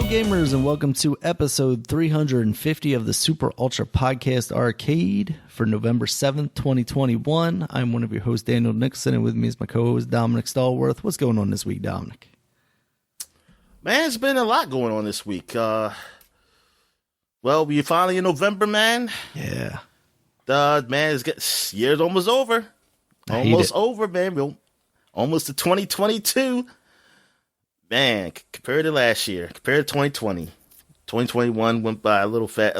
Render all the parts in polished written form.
gamers, and welcome to episode 350 of the Super Ultra Podcast Arcade for November 7th, 2021. I'm one of your hosts, Daniel Nixon, and with me is my co-host, Dominic Stallworth. What's going on this week, Dominic? Man, it's been a lot going on this week. Well, we're finally in November, man. Yeah. Man, year's almost over. Almost over, man. We're almost to 2022. Man, compared to last year, compared to 2020, 2021 went by a little fast.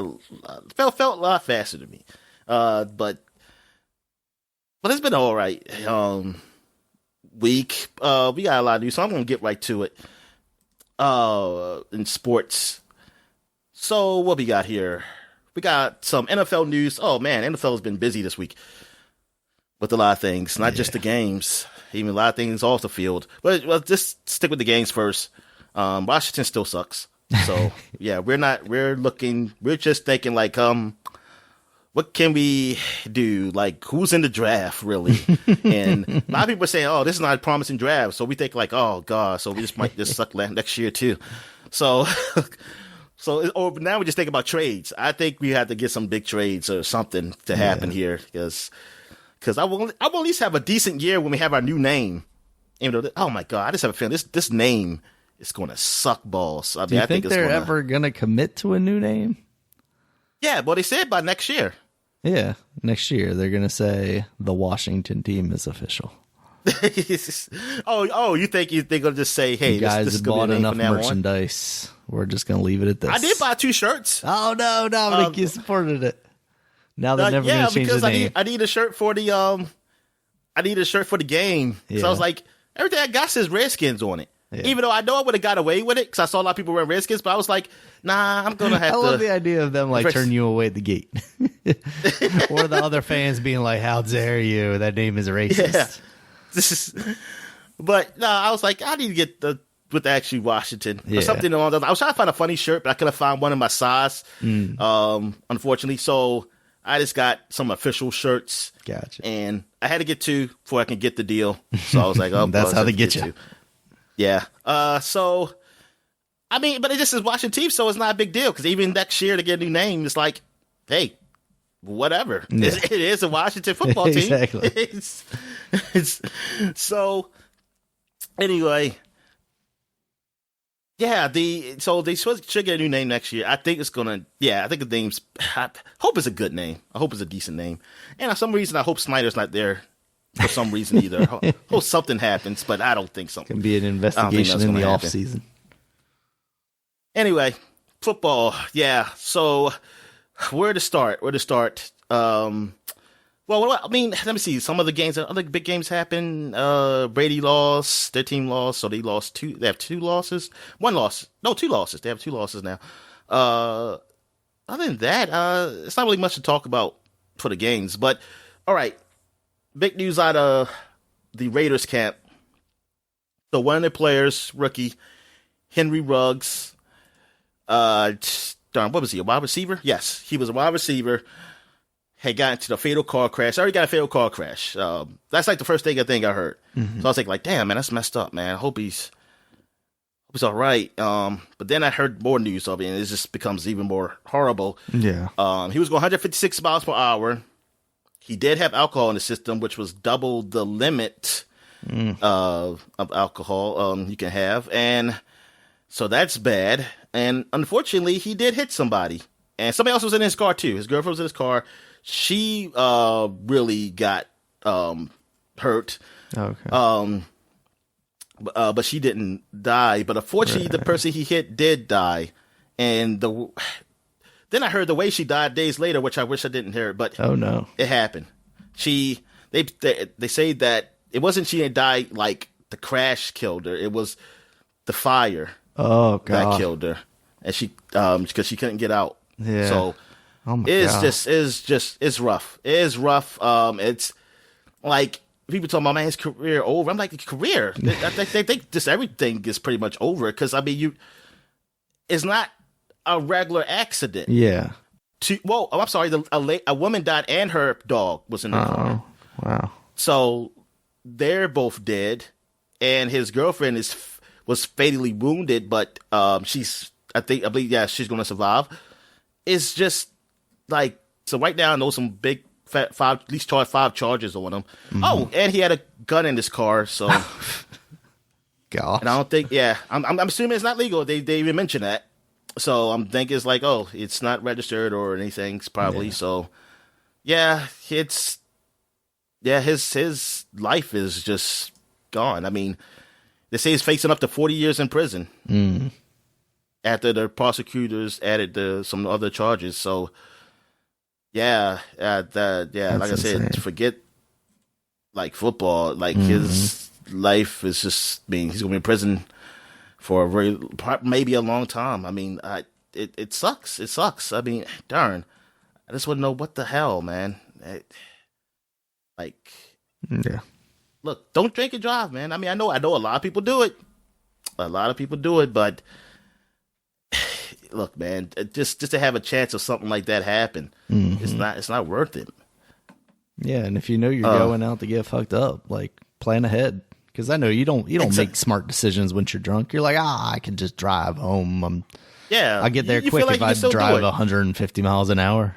Felt a lot faster to me. But it's been all right. Week. We got a lot of news, so I'm gonna get right to it. In sports. So what we got here? We got some NFL news. Oh man, NFL has been busy this week with a lot of things, not just the games. Even a lot of things off the field. But well, just stick with the games first. Washington still sucks. So yeah, we're just thinking like, what can we do? Like, who's in the draft really? And a lot of people are saying, oh, this is not a promising draft. So we think like, oh god, so we just might just suck next year too. So now we just think about trades. I think we have to get some big trades or something to happen here because I will at least have a decent year when we have our new name. Even though, oh my god, I just have a feeling this name is going to suck balls. I mean, Do you think they're ever going to commit to a new name? Yeah, well, they said by next year. Yeah, next year they're going to say the Washington team is official. You think they're going to just say, hey, you guys this have bought enough merchandise. We're just going to leave it at this. I did buy 2 shirts. Oh, no, Dominic, you supported it. Now they're never going to change the name. I need a shirt for the game. Yeah. So I was like, everything I got says Redskins on it. Yeah. Even though I know I would have got away with it because I saw a lot of people wearing Redskins, but I was like, nah, I'm going to have to. I love the idea of them like turning you away at the gate. Or the other fans being like, how dare you? That name is racist. Yeah. But no, I was like, I need to get with actually Washington or something along those. I was trying to find a funny shirt, but I couldn't find one in my size, unfortunately. So I just got some official shirts. Gotcha. And I had to get 2 before I can get the deal. So I was like, oh, that's how they get you. Yeah. So, I mean, but it just is Washington team, so it's not a big deal because even next year to get a new name, it's like, hey, whatever. Yeah. It is a Washington football team. Exactly. So, anyway, yeah, so they should get a new name next year. I think it's gonna. Yeah, I think the name's. I hope it's a good name. I hope it's a decent name. And for some reason, I hope Snyder's not there for some reason either. Hope something happens, but I don't think something. Can be an investigation in the off season. Anyway, football. Yeah. So where to start? Well, I mean, let me see. Some of the games, other big games happen. Brady lost. Their team lost, so they lost 2. They have 2 losses. 1 loss. No, 2 losses. They have 2 losses now. Other than that, it's not really much to talk about for the games. But all right, big news out of the Raiders camp. So one of their players, rookie Henry Ruggs. What was he? A wide receiver? Yes, he was a wide receiver. Had gotten into the fatal car crash. I already got a fatal car crash. That's like the first thing I heard. Mm-hmm. So I was like, damn, man, that's messed up, man. I hope he's all right. But then I heard more news of it, and it just becomes even more horrible. Yeah. He was going 156 miles per hour. He did have alcohol in the system, which was double the limit of alcohol you can have, and so that's bad. And unfortunately, he did hit somebody, and somebody else was in his car too. His girlfriend was in his car. She really got hurt. Okay. But she didn't die. But unfortunately, the person he hit did die. And then I heard the way she died days later, which I wish I didn't hear. But oh no, it happened. They say that it wasn't she had died like the crash killed her. It was the fire. Oh god, that killed her, and she because she couldn't get out. Yeah. So. Oh my it's God. It's rough. It is rough. It's like people talking about, man, his career over. I'm like, career? They think just everything is pretty much over because I mean, it's not a regular accident. Yeah. I'm sorry. A woman died and her dog was in the car. Wow. So they're both dead, and his girlfriend was fatally wounded, but she's I believe, yeah, she's going to survive. It's just like, so right now I know some big at least 5 charges on him. Mm-hmm. Oh, and he had a gun in his car, so. Gosh. And I don't think, I'm assuming it's not legal. They even mentioned that. So I'm thinking it's like, oh, it's not registered or anything, probably. Yeah. So, yeah, his life is just gone. I mean, they say he's facing up to 40 years in prison after the prosecutors added some other charges. So, like I said, forget like football. Like his life is just. I mean, he's gonna be in prison for maybe a long time. I mean, it sucks. It sucks. I mean, darn. I just want to know what the hell, man. Look, don't drink and drive, man. I mean, I know a lot of people do it. But look, man, just to have a chance of something like that happen, it's not worth it. Yeah, and if you know you're going out to get fucked up, like plan ahead, because I know you don't make smart decisions when you're drunk. You're like, I can just drive home. I get there quick if I drive 150 miles an hour.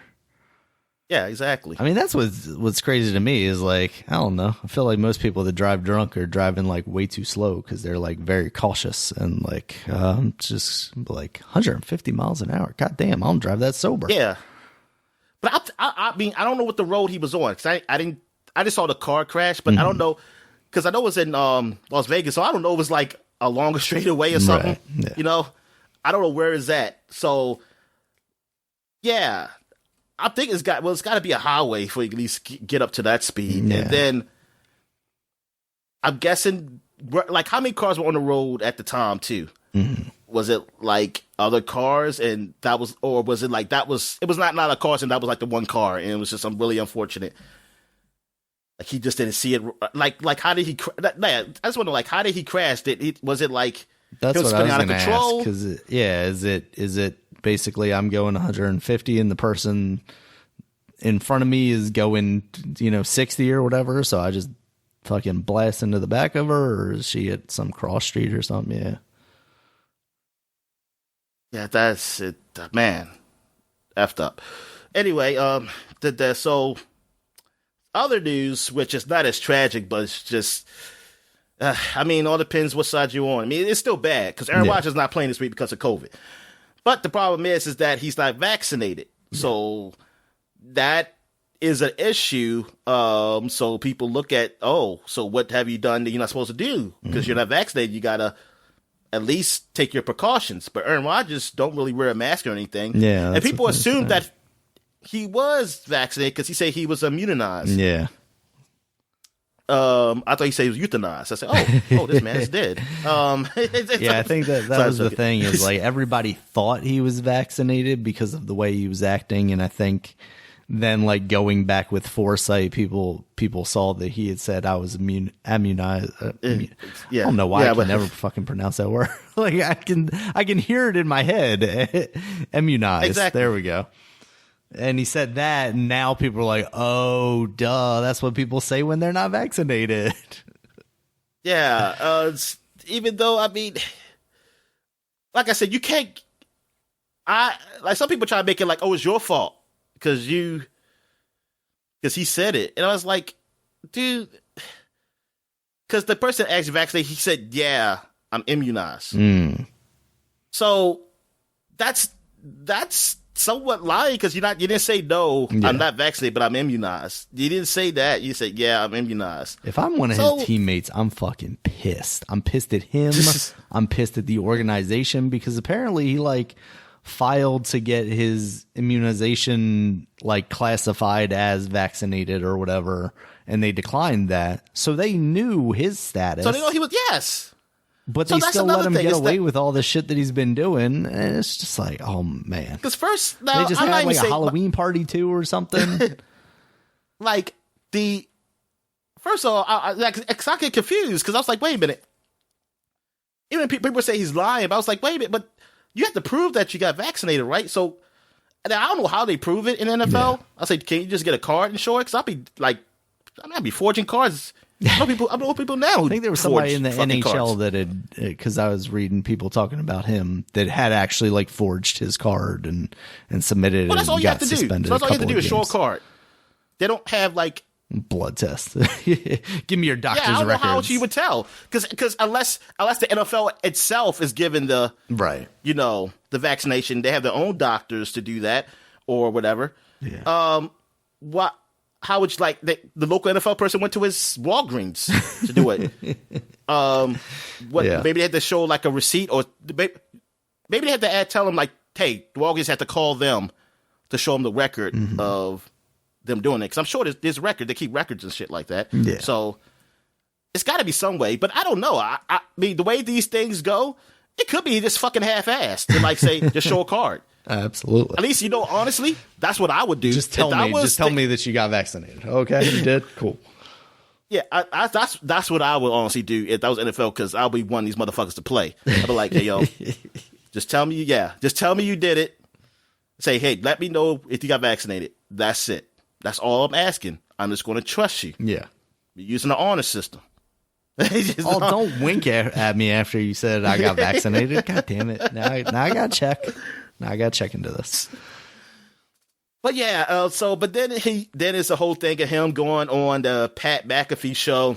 Yeah, exactly. I mean, that's what's crazy to me is like, I don't know. I feel like most people that drive drunk are driving like way too slow because they're like very cautious and like just like 150 miles an hour. God damn, I don't drive that sober. Yeah, but I mean, I don't know what the road he was on because I just saw the car crash, but I don't know because I know it was in Las Vegas, so I don't know if it was like a longer straightaway or something. Right. Yeah. You know, I don't know where it's at. So yeah. I think it's got to be a highway for you at least get up to that speed. Yeah. And then I'm guessing, like, how many cars were on the road at the time, too? Mm-hmm. Was it, like, other cars and that was, or was it, like, it was not a car and that was, like, the one car and it was just really unfortunate. Like, he just didn't see it. Like how did he, I just wonder, like, how did he crash? Was it, like, that's what I was going to ask, because, is it basically I'm going 150 and the person in front of me is going, 60 or whatever, so I just fucking blast into the back of her, or is she at some cross street or something? Yeah. Yeah, that's it, man. Effed up. Anyway, so other news, which is not as tragic, but it's just, I mean, all depends what side you're on. I mean, it's still bad because Aaron Rodgers is not playing this week because of COVID. But the problem is that he's not vaccinated. So that is an issue. So people look at, so what have you done that you're not supposed to do? Because you're not vaccinated. You got to at least take your precautions. But Aaron Rodgers don't really wear a mask or anything. Yeah, and people assume that he was vaccinated because he said he was immunized. Yeah. I thought he said he was euthanized. I said, oh, this man is dead. Yeah, I think that was the thing is like everybody thought he was vaccinated because of the way he was acting. And I think then like going back with foresight, people saw that he had said I was immunized. Yeah. I don't know why I can never fucking pronounce that word. Like I can hear it in my head. Immunized. Exactly. There we go. And he said that, and now people are like, oh, duh, that's what people say when they're not vaccinated. Yeah, even though, I mean, like I said, you can't, like some people try to make it like, oh, it's your fault, because he said it. And I was like, dude, because the person actually vaccinated, he said, yeah, I'm immunized. So that's somewhat lying because you didn't say no, I'm not vaccinated, but I'm immunized. You didn't say that. You said, yeah, I'm immunized. If I'm one of his teammates, I'm fucking pissed. I'm pissed at him. I'm pissed at the organization because apparently he like filed to get his immunization like classified as vaccinated or whatever, and they declined that. So they knew his status. So they know he was, yes. But they still let him get away with all the shit that he's been doing, and it's just like, oh man. Because first, now, they just had like a Halloween party too or something. Like first of all, I get confused because I was like, wait a minute. Even people say he's lying, but I was like, wait a minute, but you have to prove that you got vaccinated, right? So, and I don't know how they prove it in NFL. Yeah. I said, can you just get a card and show it? Because I'd be forging cards I know people now. I think there was somebody in the NHL cards. that had, because I was reading people talking about him that had actually like forged his card and submitted it. Well, that's all you have to do. So that's all you have to do is show a card. They don't have like blood test. Give me your doctor's I don't records. know how you would tell, because unless the NFL itself is given the the vaccination, they have their own doctors to do that or whatever. Yeah. What? How would you like the local NFL person went to his Walgreens to do it? Maybe they had to show like a receipt, or maybe they had to tell them like, hey, the Walgreens had to call them to show them the record of them doing it. Because I'm sure there's record. They keep records and shit like that. Yeah. So it's got to be some way. But I don't know. I mean, the way these things go, it could be just fucking half-assed to like say just show a card. Absolutely. At least, honestly, that's what I would do. Just tell me that you got vaccinated. Okay, you did? Cool. Yeah, that's what I would honestly do if that was NFL, because I'll be one of these motherfuckers to play. I'll be like, hey, yo, just tell me you did it. Say, hey, let me know if you got vaccinated. That's it. That's all I'm asking. I'm just going to trust you. Yeah. You're using the honor system. Don't wink at me after you said I got vaccinated. God damn it. Now I got to check. Now I got to check into this. But yeah, but then it's the whole thing of him going on the Pat McAfee show,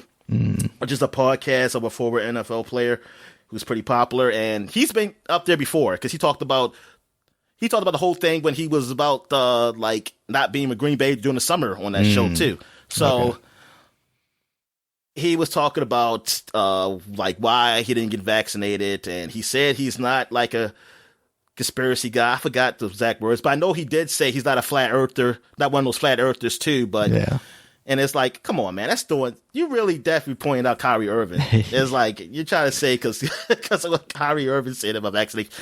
which is a podcast of a former NFL player who's pretty popular, and he's been up there before because he talked about the whole thing when he was about like not being with Green Bay during the summer on that show too. So he was talking about like why he didn't get vaccinated, and he said he's not like a conspiracy guy. I forgot the exact words, but I know he did say he's not a flat earther, not one of those flat earthers too. But and it's like, come on, man, you really definitely pointing out Kyrie Irving. It's like you're trying to say because of what Kyrie Irving said about vaccination,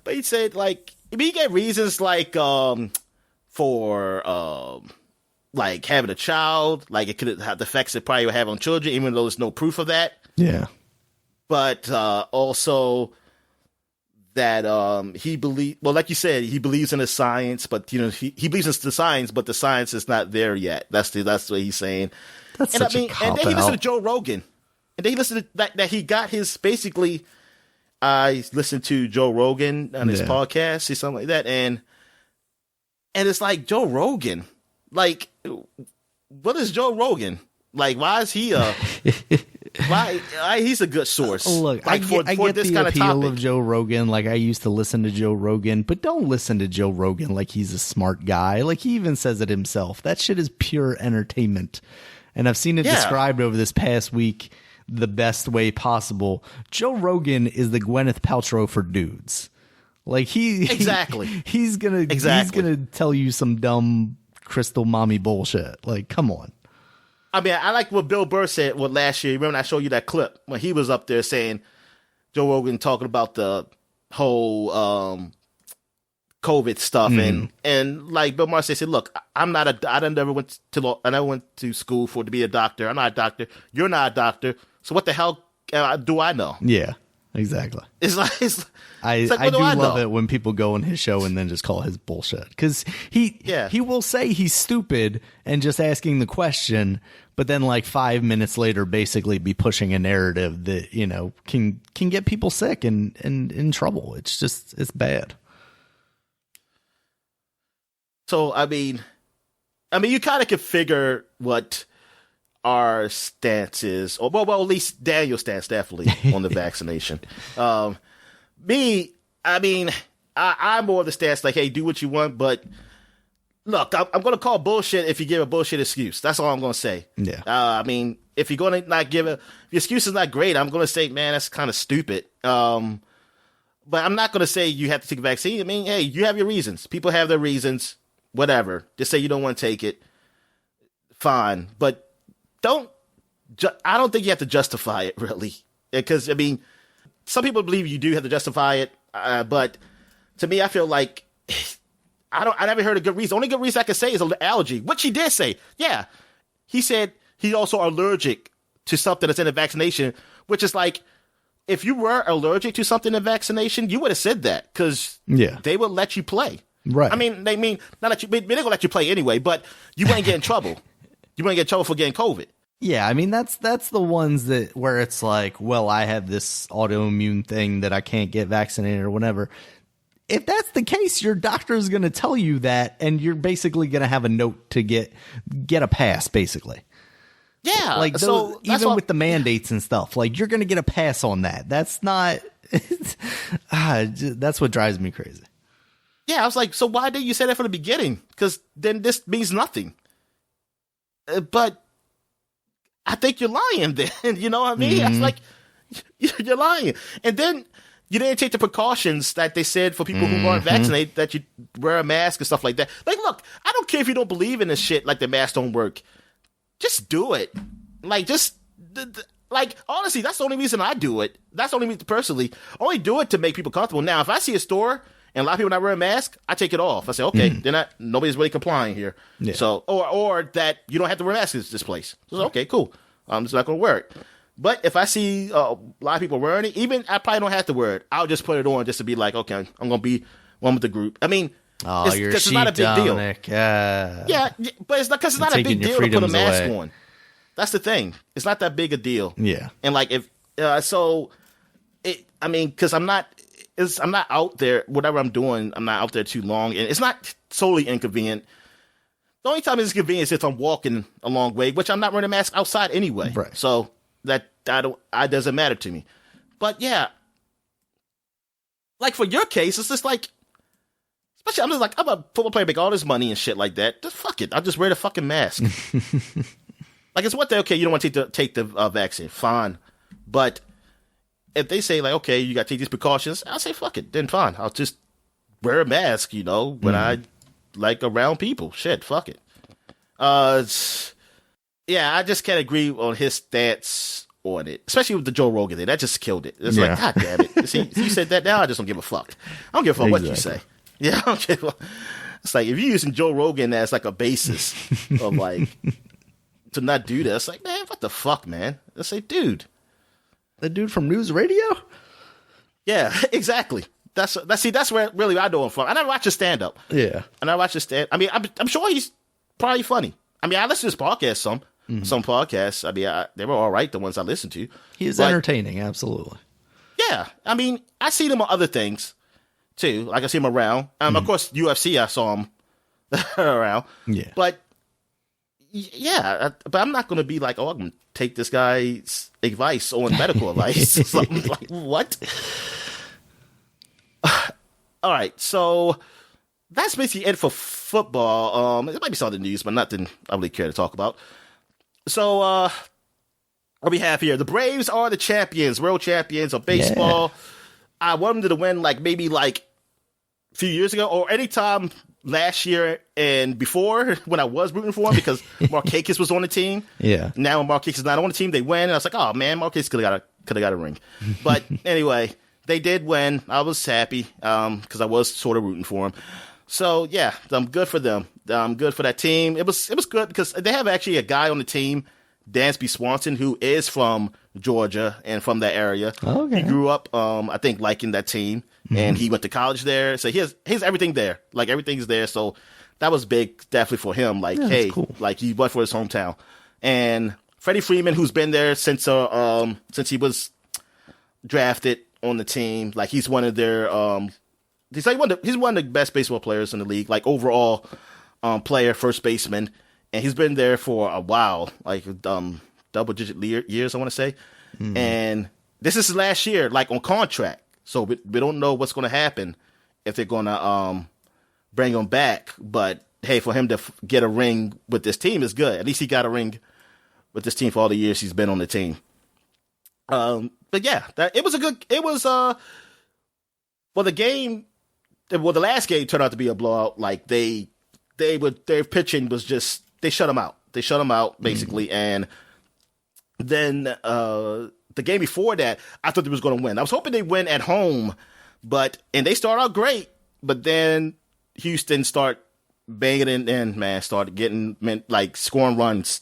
but he said like he get reasons like for like having a child, like it could have the effects it probably would have on children, even though there's no proof of that. Yeah, but also that he like you said, he believes in the science, but he believes in the science, but the science is not there yet. That's what he's saying. That's and such a cop-out. And then he listened to Joe Rogan, and then he listened to that he got his basically. I listened to Joe Rogan on his podcast or something like that, and it's like Joe Rogan, like what is Joe Rogan like? Why is he why he's a good source? Look, like I get this the kind appeal of Joe Rogan. Like I used to listen to Joe Rogan, but don't listen to Joe Rogan like he's a smart guy. Like he even says it himself. That shit is pure entertainment. And I've seen it described over this past week the best way possible. Joe Rogan is the Gwyneth Paltrow for dudes. Like he's gonna tell you some dumb crystal mommy bullshit. Like, come on. I mean, I like what Bill Burr said last year. Remember when I showed you that clip when he was up there saying Joe Rogan talking about the whole COVID stuff and like Bill Maher said, look, I never went to school to be a doctor. I'm not a doctor. You're not a doctor. So what the hell do I know? Yeah, exactly. I do love it when people go on his show and then just call his bullshit, because he will say he's stupid and just asking the question, but then like 5 minutes later basically be pushing a narrative that can get people sick and in trouble. It's bad. So I mean you kind of can figure what our stance is, or well, at least Daniel's stance definitely on the vaccination. Me, I mean, I'm more of the stance like, hey, do what you want, but look, I'm going to call bullshit if you give a bullshit excuse. That's all I'm going to say. Yeah. I mean, if you're going to not if the excuse is not great, I'm going to say, man, that's kind of stupid. But I'm not going to say you have to take a vaccine. I mean, hey, you have your reasons. People have their reasons. Whatever. Just say you don't want to take it. Fine. But I don't think you have to justify it, really. Because, I mean, some people believe you do have to justify it. But to me, I feel like I never heard a good reason. The only good reason I can say is an allergy, which he did say. Yeah. He said he's also allergic to something that's in a vaccination, which is like, if you were allergic to something in vaccination, you would have said that, because they would let you play. Right. I mean, not let you. They're gonna let you play anyway, but you wouldn't get in trouble. You wouldn't get in trouble for getting COVID. Yeah, I mean that's the ones that where it's like, well, I have this autoimmune thing that I can't get vaccinated or whatever. If that's the case, your doctor is going to tell you that, and you're basically going to have a note to get a pass, basically. Yeah, like those, so even with the mandates and stuff, like you're going to get a pass on that. That's not. That's what drives me crazy. Yeah, I was like, so why didn't you say that from the beginning? Because then this means nothing. But I think you're lying. Then you know what I mean? I was like, you're lying, and then. You didn't take the precautions that they said for people who aren't vaccinated, that you wear a mask and stuff like that. Like, look, I don't care if you don't believe in this shit, like the masks don't work. Just do it. Like, honestly, that's the only reason I do it. That's the only reason, personally. I only do it to make people comfortable. Now, if I see a store and a lot of people not wearing a mask, I take it off. I say, okay, nobody's really complying here. Yeah. So, or that you don't have to wear masks at this place. So, okay, cool. It's not going to work. But if I see a lot of people wearing it, even I probably don't have to wear it. I'll just put it on just to be like, okay, I'm going to be one with the group. I mean, it's not a big Dominic. Deal. Yeah, but it's not because it's not a big deal to put a mask on. That's the thing. It's not that big a deal. Yeah. And like because I'm not out there. Whatever I'm doing, I'm not out there too long, and it's not solely inconvenient. The only time it's inconvenient is if I'm walking a long way, which I'm not wearing a mask outside anyway. Right. So. That doesn't matter to me. But yeah, like for your case, it's just like, especially I'm just like, I'm a football player, make all this money and shit like that. Just fuck it, I'll just wear the fucking mask. Like it's what they okay, you don't want to take the vaccine, fine. But if they say like, okay, you got to take these precautions, I'll say fuck it, then fine, I'll just wear a mask, when I like around people. Shit, fuck it. Yeah, I just can't agree on his stance on it, especially with the Joe Rogan thing. That just killed it. It's like, God damn it. See, you said that now, I just don't give a fuck. I don't give a fuck what you say. Yeah, I don't give a fuck. It's like, if you're using Joe Rogan as like a basis of like, to not do this, like, man, what the fuck, man? I say, dude. The dude from News Radio? Yeah, exactly. That's where really I know him from. And I watch his stand-up. Yeah. And I watch his stand. I mean, I'm sure he's probably funny. I mean, I listen to his podcast some podcasts. I mean, they were all right, the ones I listened to. He is entertaining, absolutely. Yeah. I mean, I see him on other things, too. Like, I see him around. Of course, UFC, I saw him around. Yeah. But, yeah. But I'm not going to be like, oh, I'm going to take this guy's advice on medical advice. Something like, what? All right. So, that's basically it for football. It might be some other news, but nothing I really care to talk about. So, what we have here, the Braves are the champions, world champions of baseball. Yeah. I wanted them to win maybe a few years ago or anytime last year and before when I was rooting for them because Markakis was on the team. Yeah. Now when Markakis is not on the team, they win. And I was like, oh man, Markakis could have got a ring. But anyway, they did win. I was happy because I was sort of rooting for them. So yeah, I'm good for them. I'm good for that team. It was good because they have actually a guy on the team, Dansby Swanson, who is from Georgia and from that area. Okay. He grew up, I think, liking that team, and he went to college there. So he has everything there. Like everything's there. So that was big, definitely for him. Like, hey, cool. Like he went for his hometown. And Freddie Freeman, who's been there since he was drafted on the team, like he's one of their he's one of the best baseball players in the league, like overall player, first baseman, and he's been there for a while, like double-digit years, I want to say. And this is his last year, like on contract, so we don't know what's going to happen if they're going to bring him back. But hey, for him to get a ring with this team is good. At least he got a ring with this team for all the years he's been on the team. But yeah, the last game turned out to be a blowout. Like their pitching was just, they shut them out. They shut them out basically. And then, the game before that, I thought they was going to win. I was hoping they win at home, and they start out great, but then Houston start banging it in, man, started getting, scoring runs.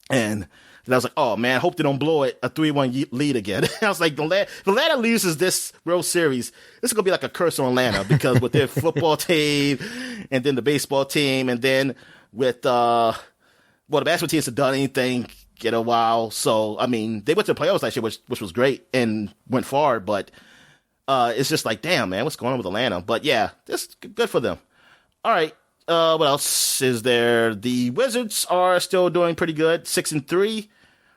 And I was like, oh, man, I hope they don't blow it, a 3-1 lead again. I was like, if Atlanta loses this World Series, this is going to be like a curse on Atlanta because with their football team and then the baseball team and then with, the basketball team hasn't done anything in a while. So, I mean, they went to the playoffs last year, which was great and went far, but it's just like, damn, man, what's going on with Atlanta? But yeah, just good for them. All right. What else is there? The Wizards are still doing pretty good, 6-3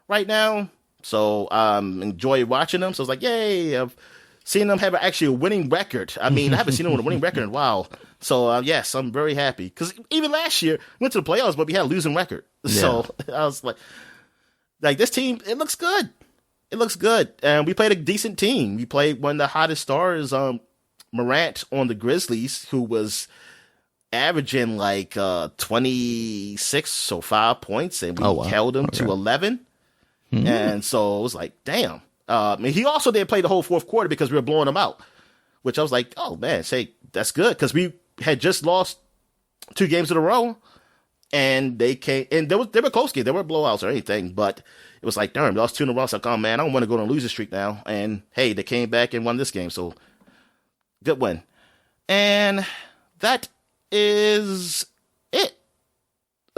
right now. So enjoy watching them. So it's like, yay! I've seen them have actually a winning record. I mean, I haven't seen them with a winning record in a while. So yes, I'm very happy because even last year we went to the playoffs, but we had a losing record. Yeah. So I was like this team, it looks good. It looks good, and we played a decent team. We played one of the hottest stars, Morant on the Grizzlies, who was averaging like 26, so 5 points, and we held him to 11. Mm-hmm. And so it was like, damn. And he also didn't play the whole fourth quarter because we were blowing him out, which I was like, oh man, that's good because we had just lost 2 games in a row, and they came and they were close games, they weren't blowouts or anything, but it was like, darn, we lost 2 in a row. It's like, oh man, I don't want to go on a losing streak now. And hey, they came back and won this game, so good win. And that is it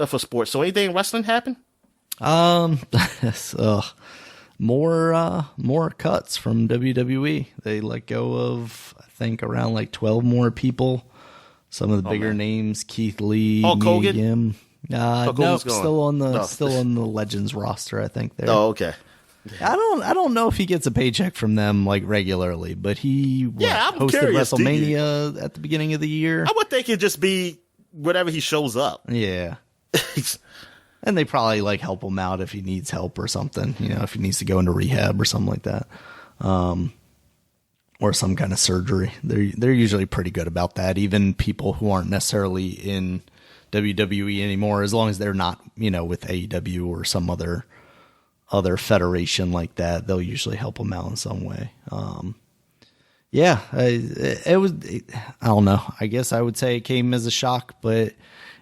for sports. So anything wrestling happen? More cuts from WWE. They let go of, I think, around like 12 more people. Some of the bigger names: Keith Lee, Hulk Hogan. Jim. Nope, still on the Legends roster, I think. There. Oh, okay. I don't know if he gets a paycheck from them like regularly, but he hosted curious, WrestleMania at the beginning of the year. I would think it'd just be whenever he shows up. Yeah. And they probably like help him out if he needs help or something, if he needs to go into rehab or something like that. Or some kind of surgery. They're usually pretty good about that. Even people who aren't necessarily in WWE anymore, as long as they're not, with AEW or some other federation like that, they'll usually help them out in some way. I don't know. I guess I would say it came as a shock, but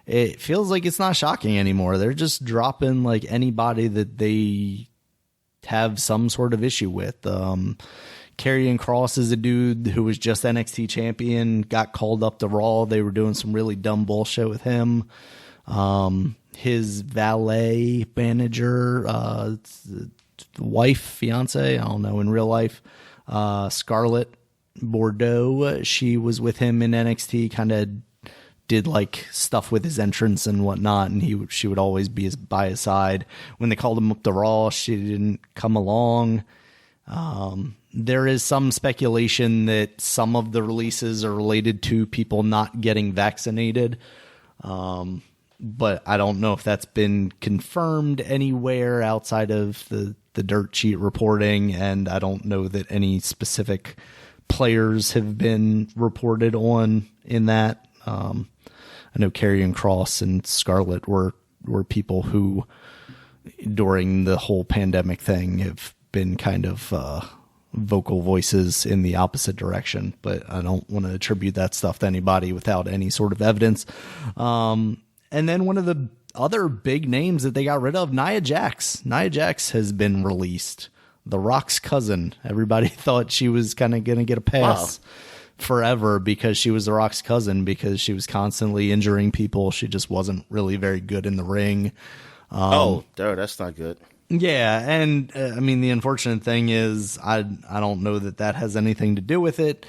it feels like it's not shocking anymore. They're just dropping like anybody that they have some sort of issue with. Karrion Kross is a dude who was just NXT champion, got called up to Raw. They were doing some really dumb bullshit with him. His valet manager, wife, fiance, I don't know, in real life, Scarlett Bordeaux, she was with him in NXT, kind of did like stuff with his entrance and whatnot, and she would always be by his side. When they called him up to Raw, she didn't come along. There is some speculation that some of the releases are related to people not getting vaccinated. But I don't know if that's been confirmed anywhere outside of the dirt sheet reporting. And I don't know that any specific players have been reported on in that. I know Karrion Kross and Scarlett were people who during the whole pandemic thing have been kind of, vocal voices in the opposite direction, but I don't want to attribute that stuff to anybody without any sort of evidence. And then one of the other big names that they got rid of, Nia Jax. Nia Jax has been released. The Rock's cousin. Everybody thought she was kind of going to get a pass forever because she was The Rock's cousin, because she was constantly injuring people. She just wasn't really very good in the ring. That's not good. Yeah, and I mean, the unfortunate thing is I don't know that has anything to do with it.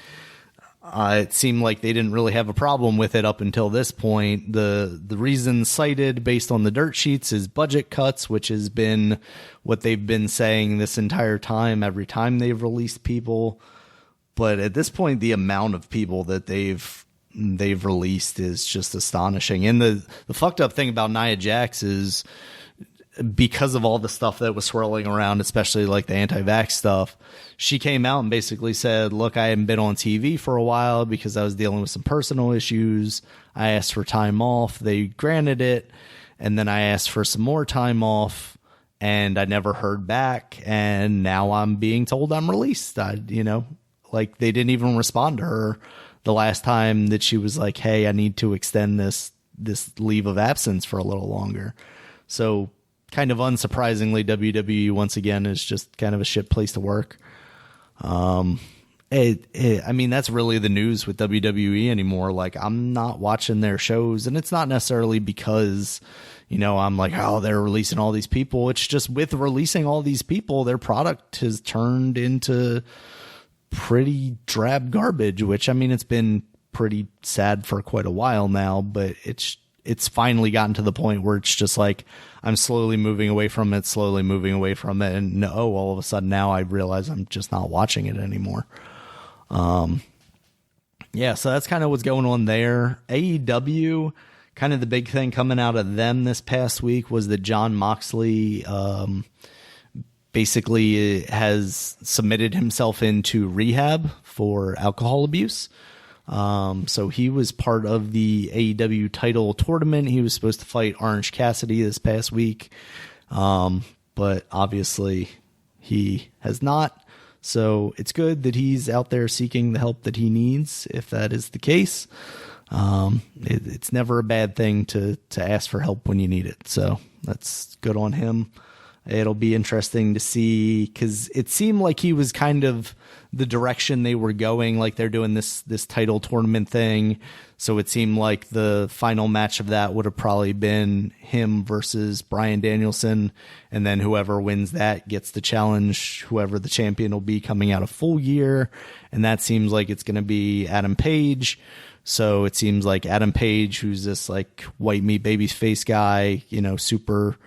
It seemed like they didn't really have a problem with it up until this point. The reason cited based on the dirt sheets is budget cuts, which has been what they've been saying this entire time, every time they've released people. But at this point, the amount of people that they've released is just astonishing. And the fucked up thing about Nia Jax is, because of all the stuff that was swirling around, especially like the anti-vax stuff, she came out and basically said, look, I haven't been on TV for a while because I was dealing with some personal issues. I asked for time off. They granted it. And then I asked for some more time off and I never heard back. And now I'm being told I'm released. Like they didn't even respond to her the last time that she was like, hey, I need to extend this leave of absence for a little longer. So kind of unsurprisingly, WWE once again is just kind of a shit place to work. I mean, that's really the news with WWE anymore. Like, I'm not watching their shows, and it's not necessarily because, I'm like, oh, they're releasing all these people. It's just with releasing all these people, their product has turned into pretty drab garbage, which, I mean, it's been pretty sad for quite a while now, but it's finally gotten to the point where it's just like, I'm slowly moving away from it, and all of a sudden now I realize I'm just not watching it anymore. So that's kind of what's going on there. AEW, kind of the big thing coming out of them this past week was that Jon Moxley basically has submitted himself into rehab for alcohol abuse. So he was part of the AEW title tournament. He was supposed to fight Orange Cassidy this past week, but obviously he has not. So it's good that he's out there seeking the help that he needs, if that is the case. It's never a bad thing to ask for help when you need it. So that's good on him. It'll be interesting to see, because it seemed like he was kind of the direction they were going, like they're doing this title tournament thing. So it seemed like the final match of that would have probably been him versus Bryan Danielson. And then whoever wins that gets to challenge whoever the champion will be coming out of Full Gear. And that seems like it's going to be Adam Page. So it seems like Adam Page, who's this like white meat baby face guy, super,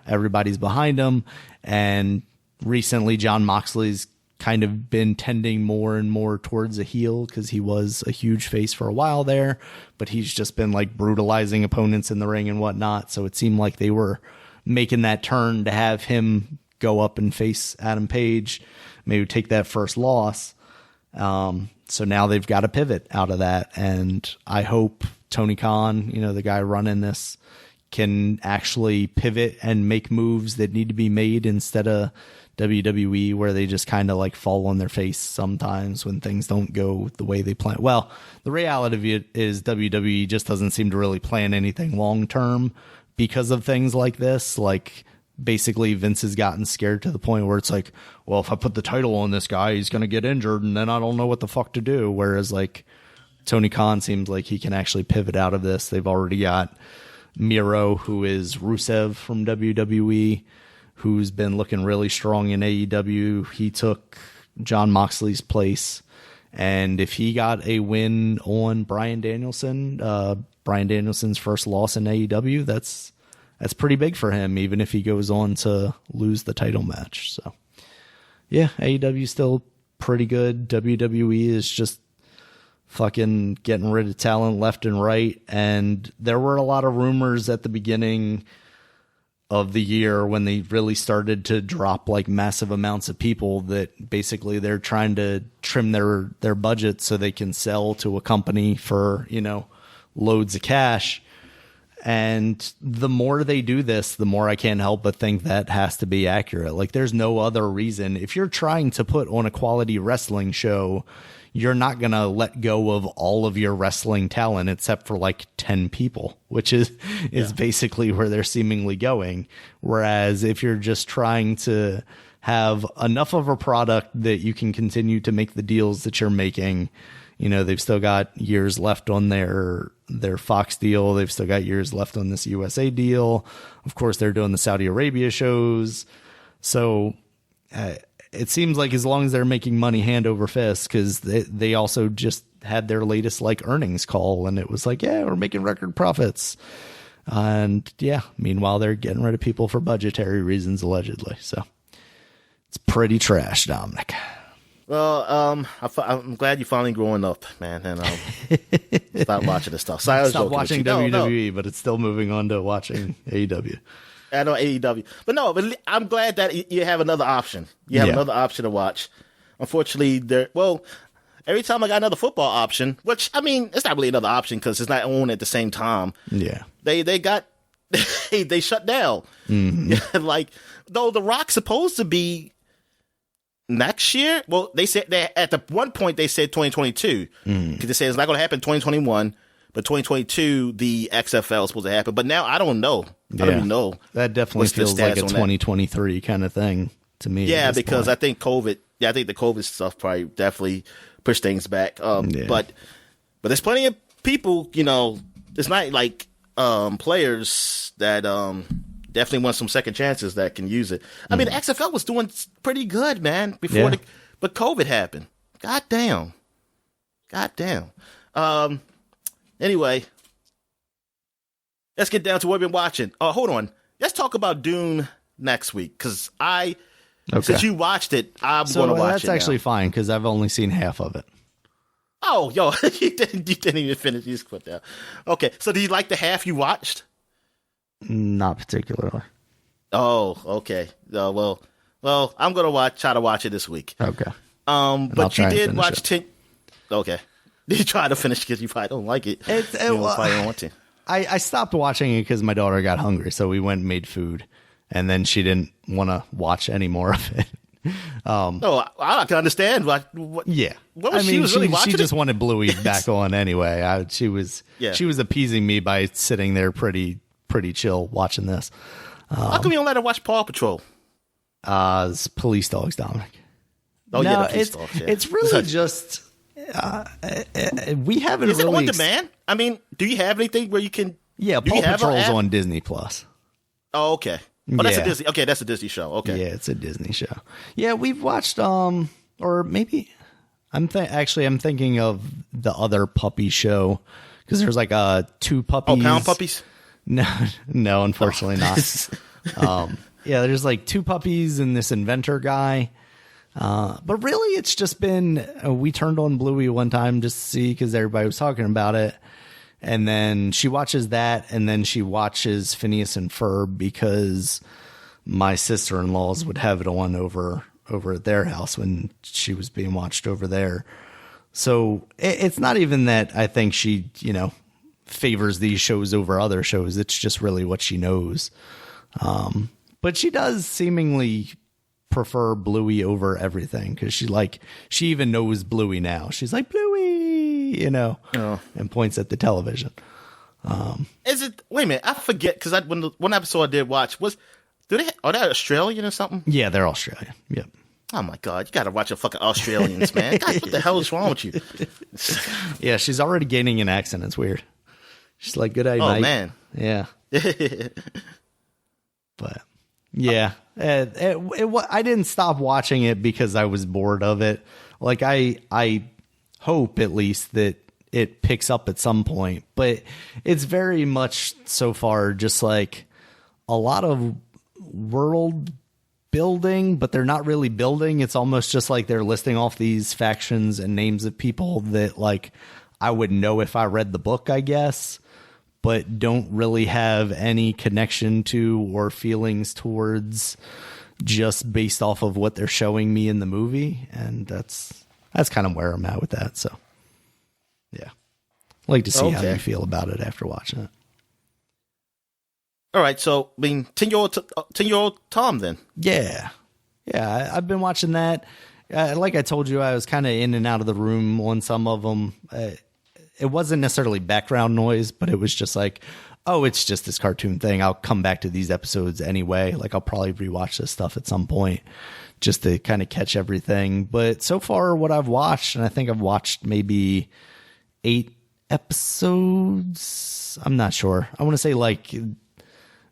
everybody's behind him. And recently Jon Moxley's kind of been tending more and more towards a heel, because he was a huge face for a while there, but he's just been like brutalizing opponents in the ring and whatnot. So it seemed like they were making that turn to have him go up and face Adam Page, maybe take that first loss. So now they've got to pivot out of that. And I hope Tony Khan, the guy running this, can actually pivot and make moves that need to be made, instead of WWE, where they just kind of like fall on their face sometimes when things don't go the way they plan. Well, the reality of it is WWE just doesn't seem to really plan anything long term because of things like this. Like, basically Vince has gotten scared to the point where it's like, well, if I put the title on this guy, he's going to get injured, and then I don't know what the fuck to do. Whereas like Tony Khan seems like he can actually pivot out of this. They've already got Miro, who is Rusev from WWE, who's been looking really strong in AEW. He took Jon Moxley's place. And if he got a win on Bryan Danielson's first loss in AEW, that's pretty big for him, even if he goes on to lose the title match. So yeah, AEW is still pretty good. WWE is just fucking getting rid of talent left and right. And there were a lot of rumors at the beginning of the year, when they really started to drop like massive amounts of people, that basically they're trying to trim their budget so they can sell to a company for, loads of cash. And the more they do this, the more I can't help but think that has to be accurate. Like, there's no other reason. If you're trying to put on a quality wrestling show, you're not going to let go of all of your wrestling talent except for like 10 people, which is basically where they're seemingly going. Whereas if you're just trying to have enough of a product that you can continue to make the deals that you're making, they've still got years left on their Fox deal. They've still got years left on this USA deal. Of course, they're doing the Saudi Arabia shows. So it seems like as long as they're making money hand over fist, because they also just had their latest like earnings call, and it was like, yeah, we're making record profits. And yeah, meanwhile, they're getting rid of people for budgetary reasons, allegedly. So it's pretty trash, Dominic. Well, I'm glad you're finally growing up, man, and stop watching this stuff. Stop watching WWE, but it's still moving on to watching AEW. I know AEW, but I'm glad that you have another option. You have another option to watch. Unfortunately, every time I got another football option, which, I mean, it's not really another option because it's not on at the same time. Yeah, they got they shut down. Mm-hmm. Like, though The Rock's supposed to be next year. Well, they said that at the one point they said 2022 because they said it's not going to happen 2021. But 2022, the XFL is supposed to happen. But now I don't know. I don't even know. That definitely feels like a 2023 kind of thing to me. Yeah, because I think COVID I think the COVID stuff probably definitely pushed things back. Yeah. But there's plenty of people, you know, it's not like players that definitely want some second chances that can use it. I mean, the XFL was doing pretty good, man, before but COVID happened. God damn. Anyway, let's get down to what we've been watching. Hold on. Let's talk about Dune next week, because since you watched it, I'm going to watch it. That's actually fine, because I've only seen half of it. Oh, yo, you didn't even finish. You just put down. Okay, so do you like the half you watched? Not particularly. Oh, okay. Well, I'm gonna try to watch it this week. Okay. But you did watch 10. Okay. Did you try to finish because you probably don't like it? You probably don't want to. I stopped watching it because my daughter got hungry, so we went and made food, and then she didn't want to watch any more of it. No, I can understand. What yeah. What was she really watching? She just wanted Bluey back on anyway. She was appeasing me by sitting there pretty chill watching this. How come you don't let her watch Paw Patrol? It's police dogs, Dominic. Oh, no, yeah, the police dogs. Yeah. It's really just we haven't. Is it on demand? I mean, do you have anything where you can? Yeah, Paw Patrol's on Disney Plus. Oh, okay. Oh, that's a Disney. Okay, that's a Disney show. Okay. Yeah, it's a Disney show. Yeah, we've watched or maybe I'm thinking of the other puppy show, because there's like 2 puppies. Oh, pound puppies? No, unfortunately not. Yeah, there's like 2 puppies and this inventor guy. But really, it's just been, we turned on Bluey one time just to see, because everybody was talking about it. And then she watches that, and then she watches Phineas and Ferb, because my sister-in-laws would have it on over at their house when she was being watched over there. So it's not even that I think she, favors these shows over other shows. It's just really what she knows. But she does seemingly prefer Bluey over everything, because she even knows Bluey now. She's like, Bluey, and points at the television. Is it? Wait a minute, I forget, because when the one episode I did watch are they Australian or something? Yeah, they're Australian. Yep. Oh my God, you got to watch a fucking Australians, man. God, what the hell is wrong with you? Yeah, she's already gaining an accent. It's weird. She's like, good day, mate. Oh man. Yeah. But yeah, I didn't stop watching it because I was bored of it. Like I hope at least that it picks up at some point, but it's very much so far just like a lot of world building, but they're not really building. It's almost just like they're listing off these factions and names of people that like I would know if I read the book, I guess, but don't really have any connection to or feelings towards, just based off of what they're showing me in the movie. And that's kind of where I'm at with that. So yeah, I'd like to see how you feel about it after watching it. All right, so I mean, 10-year-old Tom then. Yeah, I've been watching that. Like I told you, I was kind of in and out of the room on some of them. It wasn't necessarily background noise, but it was just like, oh, it's just this cartoon thing. I'll come back to these episodes anyway. Like I'll probably rewatch this stuff at some point just to kind of catch everything. But so far what I've watched, and I think I've watched maybe 8 episodes. I'm not sure. I want to say like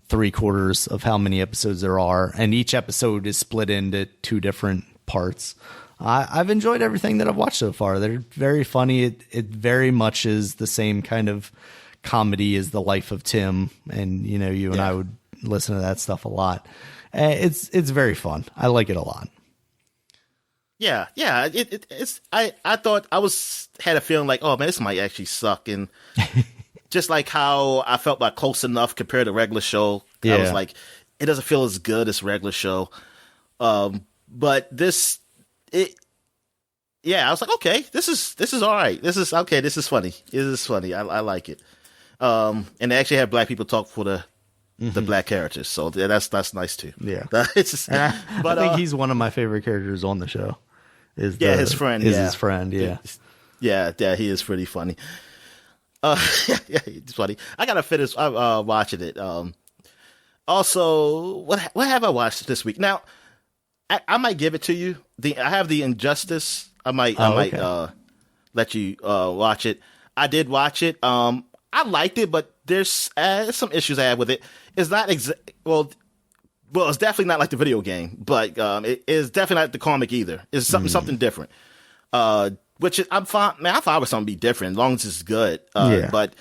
3/4 of how many episodes there are. And each episode is split into 2 different parts. I've enjoyed everything that I've watched so far. They're very funny. It very much is the same kind of comedy as The Life of Tim. And, you and I would listen to that stuff a lot. It's very fun. I like it a lot. Yeah. It's. I thought had a feeling like, oh man, this might actually suck, and just like how I felt like Close Enough compared to regular show. Yeah. I was like, it doesn't feel as good as regular show. But this. I was like, okay, this is all right. This is okay. This is funny. This is funny. I like it. And they actually have black people talk for the black characters, so that's nice too. Yeah, but I think he's one of my favorite characters on the show. His friend. His friend. Yeah, yeah. He is pretty funny. Yeah, it's funny. I gotta finish watching it. Also, what have I watched this week? Now, I might give it to you. I have the Injustice. I might let you watch it. I did watch it. I liked it, but there's some issues I have with it. It's not well, it's definitely not like the video game, but it is definitely not the comic either. It's something different. Which I'm fine. Man, I thought it was something to be different as long as it's good. But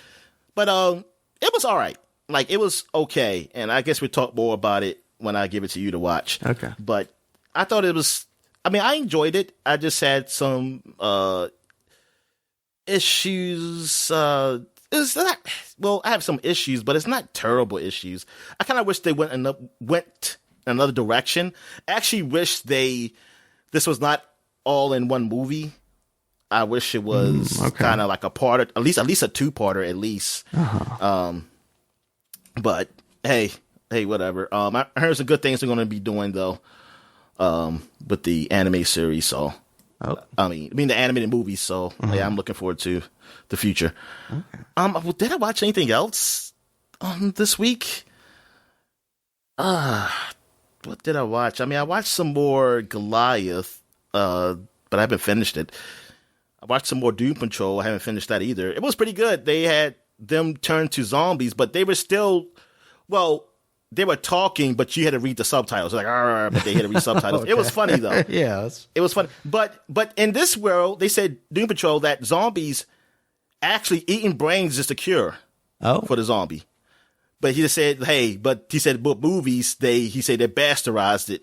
it was all right. Like, it was okay, and I guess we'll talk more about it when I give it to you to watch. Okay. But I thought it was. I mean, I enjoyed it. I just had some issues. It's not. Well, I have some issues, but it's not terrible issues. I kind of wish they went another direction. I actually wish this was not all in one movie. I wish it was kind of like a part of, at least a two-parter at least. But hey, whatever. I heard some good things they're going to be doing though, with the anime series. So, I mean the animated movies. So yeah, I'm looking forward to the future. Okay. Did I watch anything else this week? What did I watch? I mean, I watched some more Goliath, but I haven't finished it. I watched some more Doom Patrol. I haven't finished that either. It was pretty good. They had them turn to zombies, but they were still, they were talking, but you had to read the subtitles. Like, but they had to read subtitles. Okay. It was funny though. Yeah, it was funny. But in this world, they said Doom Patrol that zombies actually eating brains is the cure for the zombie. But he just said, but movies, they bastardized it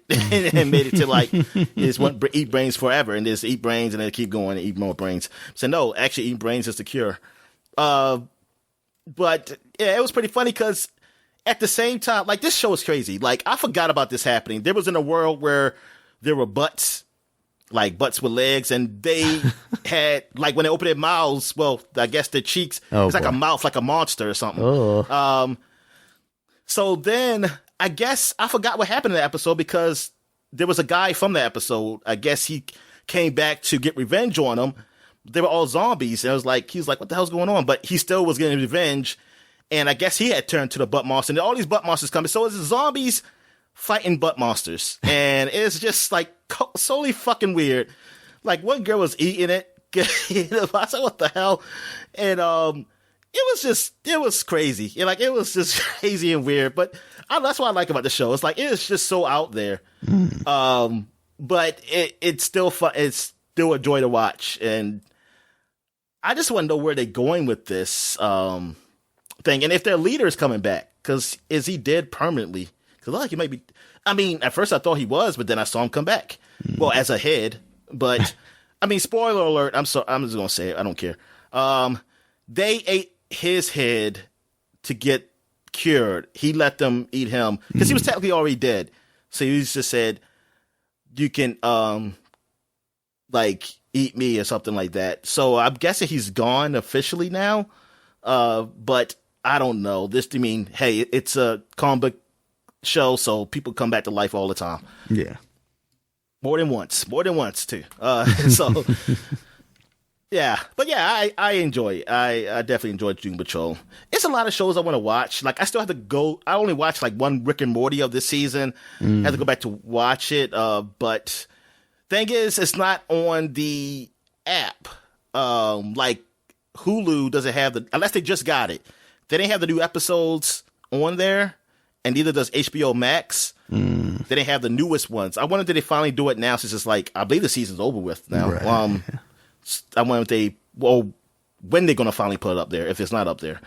and made it to like, it's one eat brains forever and just eat brains and then keep going and eat more brains. So no, actually eating brains is the cure. But yeah, it was pretty funny because at the same time, like, this show is crazy. Like, I forgot about this happening. There was in a world where there were butts with legs, and they had, like, when they opened their mouths, I guess their cheeks, it's like a mouth, like a monster or something. So then, I guess, I forgot what happened in the episode because there was a guy from the episode. I guess he came back to get revenge on them. They were all zombies. And he was like, what the hell's going on? But he still was getting revenge. And I guess he had turned to the butt monster. And all these butt monsters coming. So it's zombies fighting butt monsters. And it's just like solely fucking weird. Like, one girl was eating it. I said, what the hell? And it was crazy. It was just crazy and weird. But that's what I like about the show. It's like, it's just so out there. But it's still fun. It's still a joy to watch. And I just want to know where they're going with this thing. And if their leader is coming back. Because is he dead permanently? Because he might be. I mean, at first I thought he was, but then I saw him come back. Well, as a head. But, I mean, spoiler alert. I'm just going to say it. I don't care. They ate his head to get cured. He let them eat him because he was technically already dead. So he just said, you can eat me or something like that. So I'm guessing he's gone officially now. But I don't know. Hey, it's a comic book show, so people come back to life all the time. Yeah. More than once too. So yeah, but yeah, I enjoy it. I definitely enjoy Doom Patrol. It's a lot of shows I want to watch. Like, I still have to go. I only watched like one Rick and Morty of this season. I have to go back to watch it. But thing is, it's not on the app. Like Hulu doesn't have unless they just got it. They didn't have the new episodes on there, and neither does HBO Max. They didn't have the newest ones. I wonder if they finally do it now, since it's like, I believe the season's over with now. Right. I wonder if when they're going to finally put it up there, if it's not up there.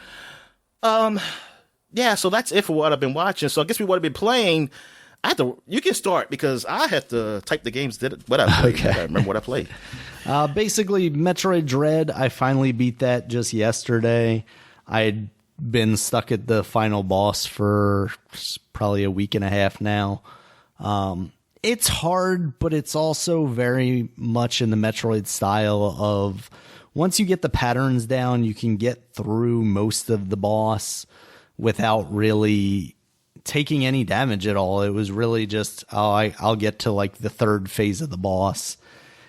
Yeah, so that's it for what I've been watching. So I guess we would have been playing. You can start because I have to type the games what I played. Okay. I remember what I played. Basically, Metroid Dread, I finally beat that just yesterday. I'd been stuck at the final boss for probably a week and a half now. It's hard, but it's also very much in the Metroid style of, once you get the patterns down, you can get through most of the boss without really taking any damage at all. It was really just, I'll get to like the third phase of the boss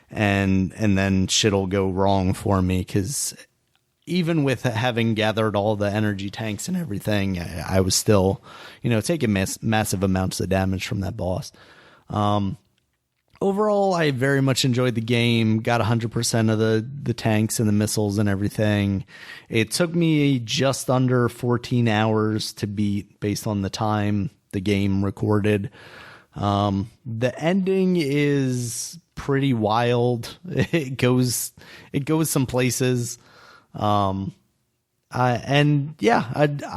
and then shit'll go wrong for me, because even with having gathered all the energy tanks and everything, I was still, taking massive amounts of damage from that boss. overall, I very much enjoyed the game. Got 100% of the tanks and the missiles and everything. It took me just under 14 hours to beat based on the time the game recorded. The ending is pretty wild. It goes some places. I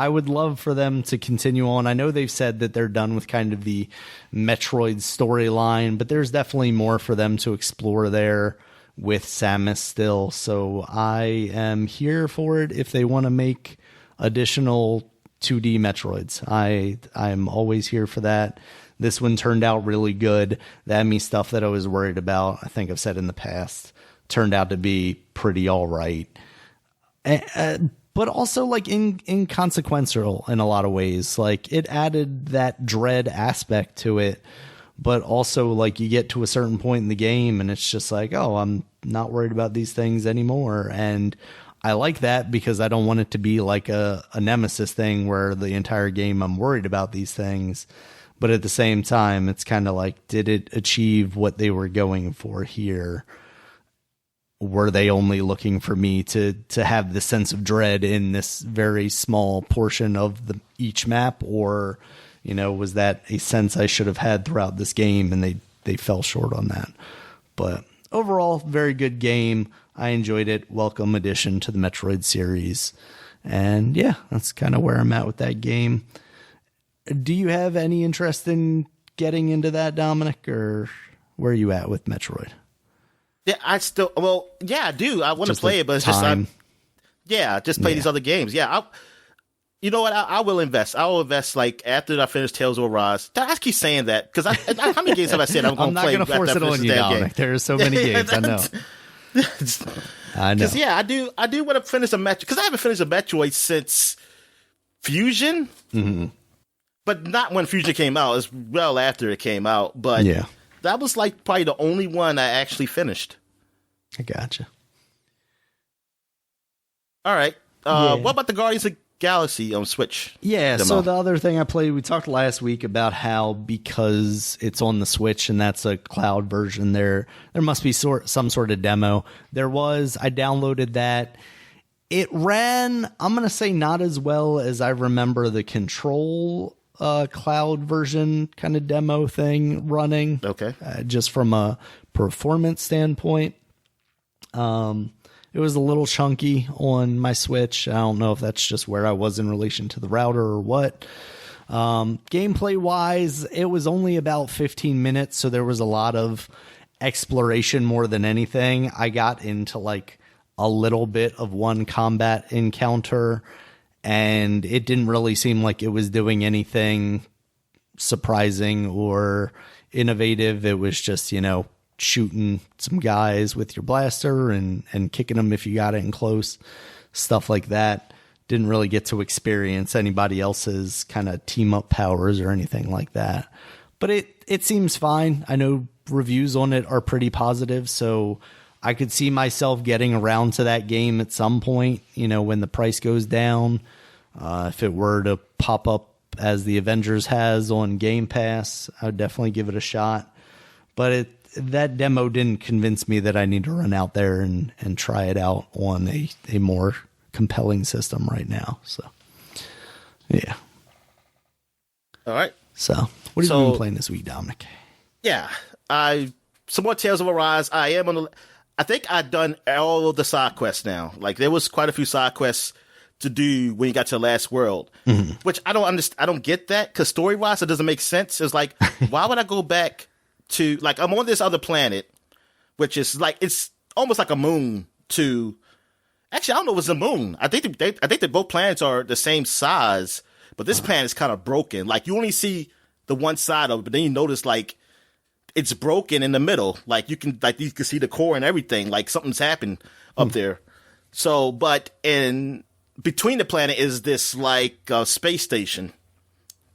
would love for them to continue on. I know they've said that they're done with kind of the Metroid storyline, but there's definitely more for them to explore there with Samus still. So I am here for it if they want to make additional 2D Metroids. I'm always here for that. This one turned out really good. The enemy stuff that I was worried about, I think I've said in the past, turned out to be pretty all right. But also like inconsequential in a lot of ways. Like it added that dread aspect to it, but also like you get to a certain point in the game and it's just like, oh, I'm not worried about these things anymore. And I like that because I don't want it to be like a nemesis thing where the entire game I'm worried about these things. But at the same time, it's kind of like, did it achieve what they were going for here? Were they only looking for me to have the sense of dread in this very small portion of each map? Or, was that a sense I should have had throughout this game and they fell short on that? But overall, very good game. I enjoyed it. Welcome addition to the Metroid series. And yeah, that's kind of where I'm at with that game. Do you have any interest in getting into that, Dominic, or where are you at with Metroid? Yeah, I do. I want to play it, but it's time. Just play these other games. Yeah, you know what? I will invest. I will invest like after I finish Tales of Arise. I keep saying that because how many games have I said I'm going to play? I'm not going to force it on you, Dominic. There are so many games. I know. I know. Because I do want to finish a Metroid because I haven't finished a Metroid since Fusion. Mm-hmm. But not when Fusion came out. It's well after it came out. But yeah. That was like probably the only one I actually finished. I gotcha. All right. What about the Guardians of the Galaxy on Switch? Yeah, so the other thing I played, we talked last week about how because it's on the Switch and that's a cloud version, there must be some sort of demo. I downloaded that. It ran, I'm going to say not as well as I remember the Control cloud version kind of demo thing running. Okay. Just from a performance standpoint. It was a little chunky on my Switch. I don't know if that's just where I was in relation to the router or what. Gameplay wise, it was only about 15 minutes. So there was a lot of exploration more than anything. I got into like a little bit of one combat encounter, and it didn't really seem like it was doing anything surprising or innovative. It was just, shooting some guys with your blaster and kicking them if you got it in close, stuff like that. Didn't really get to experience anybody else's kind of team up powers or anything like that. But it seems fine. I know reviews on it are pretty positive, so I could see myself getting around to that game at some point, when the price goes down. If it were to pop up as the Avengers has on Game Pass, I would definitely give it a shot. But that demo didn't convince me that I need to run out there and try it out on a more compelling system right now. So, yeah. All right. So, what have you been playing this week, Dominic? Yeah. Some more Tales of Arise. I think I've done all of the side quests now. Like, there was quite a few side quests to do when you got to the last world, which I don't understand. I don't get that because story-wise, it doesn't make sense. It's like, why would I go back to, like, I'm on this other planet, which is like, it's almost like a moon to, actually, I don't know if it's a moon. I think that both planets are the same size, but this planet is kind of broken. Like, you only see the one side of it, but then you notice, like, it's broken in the middle. Like, you can see the core and everything. Like, something's happened up there. So, but in between the planet is this, like, space station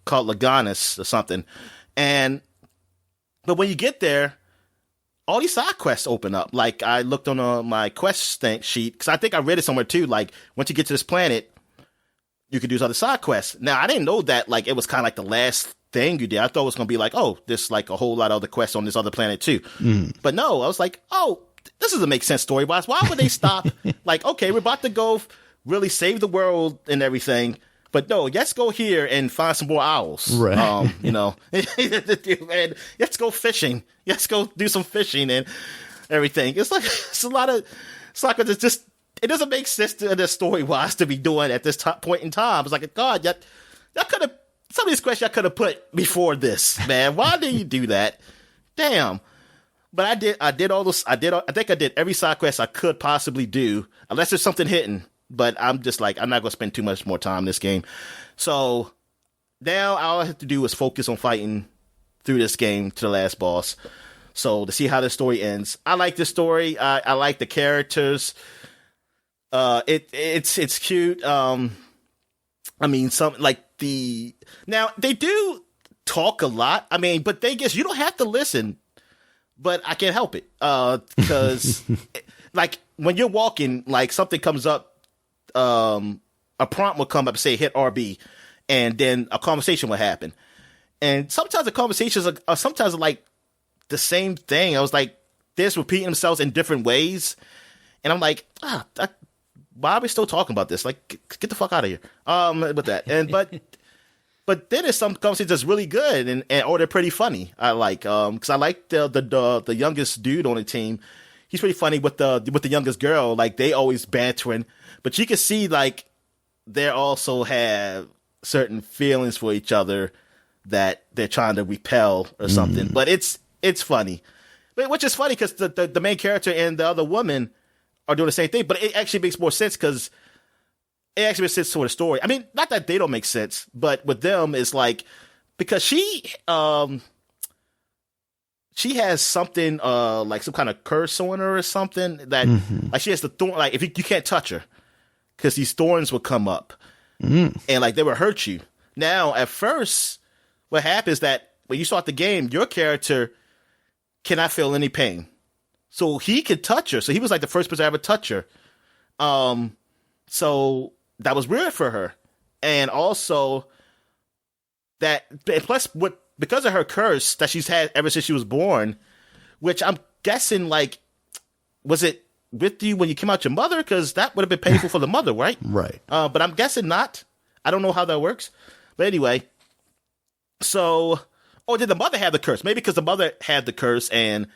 called Leganis or something. But when you get there, all these side quests open up. Like, I looked on my quest sheet, because I think I read it somewhere too. Like, once you get to this planet, you can do other side quests. Now, I didn't know that, like, it was kind of like the last thing you did. I thought it was going to be like, oh, there's like a whole lot of other quests on this other planet too. But no, I was like, oh, this doesn't make sense story-wise. Why would they stop? Like, okay, we're about to go really save the world and everything. But no, let's go here and find some more owls. Right. You know, and let's go fishing. Let's go do some fishing and everything. It's like, it's like it's just, it doesn't make sense to the story-wise to be doing at this point in time. It's like, God, y'all could have, some of these questions I could have put before this, man. Why did you do that? Damn. But I did all this. I think I did every side quest I could possibly do, unless there's something hidden. But I'm just like, I'm not going to spend too much more time in this game. So now all I have to do is focus on fighting through this game to the last boss. So to see how the story ends. I like the story. I like the characters. It's cute. I mean, now they do talk a lot. I mean, but they guess you don't have to listen, but I can't help it. Because like when you're walking, like something comes up, a prompt will come up and say, hit RB, and then a conversation will happen. And sometimes the conversations are sometimes like the same thing. I was like, they're just repeating themselves in different ways. And I'm like, why are we still talking about this? Like, get the fuck out of here. With that. And, but then there's some conversations that's really good and or they're pretty funny. I like, cause I like the youngest dude on the team. He's pretty funny with the youngest girl. Like they always bantering, but you can see like they also have certain feelings for each other that they're trying to repel or something. But it's funny, which is funny because the main character and the other woman are doing the same thing, but it actually makes more sense because it actually makes sense to the story. I mean, not that they don't make sense, but with them, it's like, because she has something, like some kind of curse on her or something that, like she has the thorn, like if you can't touch her because these thorns will come up and like they will hurt you. Now, at first, what happens is that when you start the game, your character cannot feel any pain. So he could touch her. So he was like the first person to ever touch her. So that was weird for her. And also plus because of her curse that she's had ever since she was born, which I'm guessing like, was it with you when you came out your mother? Because that would have been painful for the mother, right? Right. But I'm guessing not. I don't know how that works. But anyway, so, or did the mother have the curse? Maybe because the mother had the curse and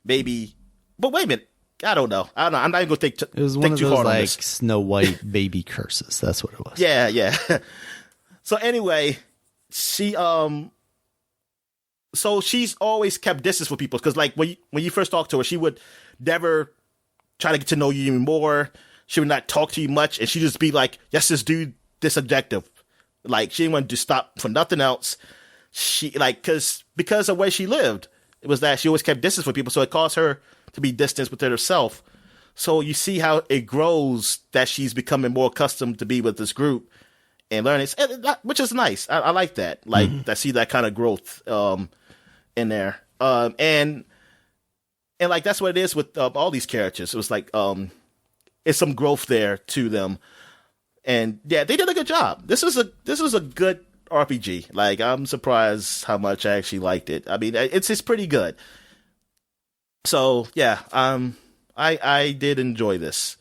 maybe, but wait a minute. I don't know. I'm not even going to think it was one of too those hard on like this. Snow White baby curses. That's what it was. Yeah. So anyway, she, so she's always kept distance with people because like when you first talk to her, she would never try to get to know you even more. She would not talk to you much, and she'd just be like, yes, this dude, this objective. Like, she didn't want to stop for nothing else. She, like, because of where she lived, it was that she always kept distance with people, so it caused her to be distant with herself. So you see how it grows that she's becoming more accustomed to be with this group and learning, which is nice. I like that. Like, I see that kind of growth in there. And like, that's what it is with all these characters. It was like, it's some growth there to them. And yeah, they did a good job. This was a good RPG. Like, I'm surprised how much I actually liked it. I mean, it's pretty good. So yeah, I did enjoy this.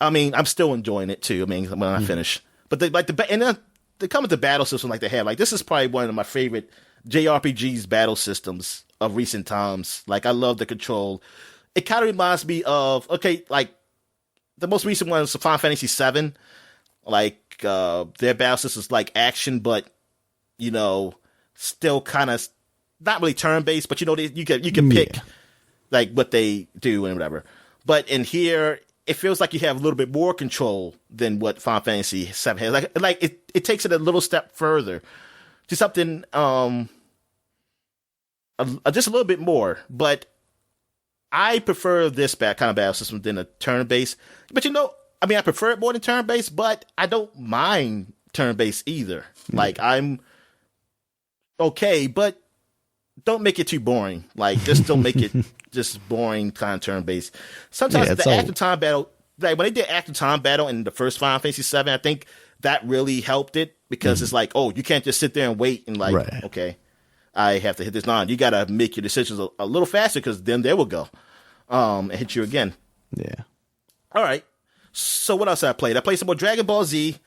I mean, I'm still enjoying it too. I mean, when I finish, but they come with the battle system like they have. Like, this is probably one of my favorite JRPGs battle systems of recent times. Like, I love the control. It kind of reminds me of, like the most recent one is Final Fantasy VII. Like, their battle system is like action, but, you know, still kind of not really turn-based, but, you know, you can pick like what they do and whatever. But in here, it feels like you have a little bit more control than what Final Fantasy VII has. Like it takes it a little step further to something, just a little bit more. But I prefer this kind of battle system than a turn-based. But, you know, I mean, I prefer it more than turn-based, but I don't mind turn-based either. Like, I'm okay, but don't make it too boring. Like, just don't make it just boring kind of turn-based. Sometimes the active time battle, like when they did active time battle in the first Final Fantasy VII, I think that really helped it because it's like, oh, you can't just sit there and wait and like, okay, I have to hit this line. You got to make your decisions a little faster because then they will go and hit you again. Yeah. All right. So what else I played? I played some more Dragon Ball Z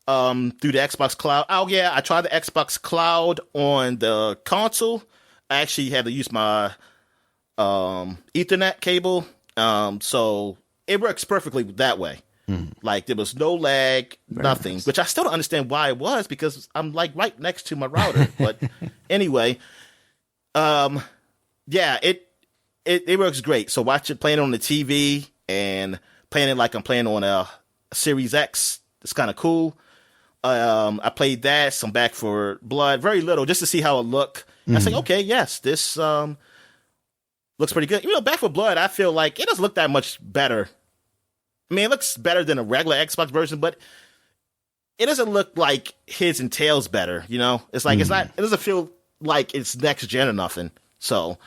through the Xbox Cloud. Oh, yeah, I tried the Xbox Cloud on the console. I actually had to use my Ethernet cable. So it works perfectly that way. Like, there was no lag, nothing, which I still don't understand why it was because I'm, like, right next to my router. But anyway, yeah, it works great. So playing it on the TV and playing it like I'm playing on a Series X. It's kind of cool. I played that, some Back for Blood, very little, just to see how it looked. I was like, okay, yes, this looks pretty good. Even though Back for Blood, I feel like it doesn't look that much better. I mean, it looks better than a regular Xbox version, but it doesn't look like Heads and Tails better, you know? It's like, it doesn't feel like it's next gen or nothing. So,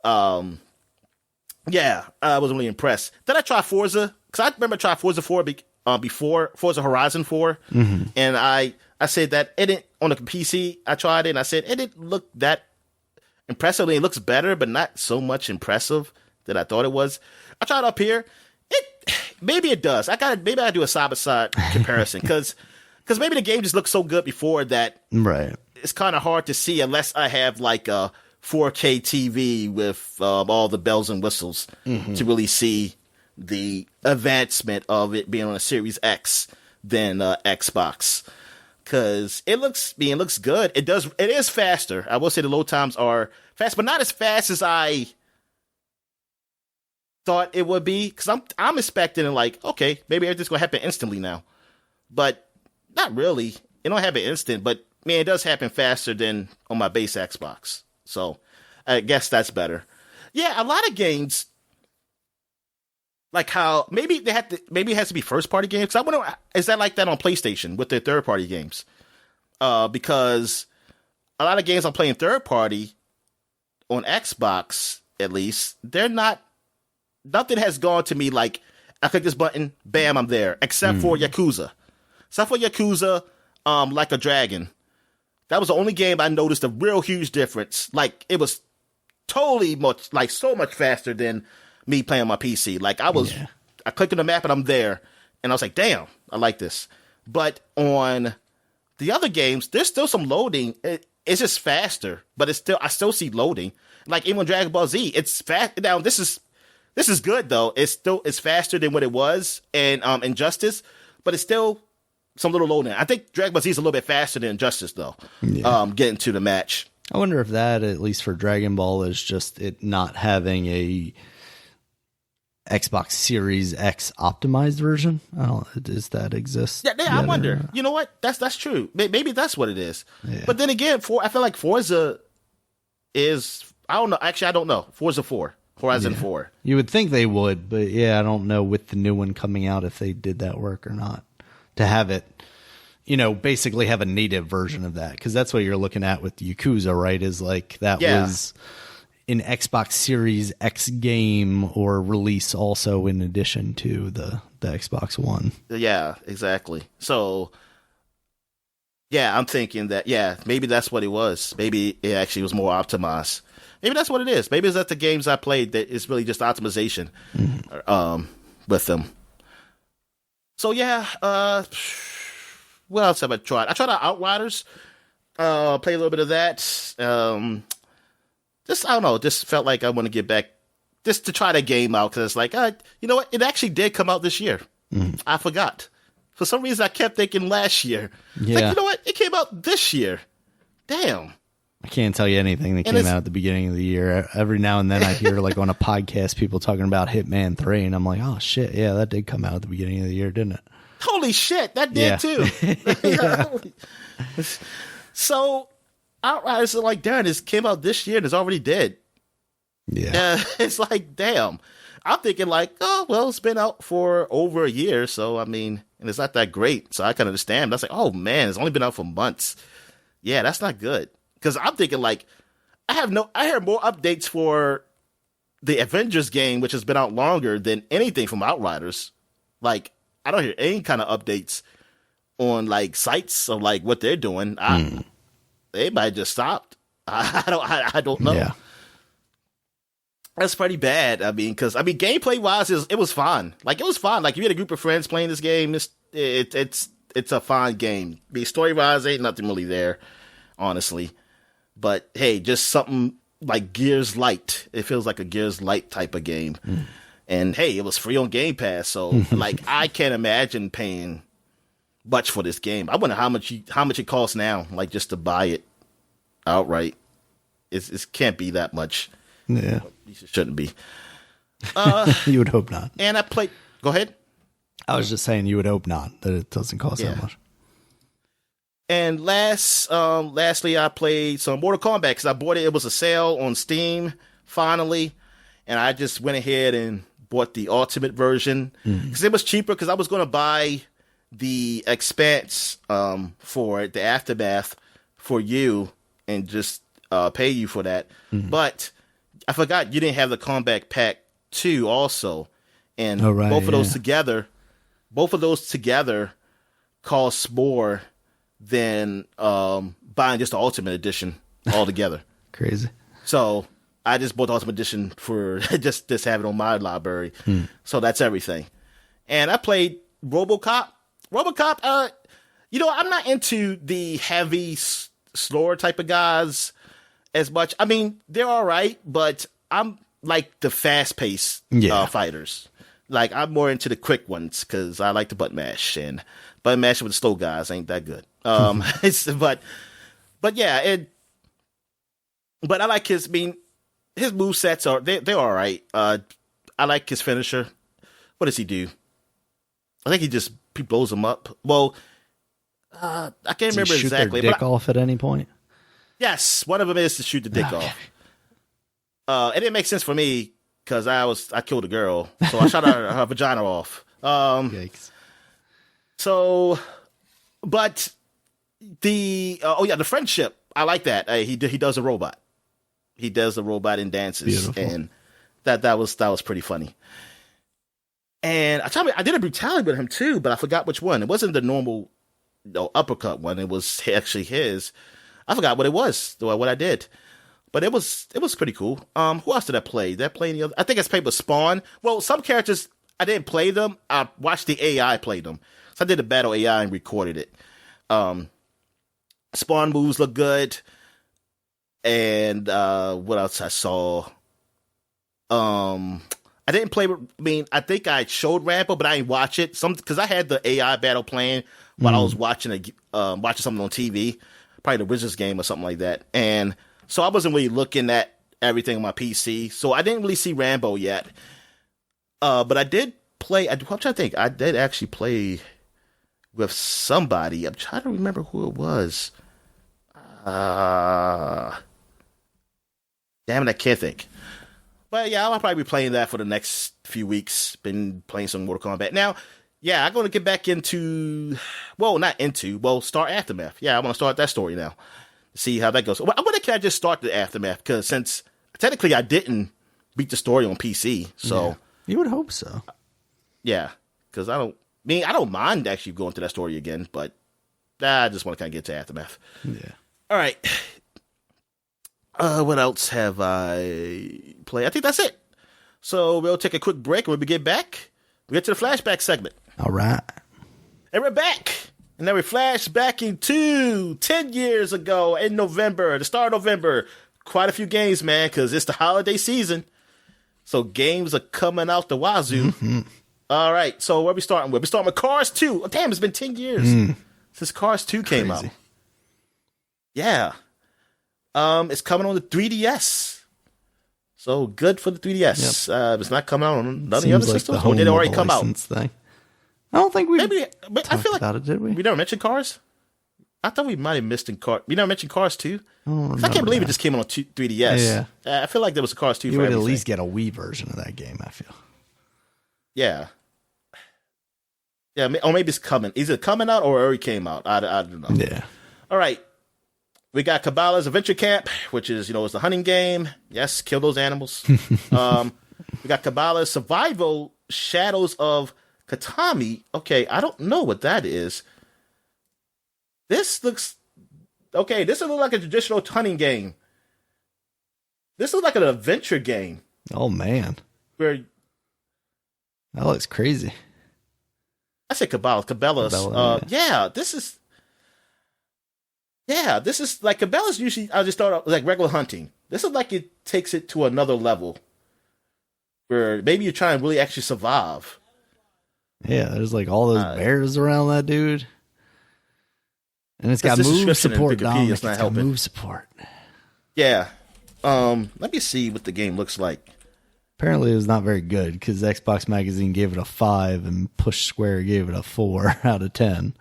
yeah, I was really impressed. Then I tried Forza, because I remember I tried Forza 4 before Forza Horizon 4, and I said that it didn't, on the PC, I tried it, and I said it didn't look that impressive. It looks better, but not so much impressive that I thought it was. I tried up here. Maybe it does. Maybe I do a side-by-side comparison, because maybe the game just looked so good before that it's kind of hard to see unless I have like a 4K TV with all the bells and whistles to really see the advancement of it being on a Series X than Xbox. Because it looks good. It is faster. I will say the load times are fast, but not as fast as I thought it would be. Because I'm expecting like, okay, maybe everything's gonna happen instantly now, but not really. It don't happen instant, but man, it does happen faster than on my base Xbox. So I guess that's better. Yeah, a lot of games, like how maybe it has to be first party games. I wonder, is that like that on PlayStation with their third party games? Because a lot of games I'm playing third party on Xbox, at least, nothing has gone to me like I click this button, bam, I'm there. Except for Yakuza. Like a Dragon. That was the only game I noticed a real huge difference. Like, it was totally so much faster than me playing on my PC. Like, I clicked on the map and I'm there. And I was like, damn, I like this. But on the other games, there's still some loading. It's just faster, but I still see loading. Like, even Dragon Ball Z, it's fast. Now, this is good, though. It's faster than what it was in Injustice, but it's still some little loading. I think Dragon Ball Z is a little bit faster than Injustice, though, getting to the match. I wonder if that, at least for Dragon Ball, is just it not having a Xbox Series X optimized version. Does that exist? Yeah, I wonder. You know what? That's true. Maybe that's what it is. Yeah. But then again, I feel like Forza is, I don't know. Actually, I don't know. Forza 4. Horizon 4. You would think they would, but yeah, I don't know with the new one coming out if they did that work or not. To have it, basically have a native version of that, because that's what you're looking at with Yakuza, right? Is like that was an Xbox Series X game or release also in addition to the Xbox One. Yeah, exactly. So, yeah, I'm thinking that, maybe that's what it was. Maybe it actually was more optimized. Maybe that's what it is. Maybe it's that the games I played that it's really just optimization with them. So yeah, what else have I tried? I tried out Outriders. Play a little bit of that. Just I don't know. Just felt like I want to get back, just to try that game out, because it's like, you know what? It actually did come out this year. I forgot. For some reason, I kept thinking last year. Yeah. Like, you know what? It came out this year. Damn. I can't tell you anything that came out at the beginning of the year. Every now and then I hear like on a podcast people talking about Hitman 3, and I'm like, oh shit, yeah, that did come out at the beginning of the year, didn't it? Holy shit, that did too. So Outriders are like, darn, this came out this year and it's already dead. Yeah. It's like, damn. I'm thinking like, oh, well, it's been out for over a year, so I mean, and it's not that great, so I can understand. That's like, oh man, it's only been out for months. Yeah, that's not good. Because I'm thinking, like, I heard more updates for the Avengers game, which has been out longer than anything from Outriders. Like, I don't hear any kind of updates on like sites of like what they're doing. They might just stopped. I don't know. Yeah. That's pretty bad. I mean, because gameplay wise, it was fun. Like it was fun. Like if you had a group of friends playing this game, it's a fun game. Story wise, ain't nothing really there, honestly. But hey, just something like Gears Light. It feels like a Gears Light type of game. And hey, it was free on Game Pass, so like I can't imagine paying much for this game. I wonder how much it costs now, like just to buy it outright. It can't be that much. Yeah, at least it shouldn't be. You would hope not. And I played. Go ahead. I was just saying you would hope not, that it doesn't cost that much. And lastly, I played some Mortal Kombat because I bought it. It was a sale on Steam finally, and I just went ahead and bought the ultimate version because it was cheaper. Because I was going to buy the Expanse for it, the Aftermath for you, and just pay you for that. But I forgot you didn't have the Combat Pack 2 also, and both of those together cost more than buying just the Ultimate Edition altogether. Crazy. So I just bought the Ultimate Edition for just have it on my library. So that's everything. And I played RoboCop. RoboCop, I'm not into the heavy slower type of guys as much. I mean, they're all right, but I'm like the fast-paced fighters. Like, I'm more into the quick ones because I like the button mash, and button mashing with the slow guys ain't that good. But I like his movesets they're all right. I like his finisher. What does he do? I think he blows them up. Well, I can't remember shoot exactly. Their dick off at any point? Yes, one of them is to shoot the dick off. It didn't make sense for me because I killed a girl, so I shot her vagina off. Yikes. So, but the friendship, I like that. He does a robot. He does a robot and dances. Beautiful. And that was pretty funny. And I did a brutality with him too, but I forgot which one. It wasn't the normal uppercut one. It was actually his. I forgot what it was, what I did. But it was pretty cool. Who else did I play? Did I play any other? I think I played with Spawn. Well, some characters, I didn't play them. I watched the AI play them. So I did a battle AI and recorded it. Spawn moves look good. And what else I saw? I didn't play. I think I showed Rambo, but I didn't watch it. Because I had the AI battle playing while I was watching something on TV, probably the Wizards game or something like that. And so I wasn't really looking at everything on my PC, so I didn't really see Rambo yet. But I did play. I'm trying to think. I did actually play with somebody. I'm trying to remember who it was. Damn it, I can't think. But yeah, I'll probably be playing that for the next few weeks. Been playing some Mortal Kombat. Now, yeah, I'm going to get back start Aftermath. Yeah, I want to start that story now. See how that goes. Well, I wonder, can I just start the Aftermath? Because since technically I didn't beat the story on PC, so. Yeah, you would hope so. Yeah, because I don't mind actually going to that story again, but I just want to kind of get to Aftermath. Yeah. All right. What else have I played? I think that's it. So we'll take a quick break, and when we get back, we get to the flashback segment. All right. And we're back. And then we flash back into 10 years ago in November, the start of November. Quite a few games, man, because it's the holiday season. So games are coming out the wazoo. Mm-hmm. All right, so where are we starting with? We're starting with Cars 2. Oh, damn, it's been 10 years since Cars 2 came out. Yeah. It's coming on the 3DS. So good for the 3DS. Yep. It's not coming out on none of the other systems. Or did it already come out? Thing. I don't think we I feel like about it, did we? We never mentioned Cars? I thought we might have missed in Cars. We never mentioned Cars 2? I can't believe it just came on 3DS. Yeah. I feel like there was a Cars 2 you for would everything. At least get a Wii version of that game, I feel. Yeah. Yeah, or maybe it's coming. Is it coming out or already came out? I don't know. Yeah. All right. We got Cabela's Adventure Camp, which is, it's the hunting game. Yes, kill those animals. We got Cabela's Survival Shadows of Katami. Okay, I don't know what that is. This looks okay. This looks like a traditional hunting game. This looks like an adventure game. Oh man, where that looks crazy. I said Cabela's. Yeah, this is. Yeah, this is like Cabela's. Usually, I just start like regular hunting. This is like it takes it to another level, where maybe you're trying to really actually survive. Yeah, there's like all those bears around that dude, and it's got move support. It's got move support. Yeah, let me see what the game looks like. Apparently, it was not very good because Xbox Magazine gave it a 5 and Push Square gave it a 4 out of 10.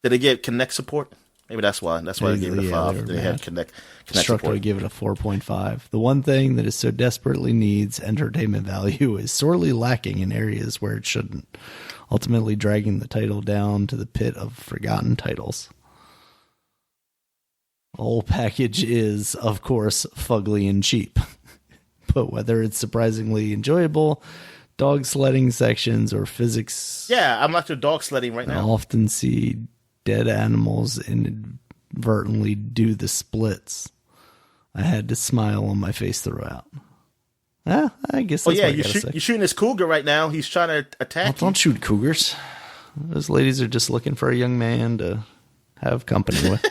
Did they get Connect support? Maybe that's why. That's why they gave it a 5. They had Connect support. Would give it a 4.5. The one thing that it so desperately needs entertainment value is sorely lacking in areas where it shouldn't, ultimately dragging the title down to the pit of forgotten titles. The whole package is, of course, fugly and cheap. But whether it's surprisingly enjoyable, dog sledding sections, or physics... Yeah, I'm not your dog sledding right now. I often see dead animals inadvertently do the splits. I had to smile on my face throughout. I guess that's you're shooting this cougar right now. He's trying to attack you. Don't shoot cougars. Those ladies are just looking for a young man to have company with.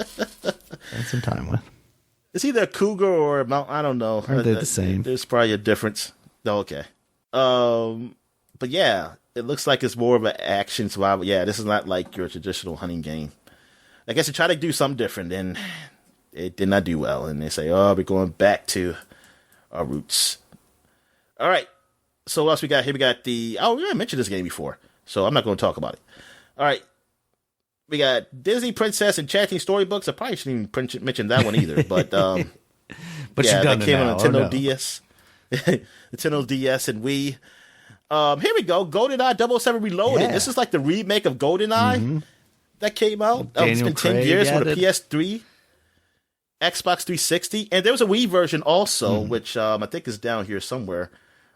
Spend some time with. It's either a cougar or a mountain. I don't know. Aren't they the same? There's probably a difference. Oh, okay. But yeah, it looks like it's more of an action survival. Yeah, this is not like your traditional hunting game. I guess they try to do something different, and it did not do well. And they say, "Oh, we're going back to our roots." All right. So what else we got here? We got we already mentioned this game before, so I'm not going to talk about it. All right. We got Disney Princess Enchanting Storybooks. I probably shouldn't even mention that one either, but but yeah, that came on Nintendo DS, Nintendo DS and Wii. Here we go, GoldenEye 007 Reloaded. Yeah. This is like the remake of GoldenEye that came out. It's been 10 years for the PS3, Xbox 360, and there was a Wii version also, which I think is down here somewhere.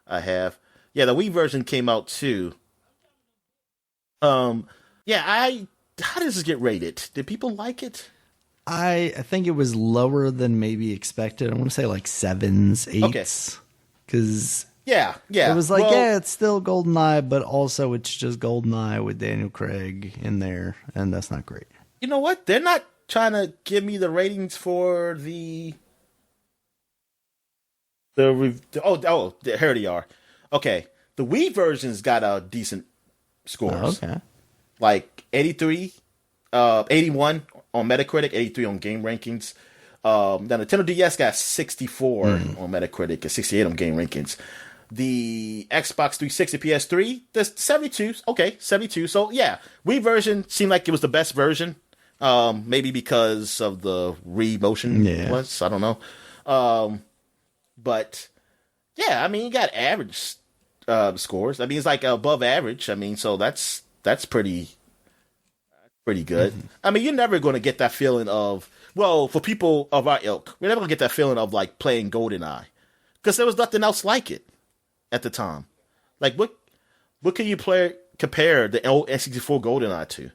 I have, the Wii version came out too. How does this get rated? Did people like it? I think it was lower than maybe expected. I want to say like 7s, 8s. Because it was like, it's still GoldenEye, but also it's just GoldenEye with Daniel Craig in there, and that's not great. You know what? They're not trying to give me the ratings for here they are. Okay, the Wii version's got decent scores. Oh, okay. Like 83, 81 on Metacritic, 83 on Game Rankings. Now, Nintendo DS got 64 on Metacritic and 68 on Game Rankings. The Xbox 360 PS3, there's 72. Okay, 72. So, yeah, Wii version seemed like it was the best version. Maybe because of the re-motion plus. I don't know. But, yeah, I mean, you got average scores. I mean, it's like above average. I mean, so that's pretty good. I mean, you're never going to get that feeling of, for people of our ilk, we're never going to get that feeling of like playing GoldenEye, because there was nothing else like it at the time. Like what can you compare the old N64 GoldenEye to,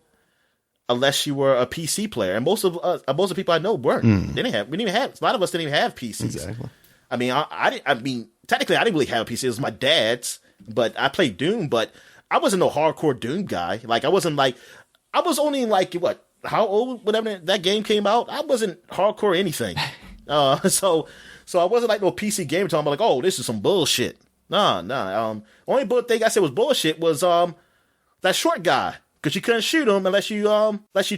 unless you were a PC player? And most of the people I know weren't. We didn't even have. A lot of us didn't even have PCs. Exactly. I mean, I mean, technically, I didn't really have a PC. It was my dad's, but I played Doom, but I wasn't no hardcore Doom guy. Like, I was only like, how old, whenever that game came out? I wasn't hardcore anything. So I wasn't like no PC gamer talking about like, oh, this is some bullshit. Nah. Only thing I said was bullshit was, that short guy. Cause you couldn't shoot him unless you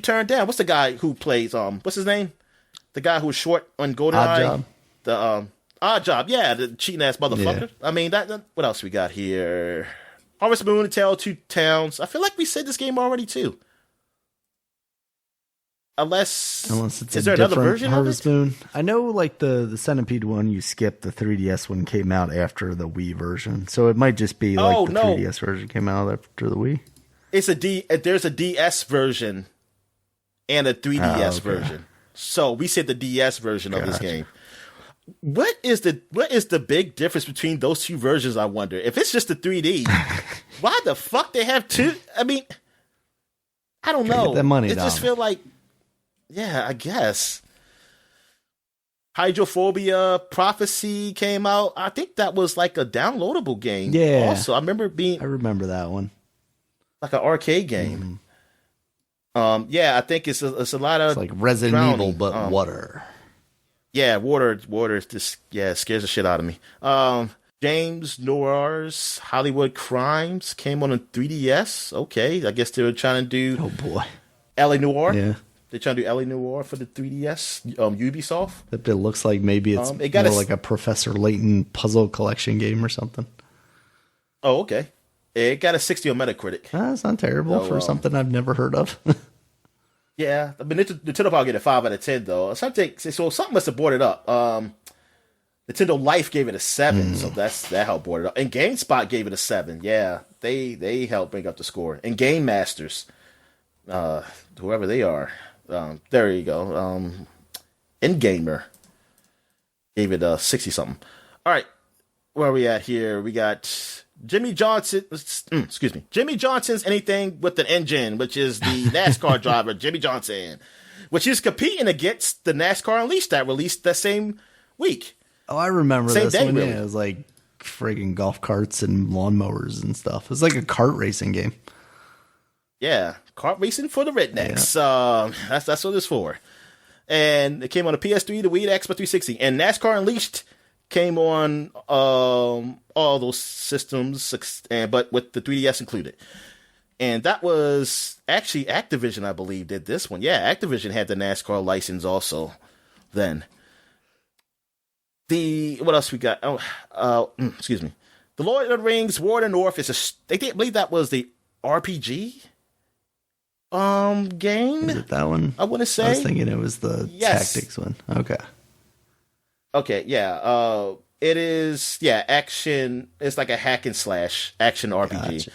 turned down. What's the guy who plays, what's his name? The guy who was short on GoldenEye? The, Odd Job. Yeah, the cheating ass motherfucker. Yeah. I mean, what else we got here? Harvest Moon, A Tale of Two Towns. I feel like we said this game already too. Unless it's is there another version Harvest of it? Moon? I know, like the Centipede one, you skipped. The 3DS one came out after the Wii version, so it might just be like 3DS version came out after the Wii. There's a DS version and a 3DS version. So we said the DS version of this game. What is the big difference between those two versions, I wonder? If it's just the 3D, why the fuck they have two? I mean, I don't Gotta know. get that money, It just Dom. feel like, yeah, I guess. Hydrophobia Prophecy came out. I think that was like a downloadable game. Yeah. Also, I remember being I remember that one. like an arcade game. Yeah, I think it's a lot of It's like Resident drowning. Evil, but water. Yeah, water just scares the shit out of me. James Noir's Hollywood Crimes came on a 3DS. Okay, I guess they were trying to do Oh boy. L.A. Noir. Yeah. They're trying to do L.A. Noir for the 3DS. Ubisoft. Except it looks like maybe it's it got more a- like a Professor Layton puzzle collection game or something. Oh, okay. It got a 60 on Metacritic. That's not terrible for something I've never heard of. Yeah, I mean, Nintendo probably get a 5 out of 10 though. Something must have brought it up. Nintendo Life gave it a 7, so that helped brought it up. And GameSpot gave it a 7. Yeah, they helped bring up the score. And Game Masters, whoever they are, there you go. InGamer gave it a 60 something. All right, where are we at here? We got Jimmy Johnson. Excuse me, Jimmy Johnson's Anything with an Engine, which is the NASCAR driver Jimmy Johnson, which is competing against the NASCAR Unleashed that released that same week. Oh, I remember Same this day, one. really. Yeah, it was like friggin' golf carts and lawnmowers and stuff. It's like a kart racing game. Yeah, kart racing for the rednecks. That's what it's for. And it came on the PS3, the Wii, the Xbox 360, and NASCAR Unleashed came on all those systems, but with the 3DS included. And that was actually Activision, I believe, did this one. Yeah, Activision had the NASCAR license also. Then what else we got? Excuse me. The Lord of the Rings: War of the North is I believe that was the RPG game. Is it that one? I want to say. I was thinking it was the tactics one. Okay. Okay, yeah. It is, action. It's like a hack and slash action RPG.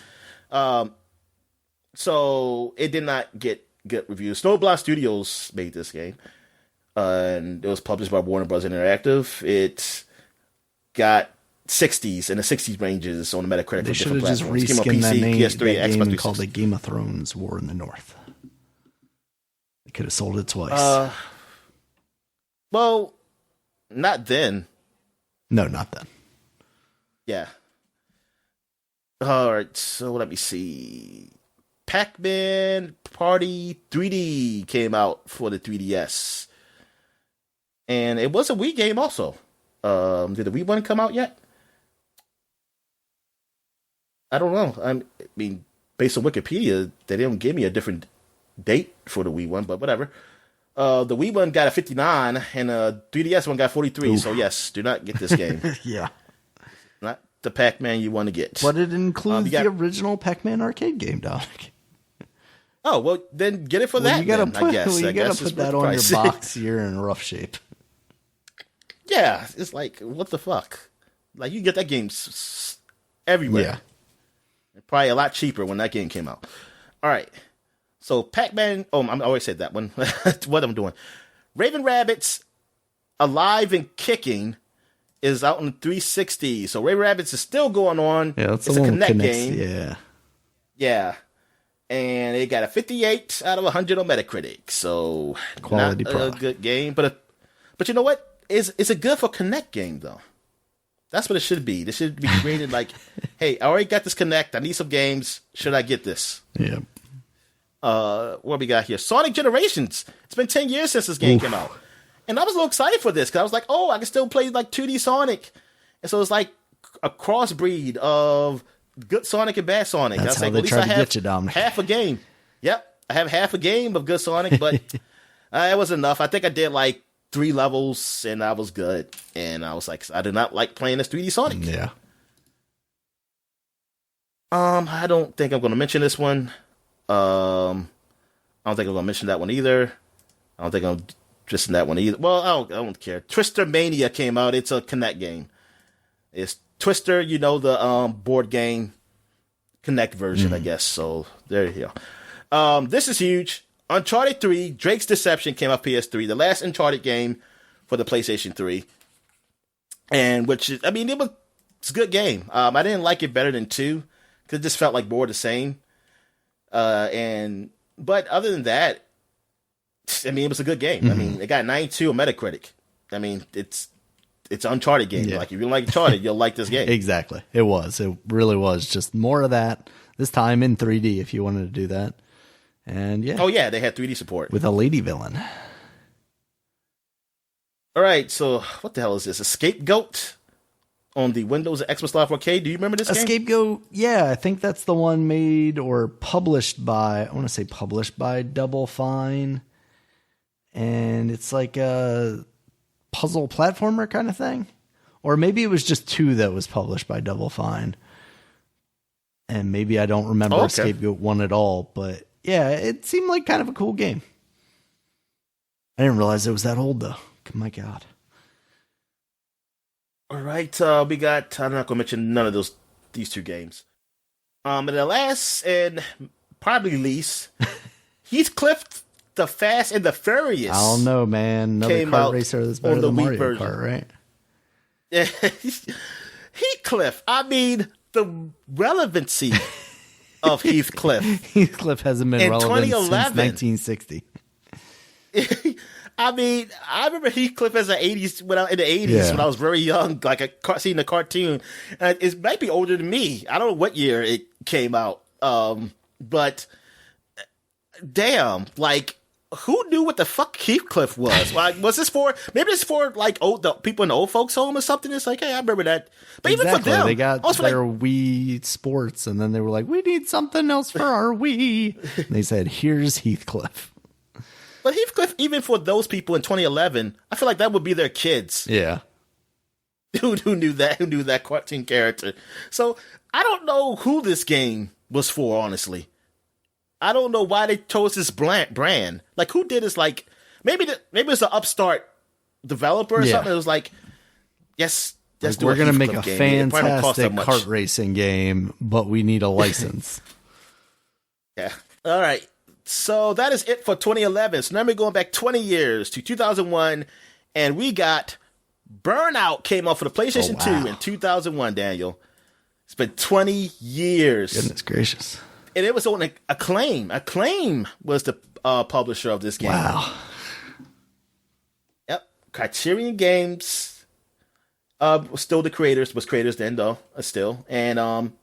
Gotcha. So it did not get good reviews. Snowblock Studios made this game, and it was published by Warner Bros. Interactive. It got 60s in the 60s ranges on the Metacritic. They for should have different just platforms. Came on reskinned that name, PS3, that Xbox game 360. called it Game of Thrones: War in the North. They could have sold it twice. Well, not then. No, not then. Yeah. All right, so let me see. Pac-Man Party 3D came out for the 3DS. And it was a Wii game also. Did the Wii one come out yet? I don't know. I mean, based on Wikipedia, they didn't give me a different date for the Wii one, but whatever. The Wii one got a 59, and the 3DS one got 43. Oof. So yes, do not get this game. Yeah. Not the Pac-Man you want to get. But it includes you got- the original Pac-Man arcade game, Dominic. Oh, well, then get it for that. You gotta then, put, I guess. you gotta it's put worth that the on your price. box. You're in rough shape. Yeah, it's like, what the fuck? Like, you can get that game everywhere. Yeah. Probably a lot cheaper when that game came out. All right. So, Pac-Man. Oh, I always said that one. What I'm doing. Raven Rabbids Alive and Kicking is out on the 360. So, Raven Rabbids is still going on. Yeah, that's it's the a one Connect connects, game. Yeah. Yeah. And it got a 58 out of 100 on Metacritic. So, Quality not product. a good game. But you know what? It's a good for Connect game, though. That's what it should be. This should be created like, hey, I already got this Connect. I need some games. Should I get this? Yeah. What we got here? Sonic Generations. It's been 10 years since this game came out. And I was a little excited for this because I was like, oh, I can still play like 2D Sonic. And so it's like a crossbreed of good Sonic and bad Sonic. That's I was how like, they at least try I to have get you, Dominic. half a game. Yep. I have half a game of good Sonic, but it was enough. I think I did like 3 levels and I was good. And I was like, I do not like playing this 3D Sonic. Yeah. I don't think I'm going to mention this one. I don't think I'm going to mention that one either. I don't think I'm just in that one either. Well, I don't care. Twister Mania came out. It's a Connect game. It's Twister, the board game Connect version, I guess. So there you go. This is huge. Uncharted 3, Drake's Deception came out PS3, the last Uncharted game for the PlayStation 3. And it was a good game. I didn't like it better than 2 because it just felt like more of the same. And But other than that, I mean, it was a good game. I mean, it got 92 on Metacritic. I mean, it's an Uncharted game. Yeah. Like, if you like Uncharted, you'll like this game. Exactly. It was. It really was. Just more of that. This time in 3D if you wanted to do that. And yeah. Oh, yeah, they had 3D support. With a lady villain. All right, so what the hell is this? A Scapegoat on the Windows and Xbox Live Arcade. Do you remember this game? Scapegoat, yeah, I think that's the one made or published by, I want to say published by Double Fine. And it's like a puzzle platformer kind of thing. Or maybe it was just 2 that was published by Double Fine. And maybe I don't remember Scapegoat 1 at all. But yeah, it seemed like kind of a cool game. I didn't realize it was that old though. My God. All right, we got, I'm not going to mention none of these 2 games. And the last and probably least, Heathcliff, the Fast and the Furious. I don't know, man. Another kart racer that's better than Mario version. Kart, right? Yeah. Heathcliff, I mean, the relevancy of Heathcliff. Heathcliff hasn't been relevant since 1960. I mean, I remember Heathcliff as in the 80s when I was very young, like seeing the cartoon. And it might be older than me. I don't know what year it came out. But damn, like, who knew what the fuck Heathcliff was? Like, was this for, maybe it's for like the people in the old folks home or something? It's like, hey, I remember that. But even for them, they got their Wii Sports, and then they were like, we need something else for our Wii. And they said, here's Heathcliff. But Heathcliff, even for those people in 2011, I feel like that would be their kids. Yeah. Who knew that cartoon character. So I don't know who this game was for, honestly. I don't know why they chose this brand. Like, who did this? Like, maybe it's an upstart developer or something. It was like, yes, let's do. We're going to make a game. fantastic kart racing game, but we need a license. Yeah. All right. So that is it for 2011. So now we're going back 20 years to 2001, and we got Burnout came out for the PlayStation 2 in 2001, Daniel. It's been 20 years. Goodness gracious. And it was on Acclaim. Acclaim was the publisher of this game. Wow. Yep. Criterion Games was still the creators. Was creators then, though. Still. And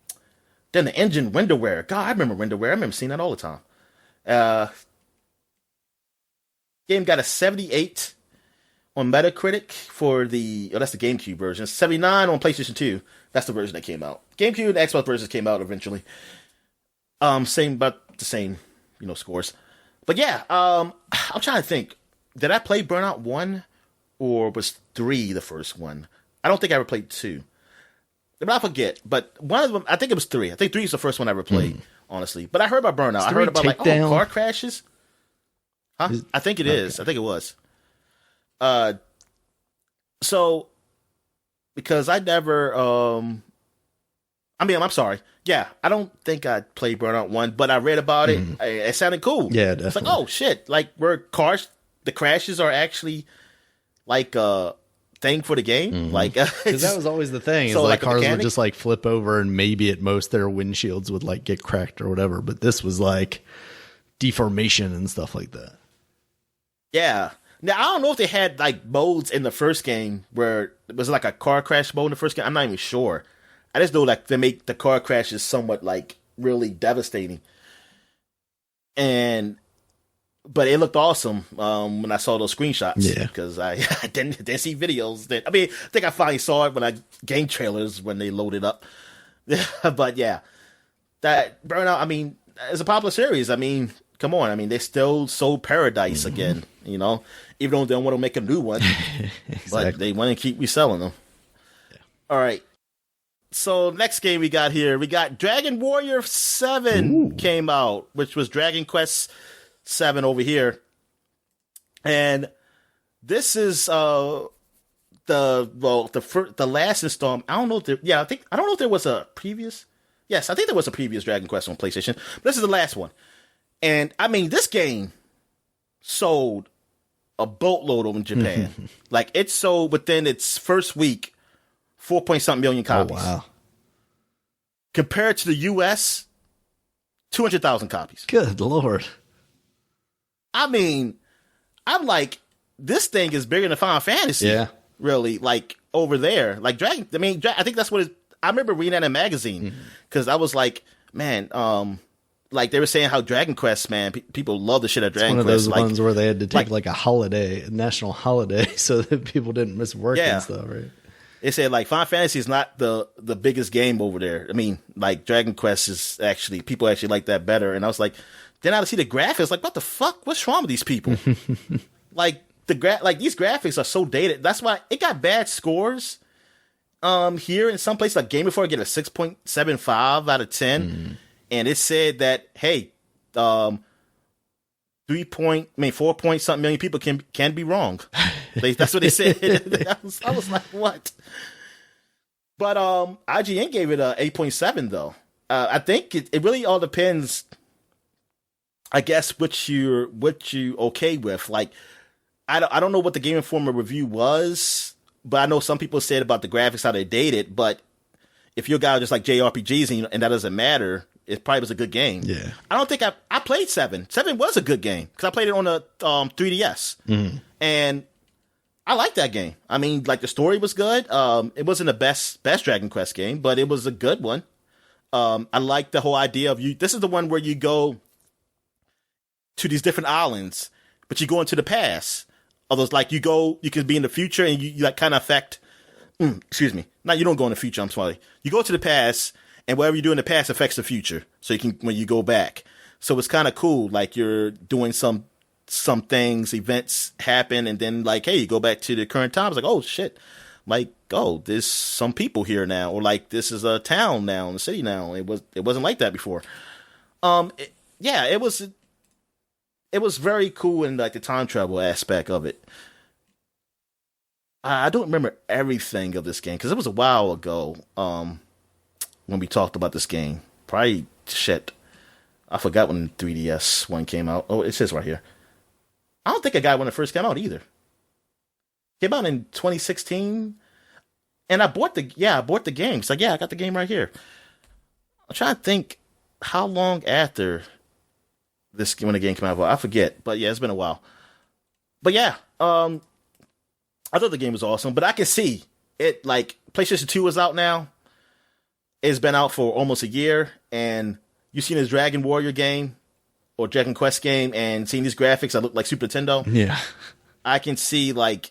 then the engine, Renderware. God, I remember Renderware. I remember seeing that all the time. Game got a 78 on Metacritic for that's the GameCube version. 79 on PlayStation 2. That's the version that came out. GameCube and Xbox versions came out eventually. Same scores. But yeah, I'm trying to think. Did I play Burnout 1 or was 3 the first one? I don't think I ever played 2. But I forget. But one of them, I think it was 3. I think 3 is the first one I ever played. Honestly, but I heard about Burnout. I heard about car crashes. Huh? I think it is. I think it was. So because I never. I'm sorry. Yeah, I don't think I played Burnout 1, but I read about it. It sounded cool. Yeah, definitely. It's like, oh shit! Like where the crashes are actually like thing for the game. Like, because that was always the thing. So like cars would just like flip over, and maybe at most their windshields would like get cracked or whatever. But this was like deformation and stuff like that. Yeah. Now I don't know if they had like modes in the first game where it was like a car crash mode in the first game. I'm not even sure. I just know like they make the car crashes somewhat like really devastating. But it looked awesome when I saw those screenshots. Yeah, because I didn't see videos. I think I finally saw it when game trailers when they loaded up. But yeah, that Burnout. I mean, it's a popular series. I mean, come on. I mean, they still sold Paradise again. You know, even though they don't want to make a new one, exactly. But they want to keep reselling them. Yeah. All right. So next game we got here, we got Dragon Warrior 7 came out, which was Dragon Quest 7 over here. And this is the last installment. I don't know if I don't know if there was a previous. Yes, I think there was a previous Dragon Quest on PlayStation, but this is the last one. And I mean, this game sold a boatload over in Japan. Like it sold within its first week 4-point-something million copies. Oh, wow. Compared to the US, 200,000 copies. Good Lord. I mean, I'm like, this thing is bigger than Final Fantasy. Yeah. Really, like over there, like Dragon. I mean, I think that's what I remember reading that in a magazine because I was like, man, like they were saying how Dragon Quest, man, people love the shit out of Dragon Quest. One of those ones where they had to take like a holiday, a national holiday, so that people didn't miss work and stuff, right? They said like Final Fantasy is not the biggest game over there. I mean, like Dragon Quest is actually, people actually like that better. And I was like, then I see the graphics, like what the fuck? What's wrong with these people? Like these graphics are so dated. That's why it got bad scores. Here in some places like Game Informer get a 6.75 out of 10, and it said that hey, 4 point something million people can be wrong. That's what they said. I was like, what? But IGN gave it a 8.7 though. I think it really all depends. I guess what you okay with. Like, I don't know what the Game Informer review was, but I know some people said about the graphics how they dated. But if you're a guy who just like JRPGs and that doesn't matter, it probably was a good game. Yeah, I don't think I played 7. 7 was a good game because I played it on the 3DS, and I liked that game. I mean, like the story was good. It wasn't the best Dragon Quest game, but it was a good one. I like the whole idea of you. This is the one where you go to these different islands, but you go into the past. Others like you can be in the future and you like kind of affect. Excuse me. No, you don't go in the future. I'm sorry. You go to the past, and whatever you do in the past affects the future. So you can when you go back. So it's kind of cool. Like you're doing some things, events happen, and then like, hey, you go back to the current times. Like, oh shit. Like, oh, there's some people here now, or like this is a town now, a city now. It wasn't like that before. It was very cool in like the time travel aspect of it. I don't remember everything of this game because it was a while ago when we talked about this game. Probably shit. I forgot when 3DS one came out. Oh, it says right here. I don't think I got when it first came out either. Came out in 2016, and I bought the game. It's like, yeah, I got the game right here. I'm trying to think how long after this when the game came out. I forget, but yeah, it's been a while. But yeah, I thought the game was awesome. But I can see it. Like PlayStation 2 is out now. It's been out for almost a year, and you've seen this Dragon Warrior game or Dragon Quest game, and seeing these graphics that look like Super Nintendo. Yeah, I can see like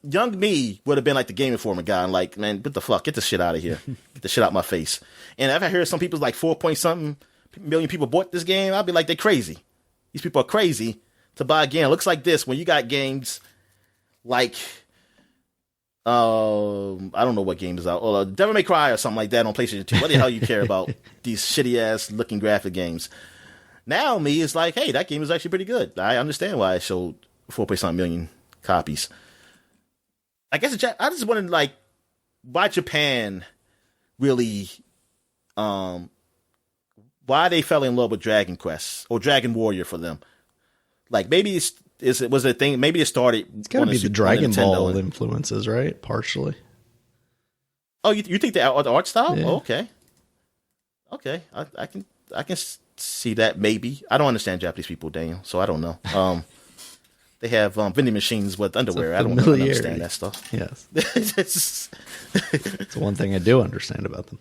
young me would have been like the Game Informer guy. And like, man, what the fuck? Get the shit out of here. Get the shit out of my face. And if I hear some people's like 4 point something million people bought this game, I'd be like, they're crazy. These people are crazy to buy a game. It looks like this when you got games like, I don't know what game is out. Or Devil May Cry or something like that on PlayStation 2. What the hell you care about these shitty ass looking graphic games? Now me is like, hey, that game is actually pretty good. I understand why it showed 4 point something million copies. I guess I just wanted like why Japan really why they fell in love with Dragon Quest or Dragon Warrior for them. Like maybe was it a thing? Maybe it started. It's gotta be the Dragon Ball influences, right? Partially. Oh, you think the art style? Yeah. Oh, okay. I can see that maybe. I don't understand Japanese people, Daniel, so I don't know. They have vending machines with underwear. I don't understand that stuff. Yes. It's one thing I do understand about them.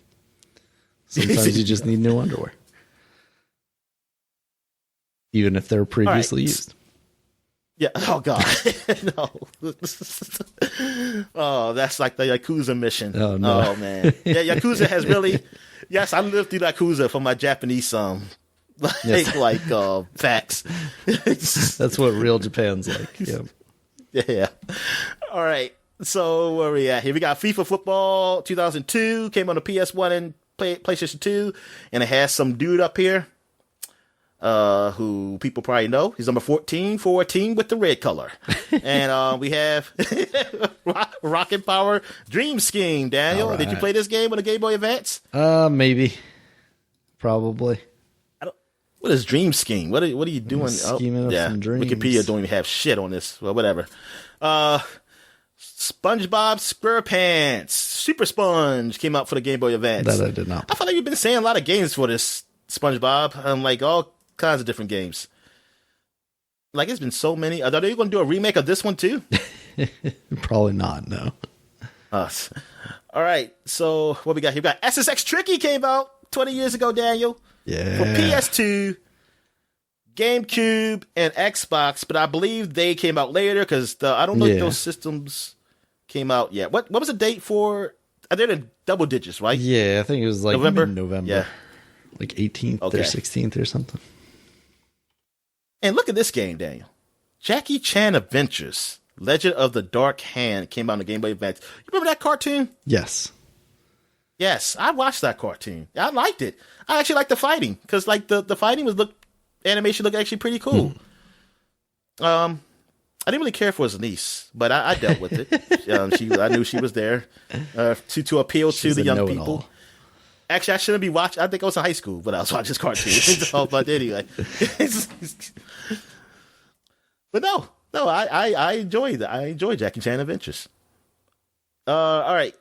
Sometimes you just need new underwear. Even if they're previously used. Yeah. Oh, God. No. Oh, that's like the Yakuza mission. Oh, no. Oh, man. Yeah, Yakuza has really... Yes, I lived through Yakuza for my Japanese facts. That's what real Japan's like. Yeah. Yeah. All right. So where are we at here? We got FIFA Football 2002 came on the PS1 and PlayStation 2, and it has some dude up here who people probably know. He's number 14 for a team with the red color. And we have Rocket Power Dream Scheme. Daniel, right. Did you play this game on the Game Boy Advance? Maybe. Probably. What is Dream Scheme? What are you doing? Scheming up some dreams. Wikipedia don't even have shit on this. Well, whatever. SpongeBob SquarePants Super Sponge came out for the Game Boy Advance. That I did not. I feel like you've been saying a lot of games for this SpongeBob. Like all kinds of different games. Like, it's been so many. Are they going to do a remake of this one too? Probably not, no. Us. All right, so what we got here? We got SSX Tricky came out 20 years ago, Daniel. Yeah. For PS2, GameCube, and Xbox, but I believe they came out later because I don't know if those systems came out yet. What was the date for? They're in double digits, right? Yeah, I think it was like November. Yeah. Like 18th or 16th or something. And look at this game, Daniel. Jackie Chan Adventures, Legend of the Dark Hand came out on the Game Boy Advance. You remember that cartoon? Yes. Yes, I watched that cartoon. I liked it. I actually liked the fighting because like the fighting animation looked actually pretty cool. I didn't really care for his niece, but I dealt with it. I knew she was there to appeal to the young people. Actually, I shouldn't be watching. I think I was in high school when I was watching this cartoon. So, but anyway, but no, I enjoyed that. I enjoyed Jackie Chan Adventures. All right,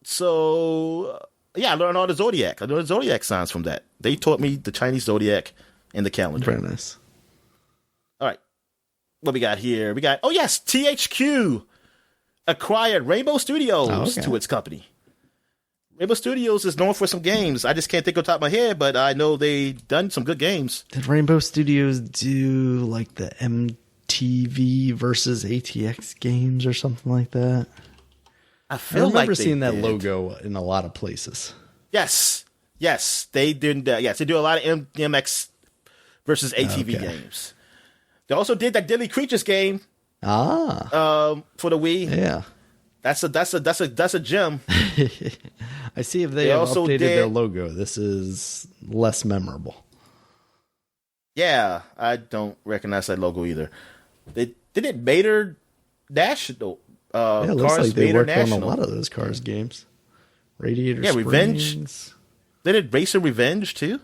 so I learned all the Zodiac. I learned the Zodiac signs from that. They taught me the Chinese Zodiac and the calendar. Very nice. All right, what we got here? We got THQ acquired Rainbow Studios to its company. Rainbow Studios is known for some games. I just can't think on top of my head, but I know they've done some good games. Did Rainbow Studios do like the MTV versus ATX games or something like that? I remember seeing that logo in a lot of places. Yes, they did that. Yes, they do a lot of MX versus ATV games. They also did that Deadly Creatures game. For the Wii. Yeah. That's a gem. I see if they have also updated their logo. This is less memorable. Yeah, I don't recognize that logo either. They did it Mater National. Yeah, it looks like they worked on a lot of those Cars games. Radiator Springs. Revenge. They did Racer Revenge too.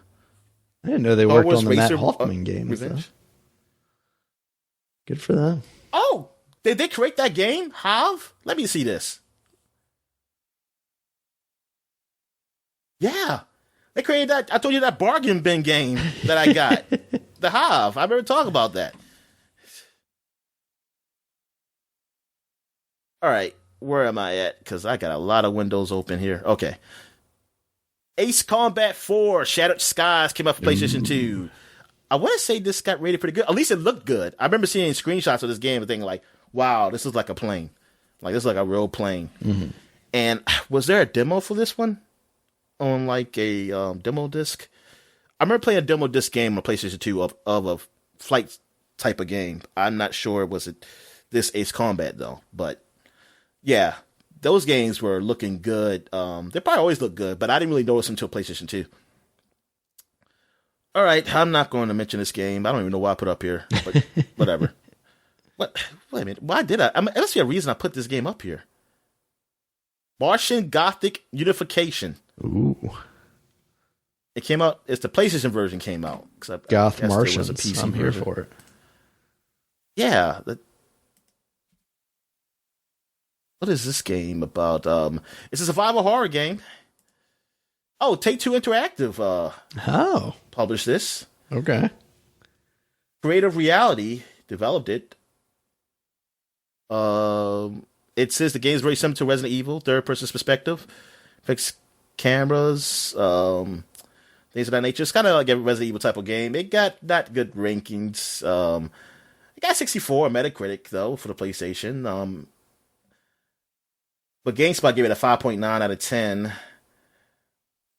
I didn't know they worked on the Matt Hoffman games. Revenge. Good for them. Oh, did they create that game? Have? Let me see this. Yeah. They created that. I told you that bargain bin game that I got. The Hive. I remember talking about that. All right. Where am I at? Because I got a lot of windows open here. Okay. Ace Combat 4 Shattered Skies came out for PlayStation 2. I want to say this got rated pretty good. At least it looked good. I remember seeing screenshots of this game and thinking like, wow, this is like a plane. Like, this is like a real plane. Mm-hmm. And was there a demo for this one? On like a demo disc? I remember playing a demo disc game on PlayStation 2 of a flight type of game. I'm not sure was it this Ace Combat though. But yeah, those games were looking good. They probably always look good, but I didn't really notice them until PlayStation 2. All right, I'm not going to mention this game. I don't even know why I put it up here, but whatever. What? Wait a minute. Why did I? There must be a reason I put this game up here. Martian Gothic Unification. Ooh. It came out. It's the PlayStation version came out. Goth Martians. I'm here for it. Yeah. What is this game about? It's a survival horror game. Oh, Take-Two Interactive published this. Okay. Creative Reality developed it. It says the game is very similar to Resident Evil, third-person perspective. Fixed cameras, things of that nature. It's kind of like a Resident Evil type of game. It got not good rankings. It got 64 Metacritic, though, for the PlayStation. But GameSpot gave it a 5.9 out of 10.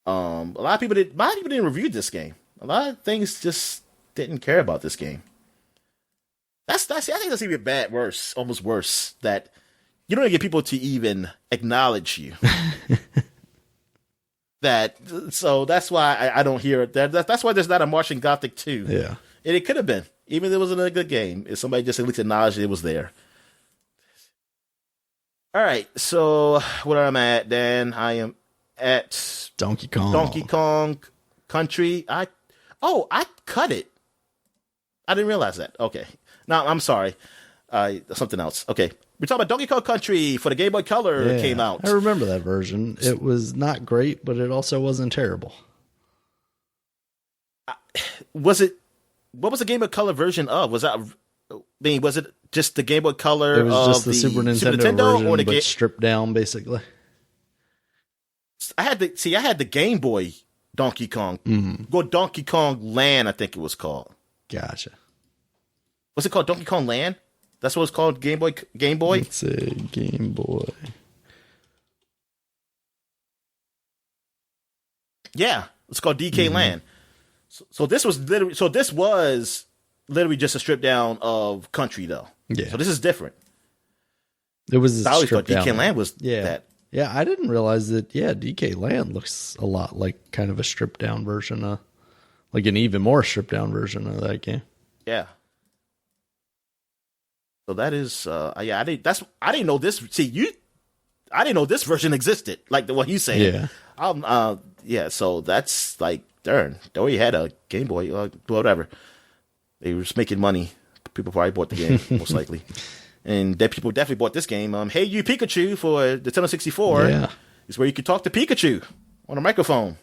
A lot of people didn't review this game. A lot of things just didn't care about this game. I think that's even almost worse, that you don't get people to even acknowledge you. So that's why I don't hear it. That's why there's not a Martian Gothic 2. Yeah. And it could have been, even if it wasn't a good game, if somebody just at least acknowledged it was there. All right, so where am I at, Dan? I am at Donkey Kong Country. I cut it. I didn't realize that. Okay. No, I'm sorry. Something else. Okay. We're talking about Donkey Kong Country for the Game Boy Color came out. I remember that version. It was not great, but it also wasn't terrible. What was the Game Boy Color version of? Was that I mean, was it just the Game Boy Color? It was just of the Super Nintendo version, or the but stripped down, basically. I had the Game Boy Donkey Kong. Go Donkey Kong Land, I think it was called. Gotcha. What's it called? Donkey Kong Land? That's what it's called. Game Boy. It's a Game Boy. Yeah, it's called DK Land. So this was literally just a strip down of Country, though. Yeah. So this is different. It was. I always thought stripped DK down. Land was Yeah. that. Yeah, I didn't realize that. Yeah, DK Land looks a lot like kind of a stripped down version of, like an even more stripped down version of that game. Yeah. So that is, I didn't know this. I didn't know this version existed. Like the one you saying. Yeah. Yeah. So that's like, darn, they already had a Game Boy, whatever. They were just making money. People probably bought the game, most likely. And that people definitely bought this game. Hey You Pikachu for the Nintendo 64. Yeah. Is where you could talk to Pikachu on a microphone.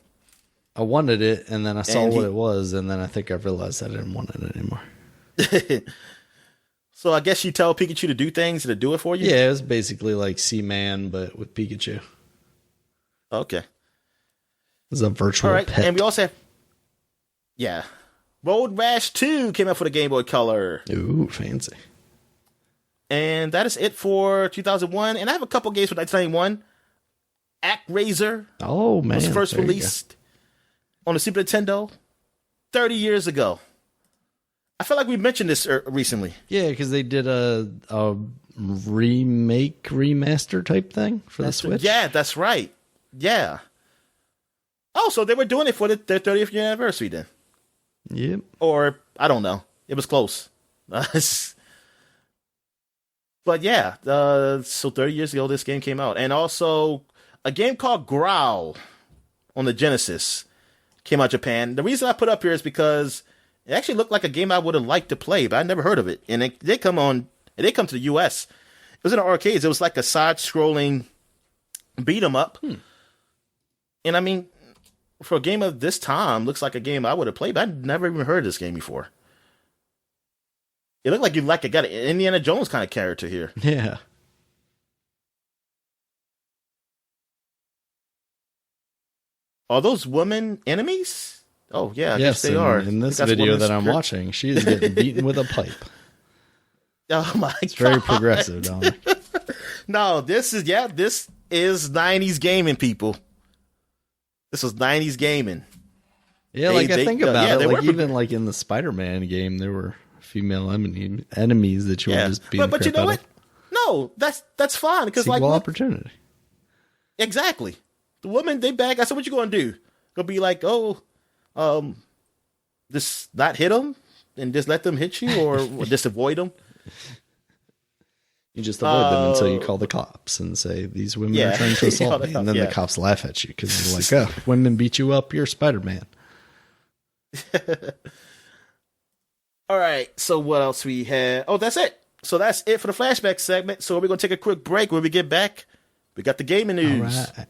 I wanted it, and then I saw what it was, and then I think I realized I didn't want it anymore. So I guess you tell Pikachu to do things to do it for you? Yeah, it was basically like Seaman, but with Pikachu. Okay. It's a virtual All right, pet. and we also have, yeah, Road Rash 2 came out for the Game Boy Color. Ooh, fancy. And that is it for 2001. And I have a couple games for 1991. ActRaiser was first released on the Super Nintendo 30 years ago. I feel like we mentioned this recently. Yeah, because they did a remaster type thing for the Switch. Yeah, that's right. Yeah. Oh, so they were doing it for their 30th year anniversary then. Yep. Or, I don't know. It was close. But yeah, so 30 years ago this game came out. And also, a game called Growl on the Genesis came out in Japan. The reason I put up here is because it actually looked like a game I would have liked to play, but I never heard of it. And it did come to the US. It was in the arcades. It was like a side-scrolling beat-em-up. And I mean, for a game of this time, looks like a game I would have played, but I'd never even heard of this game before. It looked like you got an Indiana Jones kind of character here. Yeah. Are those women enemies? Oh, yeah, I guess they are. In this video that I'm watching, she is getting beaten with a pipe. Oh, my God. It's very progressive, Dominic. No, this is 90s gaming, people. This was 90s gaming. Yeah, I think about it. Like, even like in the Spider-Man game, there were female enemies that you were just beating. But you know what? No, that's fine because like opportunity. Exactly. The woman they back. I said, "What you gonna do? Gonna be like, just not hit them and just let them hit you, or just avoid them." You just avoid them until you call the cops and say these women are trying to assault me, and then the cops laugh at you because you're like, "Oh, women beat you up. You're Spider-Man." All right, so what else we had? Oh, that's it. So that's it for the flashback segment. So we're going to take a quick break. When we get back, we got the gaming news. All right.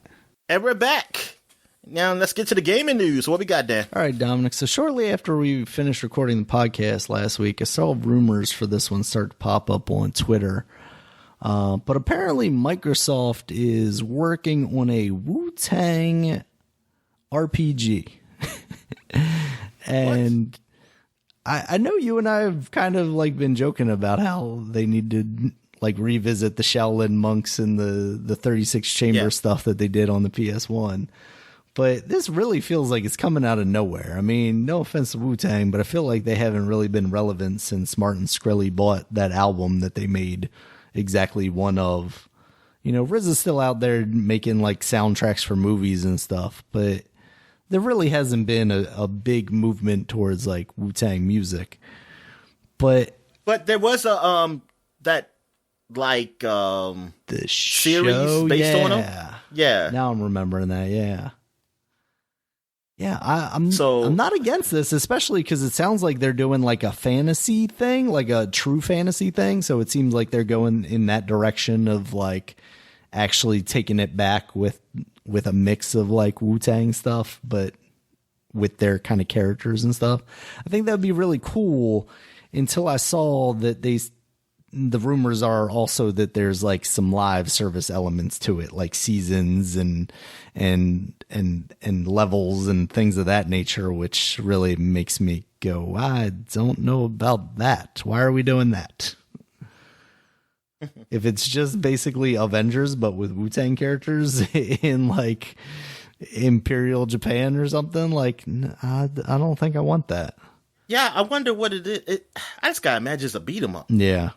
And we're back. Now let's get to the gaming news. What we got, Dan? All right, Dominic. So shortly after we finished recording the podcast last week, I saw rumors for this one start to pop up on Twitter. But apparently Microsoft is working on a Wu-Tang RPG. And I know you and I have kind of like been joking about how they need to like revisit the Shaolin monks and the 36 chamber stuff that they did on the PS1. But this really feels like it's coming out of nowhere. I mean, no offense to Wu-Tang, but I feel like they haven't really been relevant since Martin Shkreli bought that album that they made exactly one of. You know, Riz is still out there making like soundtracks for movies and stuff, but there really hasn't been a big movement towards like Wu-Tang music. But there was a the series based on them. Yeah. Now I'm remembering that. Yeah. Yeah, I'm not against this, especially because it sounds like they're doing like a fantasy thing, like a true fantasy thing. So it seems like they're going in that direction of like actually taking it back with a mix of like Wu-Tang stuff, but with their kind of characters and stuff. I think that'd be really cool. until I saw that the rumors are also that there's like some live service elements to it, like seasons and levels and things of that nature, which really makes me go, I don't know about that. Why are we doing that? If it's just basically Avengers, but with Wu-Tang characters in like Imperial Japan or something, like, I don't think I want that. Yeah, I wonder what it is. I just gotta imagine it's a beat 'em up. Yeah.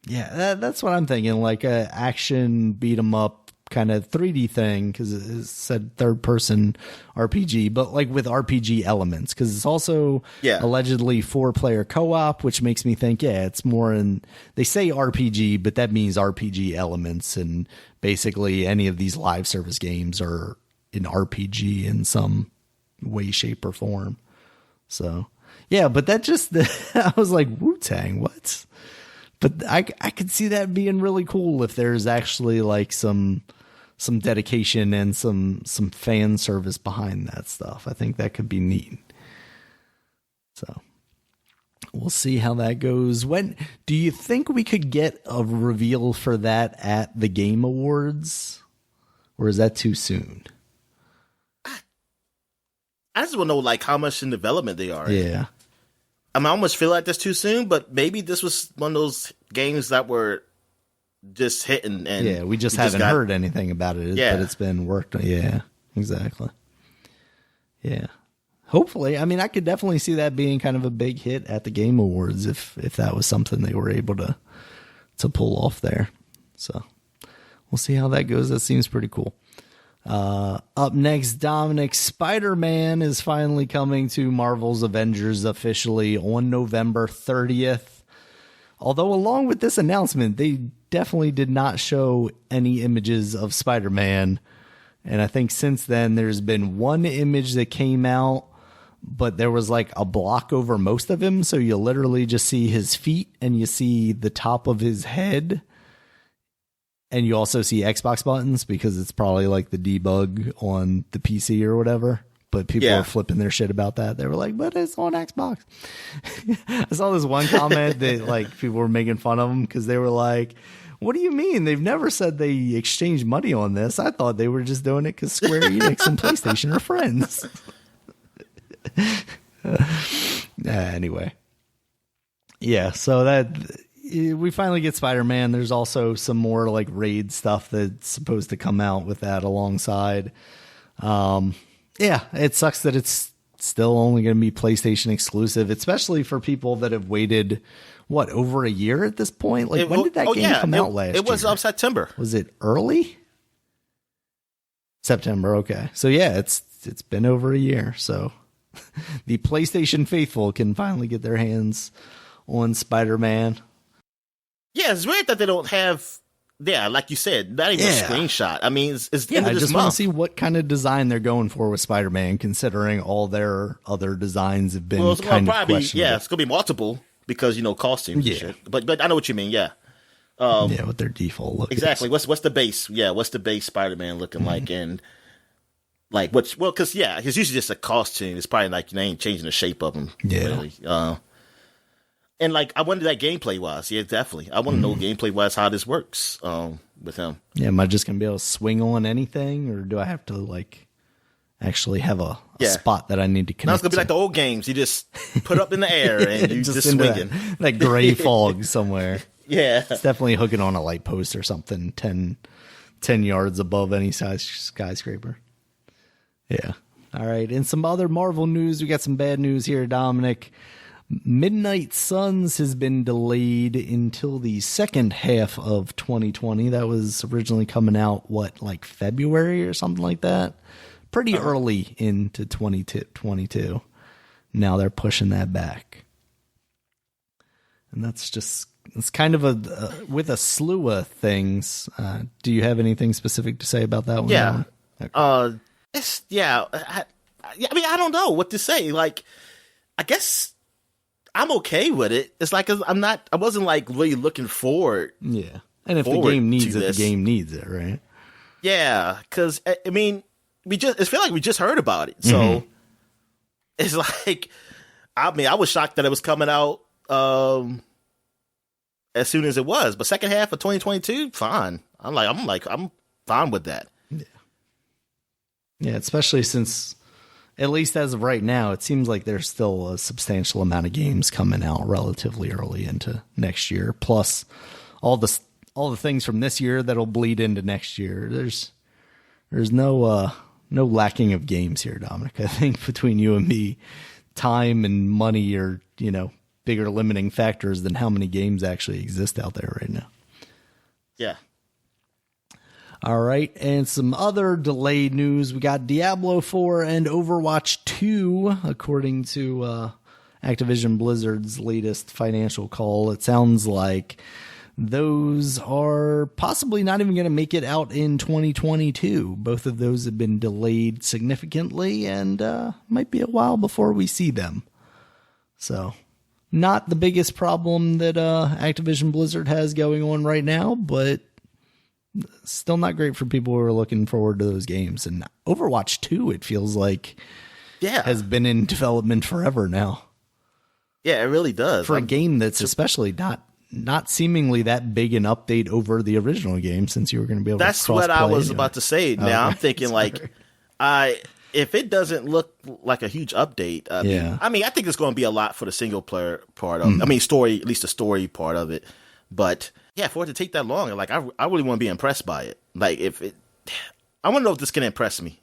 Yeah, that's what I'm thinking, like a action beat 'em up kind of 3D thing, because it said third person RPG, but like with RPG elements, because it's also allegedly 4-player co-op, which makes me think, it's more in, they say RPG, but that means RPG elements, and basically any of these live service games are an RPG in some way, shape, or form. So yeah, but that just I was like, Wu-Tang, what? But I could see that being really cool if there's actually like some dedication and some fan service behind that stuff. I think that could be neat. So we'll see how that goes. When do you think we could get a reveal for that at the Game Awards, or is that too soon? I just want to know like how much in development they are. Yeah. I mean, I almost feel like that's too soon, but maybe this was one of those games that were just hitting. And we just haven't heard anything about it, but it's been worked on. Yeah, exactly. Yeah. Hopefully. I mean, I could definitely see that being kind of a big hit at the Game Awards if that was something they were able to pull off there. So we'll see how that goes. That seems pretty cool. Up next, Dominic, Spider-Man is finally coming to Marvel's Avengers officially on November 30th. Although along with this announcement, they definitely did not show any images of Spider-Man. And I think since then there's been one image that came out, but there was like a block over most of him. So you literally just see his feet and you see the top of his head. And you also see Xbox buttons because it's probably like the debug on the PC or whatever. But people are flipping their shit about that. They were like, but it's on Xbox. I saw this one comment that like people were making fun of them because they were like, what do you mean? They've never said they exchanged money on this. I thought they were just doing it because Square Enix and PlayStation are friends. Anyway. Yeah, so that... we finally get Spider-Man. There's also some more like raid stuff that's supposed to come out with that alongside. It sucks that it's still only going to be PlayStation exclusive, especially for people that have waited, over a year at this point? Like, when did that game come out last year? It was September. Was it early? September, okay. So yeah, it's been over a year. So the PlayStation faithful can finally get their hands on Spider-Man. Yeah, it's weird that they don't have, like you said, not even a screenshot. I mean, it's end of I this just month. want to see what kind of design they're going for with Spider-Man, considering all their other designs have been kind of questionable. Yeah, it's going to be multiple because, costumes and shit. But I know what you mean, yeah. What their default look exactly. is. What's the base? Yeah, what's the base Spider-Man looking like? And, like, because, it's usually just a costume. It's probably like, they ain't changing the shape of them, really. And like, I wonder that gameplay wise. Yeah, definitely. I want to know gameplay wise how this works with him. Yeah, am I just gonna be able to swing on anything, or do I have to like actually have a spot that I need to connect? Now it's gonna be like the old games. You just put up in the air and you just swinging that gray fog somewhere. Yeah, it's definitely hooking on a light post or something 10 yards above any size skyscraper. Yeah. All right. In some other Marvel news, we got some bad news here, Dominic. Midnight Suns has been delayed until the second half of 2020. That was originally coming out, like February or something like that? Pretty early into 2022. Now they're pushing that back. And it's kind of with a slew of things. Do you have anything specific to say about that one? Yeah. Okay. I mean, I don't know what to say. Like, I guess I'm okay with it. It's like I wasn't like really looking forward. Yeah, and if the game needs it, the game needs it, right? Yeah, because I mean, it feel like we just heard about it, so it's like, I mean, I was shocked that it was coming out as soon as it was. But second half of 2022, fine. I'm fine with that. Yeah, especially since, at least as of right now, it seems like there's still a substantial amount of games coming out relatively early into next year. Plus, all the things from this year that'll bleed into next year. There's no lacking of games here, Dominic. I think between you and me, time and money are, bigger limiting factors than how many games actually exist out there right now. Yeah. All right, and some other delayed news. We got Diablo 4 and Overwatch 2, according to Activision Blizzard's latest financial call. It sounds like those are possibly not even going to make it out in 2022. Both of those have been delayed significantly, and might be a while before we see them. So, not the biggest problem that Activision Blizzard has going on right now, but still not great for people who are looking forward to those games. And Overwatch 2, it feels like, has been in development forever now. Yeah, it really does. For a game that's especially not seemingly that big an update over the original game, since you were going to be able to cross-play. That's what I was about to say. Now I'm thinking if it doesn't look like a huge update, I think it's going to be a lot for the single player part of it. Story, at least the story part of it. But yeah, for it to take that long, I really want to be impressed by it. I want to know if this can impress me.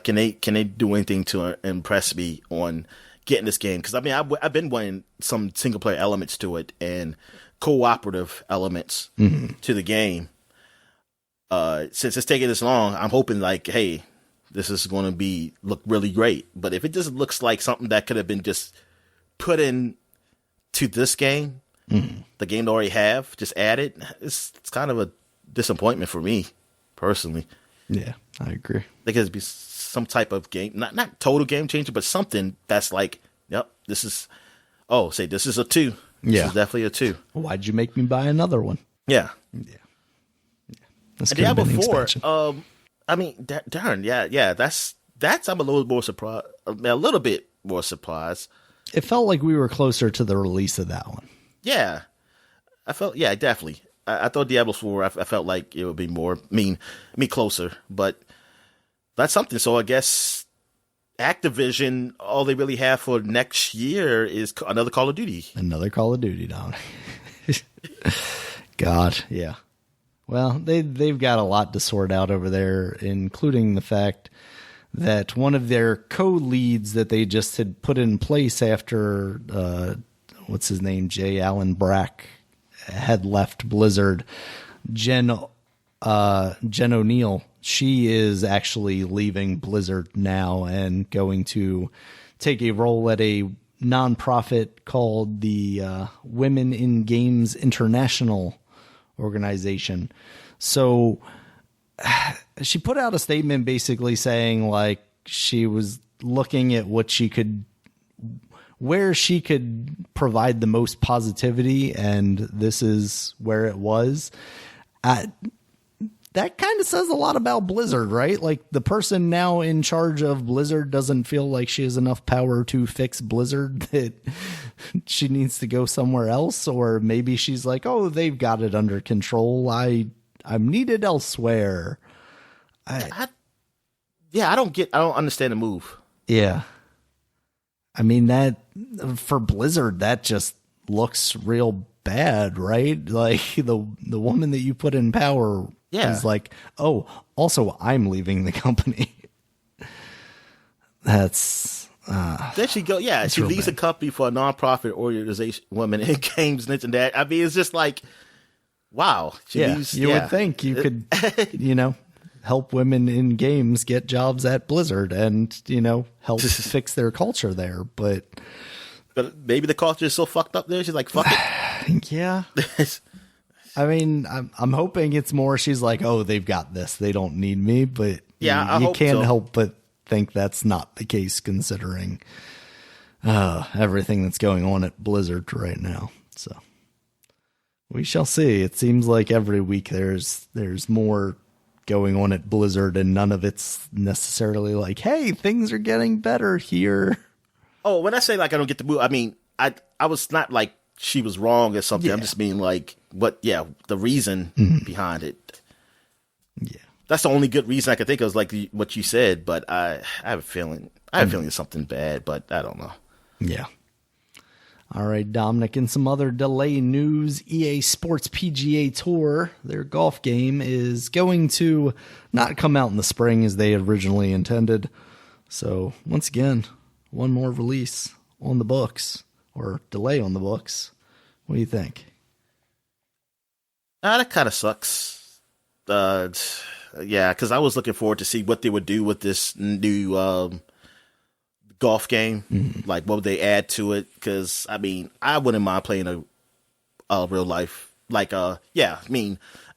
Can they do anything to impress me on getting this game? Because I've been wanting some single player elements to it and cooperative elements to the game. Since it's taking this long, I'm hoping hey, this is going to look really great. But if it just looks like something that could have been just put in to this game, the game they already have, just added, it's kind of a disappointment for me personally. Yeah, I agree. There could be some type of game, not total game changer, but something that's this is a 2. This is definitely a 2. Why'd you make me buy another one? Yeah. That's Diablo 4. Darn, yeah. That's I'm a little more surprised. A little bit more surprised. It felt like we were closer to the release of that one. Yeah, definitely. I thought Diablo 4, I felt like it would be more me closer, but that's something. So I guess Activision, all they really have for next year is another Call of Duty. Another Call of Duty, Don. God, yeah. Well, they've got a lot to sort out over there, including the fact that one of their co-leads that they just had put in place after what's his name, J. Allen Brack, had left Blizzard, Jen O'Neill, she is actually leaving Blizzard now and going to take a role at a nonprofit called the Women in Games International organization. So she put out a statement basically saying she was looking at where she could provide the most positivity, and this is where it was. That kind of says a lot about Blizzard, right? The person now in charge of Blizzard doesn't feel like she has enough power to fix Blizzard, that she needs to go somewhere else, or maybe she's like, oh, they've got it under control. I'm needed elsewhere. I don't understand the move. Yeah. That for Blizzard, that just looks real bad, right? The woman that you put in power is oh, also I'm leaving the company. That's there she go. Yeah, she leaves a company for a nonprofit organization, Women in Games, and that. It's just wow. She leaves, you would think you could, help women in games get jobs at Blizzard and, help fix their culture there. But maybe the culture is so fucked up there. She's like, fuck it. Yeah. I'm hoping it's more she's like, oh, they've got this. They don't need me. But you can't help but think that's not the case considering everything that's going on at Blizzard right now. So we shall see. It seems like every week there's more going on at Blizzard, and none of it's necessarily hey, things are getting better here. Oh, when I say I don't get the move, I was not she was wrong or something. Yeah. I'm just mean like, the reason behind it. Yeah. That's the only good reason I could think of is like what you said, but I have a feeling it's something bad, but I don't know. Yeah. All right, Dominic, in some other delay news, EA Sports PGA Tour, their golf game, is going to not come out in the spring as they originally intended. So, once again, one more release on the books, or delay on the books. What do you think? That kind of sucks. Yeah, because I was looking forward to see what they would do with this new golf game. Like, what would they add to it? Because, I mean, I wouldn't mind playing a real life, like, a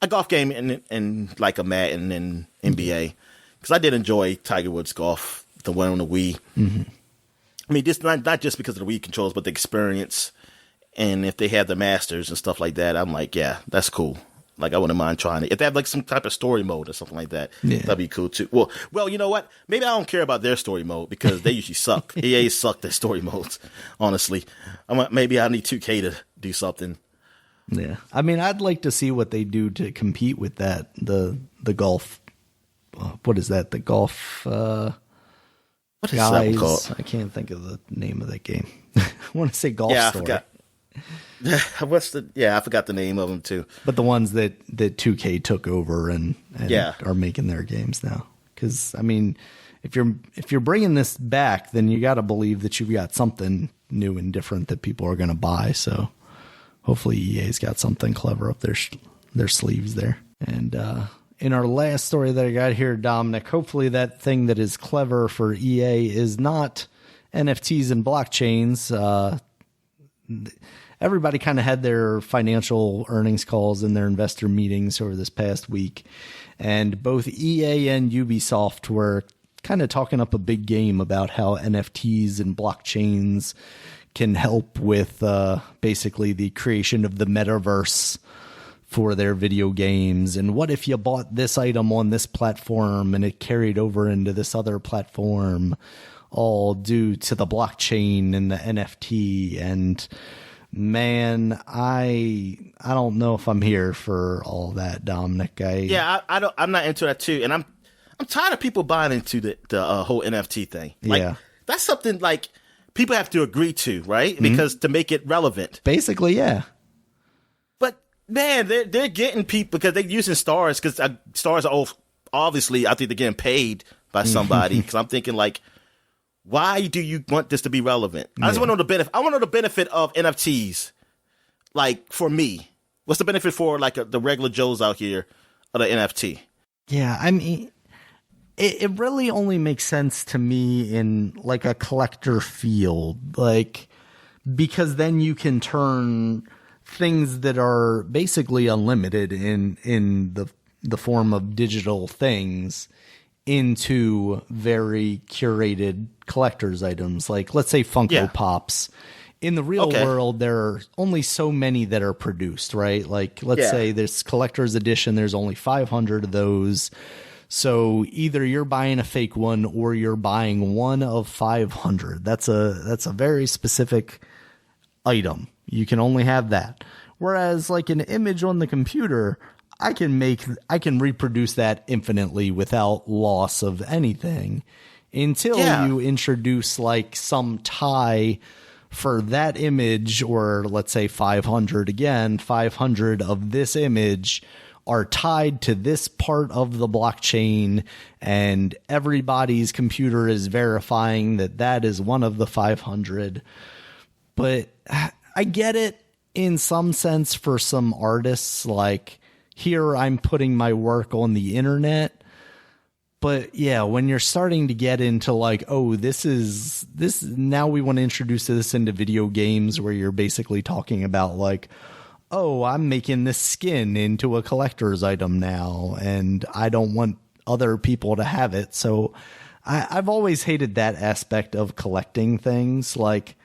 golf game in like a Madden and NBA. Because I did enjoy Tiger Woods golf, the one on the Wii. I mean, just not just because of the Wii controls, but the experience. And if they have the Masters and stuff like that, I'm like, yeah, that's cool. Like, I wouldn't mind trying it. If they have like some type of story mode or something like that, that'd be cool too. Well, you know what? Maybe I don't care about their story mode because they usually suck. EA suck their story modes, honestly. Maybe I need 2K to do something. Yeah. I mean, I'd like to see what they do to compete with that. The golf, what is that? The golf, what is guys, that called? I can't think of the name of that game. I want to say Golf Story. I forgot. I forgot the name of them too. But the ones that 2K took over and are making their games now. Because I mean, if you're bringing this back, then you got to believe that you've got something new and different that people are going to buy. So hopefully EA's got something clever up their sleeves there. And in our last story that I got here, Dominic, hopefully that thing that is clever for EA is not NFTs and blockchains. Everybody kind of had their financial earnings calls and their investor meetings over this past week. And both EA and Ubisoft were kind of talking up a big game about how NFTs and blockchains can help with basically the creation of the metaverse for their video games. And what if you bought this item on this platform and it carried over into this other platform, all due to the blockchain and the NFT? And man, I don't know if I'm here for all that, Dominic. I'm not into that too, and I'm tired of people buying into the whole NFT thing. Like, that's something like people have to agree to, right? Because to make it relevant, basically, yeah. But man, they're getting people because they're using stars because stars are obviously, I think they're getting paid by somebody. Because I'm thinking like, why do you want this to be relevant? I just want to know the benefit. I want to know the benefit of NFTs. Like, for me, what's the benefit for like the regular Joes out here of the NFT? Yeah, I mean, it really only makes sense to me in like a collector field, like, because then you can turn things that are basically unlimited in the form of digital things into very curated collector's items. Like, let's say Funko Pops. In the real world, there are only so many that are produced, right? Like, let's say this collector's edition, there's only 500 of those. So either you're buying a fake one or you're buying one of 500. That's a very specific item. You can only have that. Whereas like an image on the computer, I can reproduce that infinitely without loss of anything until you introduce like some tie for that image, or let's say 500 again, 500 of this image are tied to this part of the blockchain, and everybody's computer is verifying that that is one of the 500. But I get it in some sense for some artists, like, here I'm putting my work on the internet. But yeah, when you're starting to get into like, oh, this now we want to introduce this into video games where you're basically talking about like, oh, I'm making this skin into a collector's item now and I don't want other people to have it. So I've always hated that aspect of collecting things. Like,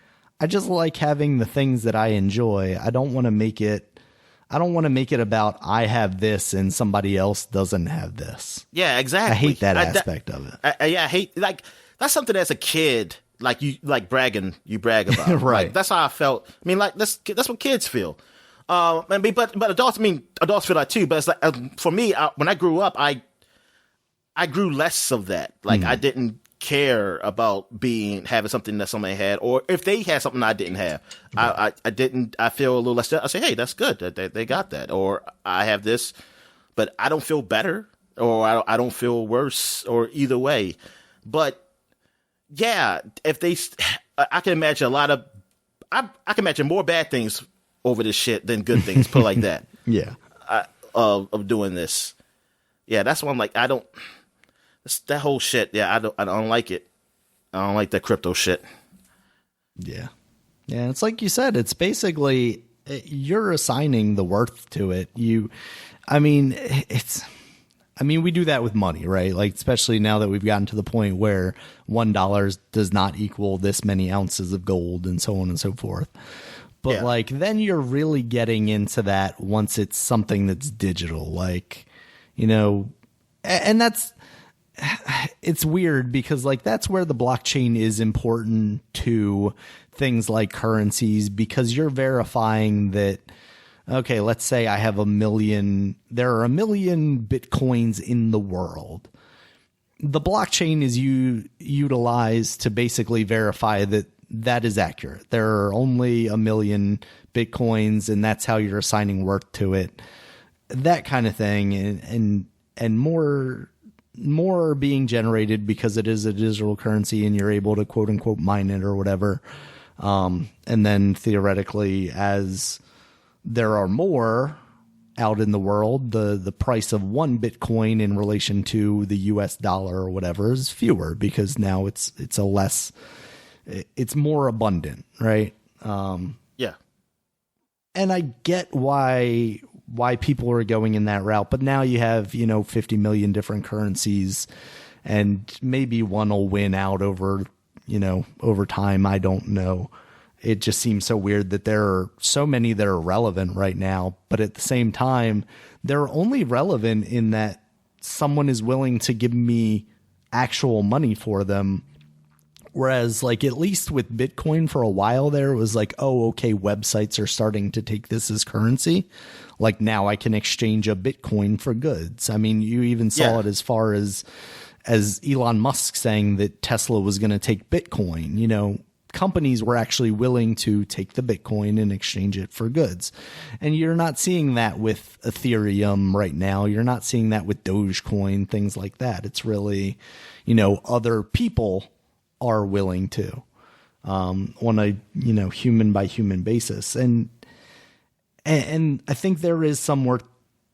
I just like having the things that I enjoy. I don't want to make it about I have this and somebody else doesn't have this. Yeah, exactly. I hate that aspect of it. I hate, like, that's something as a kid like you like bragging, you brag about. Right. Like, that's how I felt. I mean, like that's what kids feel. I mean, but adults, adults feel that too. But it's like, for me, when I grew up, I grew less of that. Like, I didn't care about having something that somebody had, or if they had something I didn't have. I didn't. I feel a little less. I say, hey, that's good that they got that, or I have this, but I don't feel better, or I don't feel worse, or either way. But yeah, if I can imagine I can imagine more bad things over this shit than good things. Put it like that. Yeah. Of doing this. Yeah, that's why I'm like, that whole shit. Yeah, I don't like it. I don't like that crypto shit. Yeah. Yeah, it's like you said, it's basically you're assigning the worth to it. We do that with money, right? Like, especially now that we've gotten to the point where $1 does not equal this many ounces of gold and so on and so forth. But like, then you're really getting into that once it's something that's digital, like, and it's weird because like, that's where the blockchain is important to things like currencies, because you're verifying that, okay, let's say I have there are 1 million Bitcoins in the world. The blockchain is utilized to basically verify that is accurate. There are only 1 million Bitcoins, and that's how you're assigning worth to it. That kind of thing, and more being generated because it is a digital currency and you're able to quote unquote mine it or whatever. And then theoretically, as there are more out in the world, the price of 1 Bitcoin in relation to the US dollar or whatever is fewer, because now it's more abundant, right? Yeah. And I get why people are going in that route, but now you have, 50 million different currencies, and maybe one will win out over time. I don't know. It just seems so weird that there are so many that are relevant right now, but at the same time, they're only relevant in that someone is willing to give me actual money for them. Whereas, like, at least with Bitcoin for a while there, it was like, oh, okay, websites are starting to take this as currency. Like, now I can exchange a Bitcoin for goods. I mean, you even saw it as far as Elon Musk saying that Tesla was going to take Bitcoin. Companies were actually willing to take the Bitcoin and exchange it for goods. And you're not seeing that with Ethereum right now. You're not seeing that with Dogecoin, things like that. It's really, other people are willing to, on a, human by human basis. And I think there is some work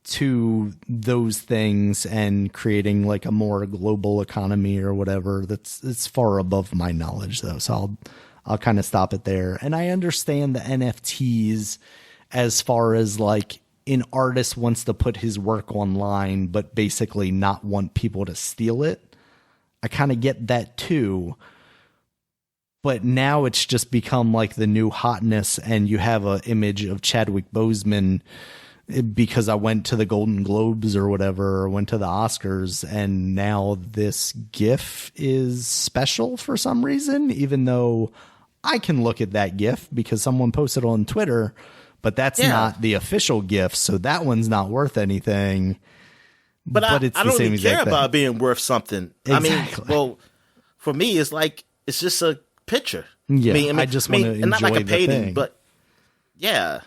to those things and creating like a more global economy or whatever. It's far above my knowledge though. So I'll kind of stop it there. And I understand the NFTs as far as like an artist wants to put his work online, but basically not want people to steal it. I kind of get that too. But now it's just become like the new hotness, and you have an image of Chadwick Boseman because I went to the Golden Globes or whatever, or went to the Oscars, and now this GIF is special for some reason, even though I can look at that GIF because someone posted on Twitter, but that's not the official GIF, so that one's not worth anything. But it's I the don't same really care exact thing. about being worth something. Exactly. For me, it's like, it's just a picture. Yeah, I just want to enjoy not like a painting, thing. but yeah.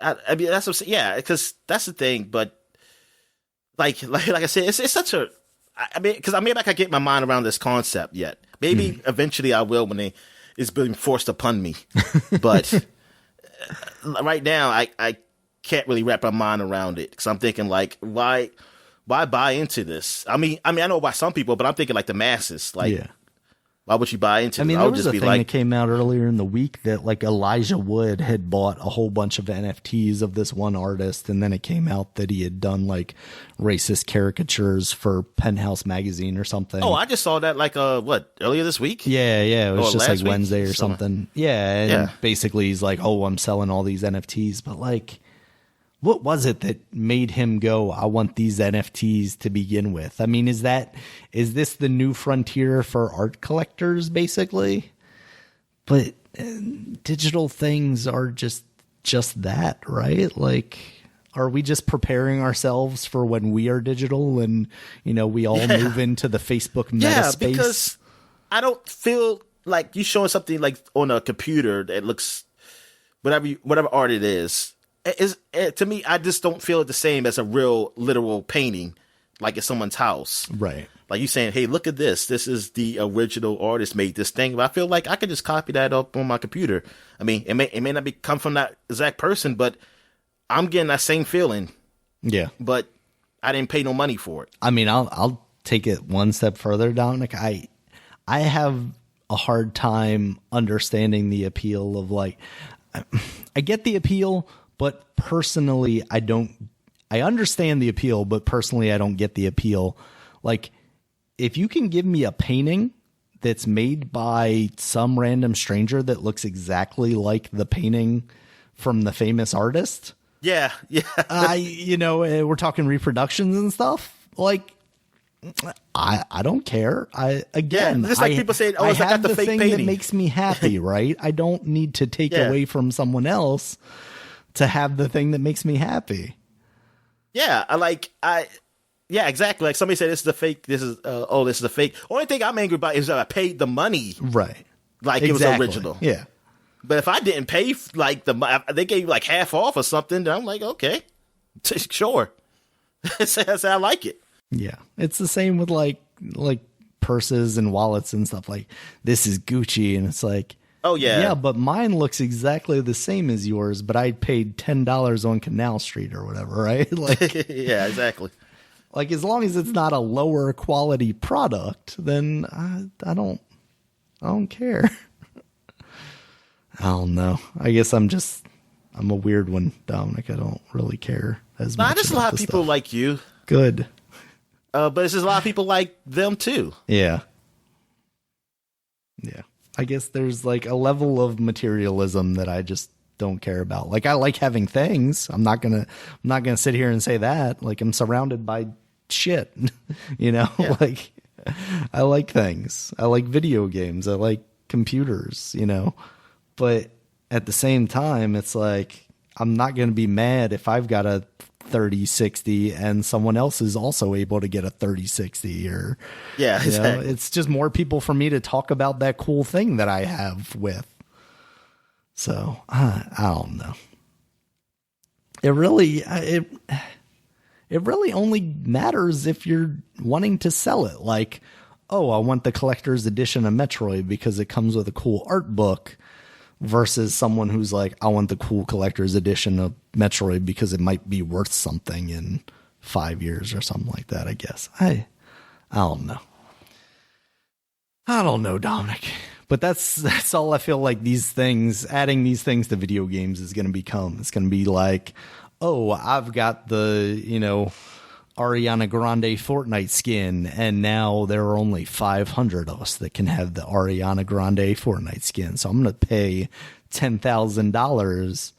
I mean, that's what I'm saying. Yeah, because that's the thing. But like I said, it's such a. I mean, because maybe I can get my mind around this concept yet. Maybe eventually I will when it's being forced upon me. But right now, I can't really wrap my mind around it, because I'm thinking like, why buy into this? I mean, I know why some people, but I'm thinking like the masses, like. Yeah. Why would you buy into it? I mean, there was a thing that came out earlier in the week that like Elijah Wood had bought a whole bunch of NFTs of this one artist, and then it came out that he had done like racist caricatures for Penthouse magazine or something. Oh, I just saw that like earlier this week? Yeah, it was just like Wednesday or something. Yeah, and basically he's like, "Oh, I'm selling all these NFTs," but like, what was it that made him go, I want these NFTs to begin with? I mean, is this the new frontier for art collectors, basically? But digital things are just that, right? Like, are we just preparing ourselves for when we are digital and, we all move into the Facebook meta space? Yeah, because I don't feel like you showing something like on a computer that looks whatever art it is to me, I just don't feel it the same as a real literal painting, like at someone's house. Right. Like you saying, hey, look at this. This is the original artist made this thing. But I feel like I could just copy that up on my computer. I mean, it may not come from that exact person, but I'm getting that same feeling. Yeah. But I didn't pay no money for it. I mean, I'll take it one step further, Dominic. I have a hard time understanding the appeal of, like, I get the appeal, but personally, I understand the appeal, but personally, I don't get the appeal. Like, if you can give me a painting that's made by some random stranger that looks exactly like the painting from the famous artist. Yeah. We're talking reproductions and stuff. Like, I don't care. Just like people say, I it's like have the the fake thing painting that makes me happy, right? I don't need to take away from someone else to have the thing that makes me happy. Yeah, yeah, exactly. Like somebody said, this is a fake. This is a fake. Only thing I'm angry about is that I paid the money, right? Like it was original. Yeah. But if I didn't pay, like they gave you like half off or something, then I'm like, okay, sure. That's how I like it. Yeah, it's the same with like purses and wallets and stuff. Like, this is Gucci, and it's like, oh yeah, but mine looks exactly the same as yours, but I paid $10 on Canal Street or whatever, right? Like, yeah, exactly. Like, as long as it's not a lower quality product, then I don't care. I don't know. I guess I'm a weird one, Dominic. I don't really care as much. There's a lot of people like you. Good. But there's a lot of people like them too. Yeah. Yeah. I guess there's like a level of materialism that I just don't care about. Like, I like having things. I'm not gonna sit here and say that. Like, I'm surrounded by shit. Yeah. Like, I like things. I like video games. I like computers, But at the same time, it's like, I'm not gonna be mad if I've got a 3060 and someone else is also able to get a 3060, or exactly. It's just more people for me to talk about that cool thing that I have with. So I don't know. It really only matters if you're wanting to sell it. Like, oh, I want the collector's edition of Metroid because it comes with a cool art book, versus someone who's like, I want the cool collector's edition of Metroid because it might be worth something in 5 years or something like that, I guess. I don't know. I don't know, Dominic. But that's all I feel like adding these things to video games is going to become. It's going to be like, oh, I've got the, Ariana Grande Fortnite skin, and now there are only 500 of us that can have the Ariana Grande Fortnite skin. So I'm going to pay $10,000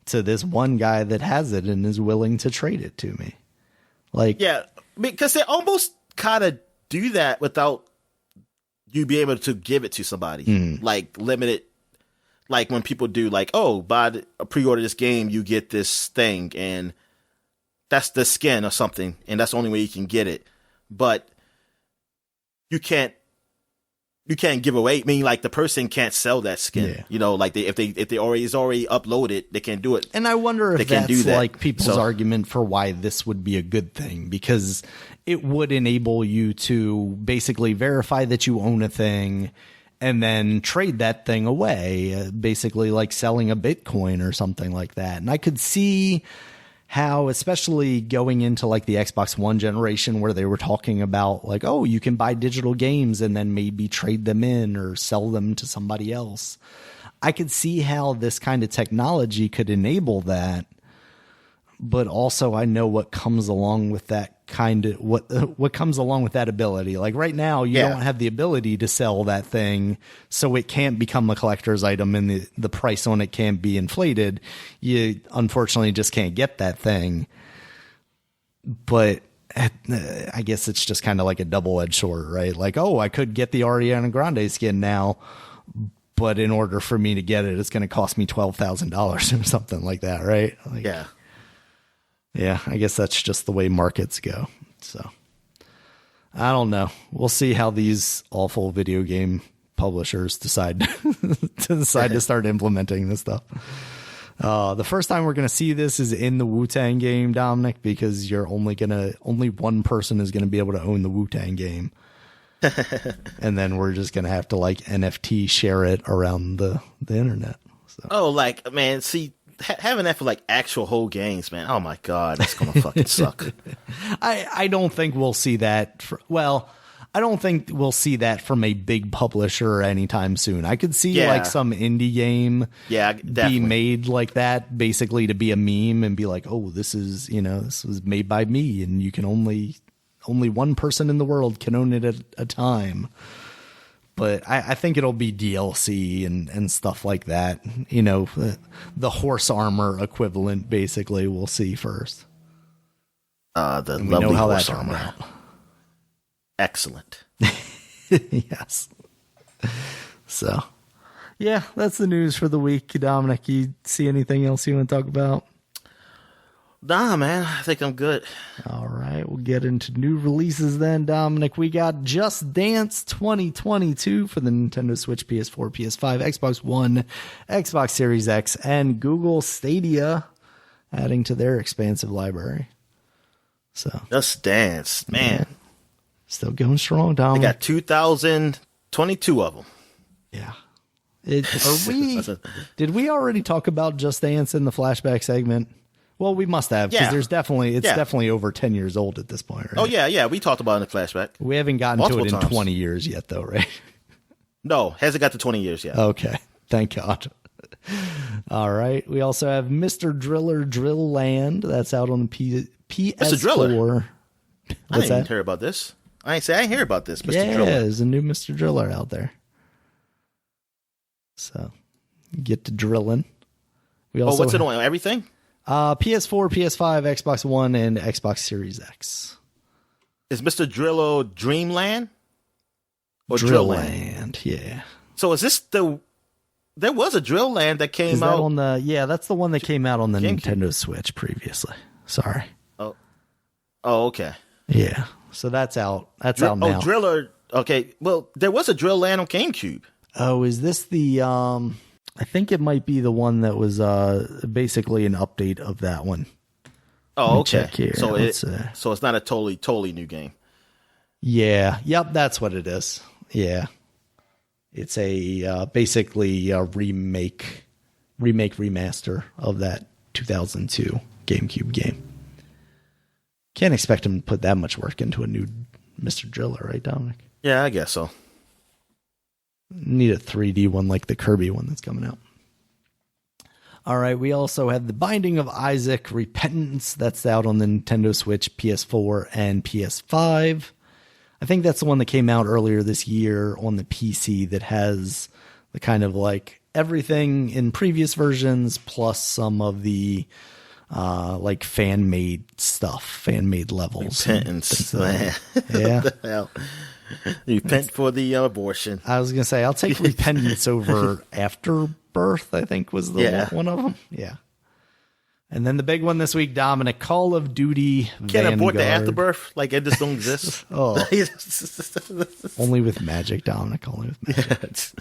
to this one guy that has it and is willing to trade it to me. Like, yeah, because they almost kind of do that without you be able to give it to somebody, like limited. Like when people do, like, oh, pre-order this game, you get this thing, and that's the skin or something, and that's the only way you can get it. But you can't give away. I mean, like, the person can't sell that skin. Yeah. Like if they already uploaded, they can't do it. And I wonder if that's do that. Like people's argument for why this would be a good thing, because it would enable you to basically verify that you own a thing and then trade that thing away, basically like selling a Bitcoin or something like that. And I could see how, especially going into like the Xbox One generation, where they were talking about like, oh, you can buy digital games and then maybe trade them in or sell them to somebody else. I could see how this kind of technology could enable that. But also I know what comes along with that what comes along with that ability. Like right now, you don't have the ability to sell that thing, so it can't become a collector's item, and the price on it can't be inflated. You unfortunately just can't get that thing. But I guess it's just kind of like a double-edged sword, right? Like, oh, I could get the Ariana Grande skin now, but in order for me to get it, it's going to cost me $12,000 or something like that, right? Like, yeah, I guess that's just the way markets go. So I don't know. We'll see how these awful video game publishers decide to start implementing this stuff. The first time we're going to see this is in the Wu-Tang game, Dominic, because only one person is going to be able to own the Wu-Tang game. And then we're just going to have to like NFT share it around the internet. So. Oh, like, man, see, having that for like actual whole games, man. Oh my God, that's going to fucking suck. I don't think we'll see that. I don't think we'll see that from a big publisher anytime soon. I could see like some indie game be made like that, basically to be a meme and be like, oh, this was made by me, and you can only one person in the world can own it at a time. But I think it'll be DLC and stuff like that. You know, the horse armor equivalent, basically, we'll see first. The lovely horse armor. Excellent. Yes. So, yeah, that's the news for the week. Dominic, you see anything else you want to talk about? Nah, man, I think I'm good. All right, we'll get into new releases then, Dominic. We got Just Dance 2022 for the Nintendo Switch, PS4, PS5, Xbox One, Xbox Series X, and Google Stadia, adding to their expansive library. So Just Dance, man. Yeah. Still going strong, Dominic. They got 2,022 of them. Yeah. Did we already talk about Just Dance in the flashback segment? Well, we must have, because it's definitely over 10 years old at this point, right? Oh, yeah, we talked about it in the flashback. We haven't gotten to it in 20 years yet, though, right? No, hasn't got to 20 years yet. Okay, thank God. All right, we also have Mr. Driller Drill Land. That's out on the PS4. Mr. Driller? I What's didn't hear about this. I didn't hear about this, Mr. Driller. Yeah, there's a new Mr. Driller out there. So, you get to drilling. What's it on? Everything? PS4, PS5, Xbox One, and Xbox Series X. Is Mr. Drillo Dreamland? Or Drillland, yeah. So is this there was a Drillland that came out on that's the one that came out on the Nintendo Switch previously. Sorry. Oh, okay. Yeah. So that's out. That's out now. Oh, Driller. Okay. Well, there was a Drillland on GameCube. Oh, is this the I think it might be the one that was basically an update of that one. Oh, okay. So it's not a totally new game. Yeah. Yep, that's what it is. Yeah. It's a basically a remake remaster of that 2002 GameCube game. Can't expect him to put that much work into a new Mr. Driller, right, Dominic? Yeah, I guess so. Need a 3D one like the Kirby one that's coming out. All right, we also have The Binding of Isaac Repentance. That's out on the Nintendo Switch, PS4, and PS5. I think that's the one that came out earlier this year on the PC that has the kind of like everything in previous versions plus some of the like fan-made stuff, fan-made levels. Repentance, man. Yeah. What the hell? Repent for the abortion. I was going to say, I'll take Repentance over Afterbirth, I think was the one of them. Yeah. And then the big one this week, Dominic, Call of Duty Vanguard. Can't abort the Afterbirth? Like it just don't exist? Only with magic, Dominic. Only with magic.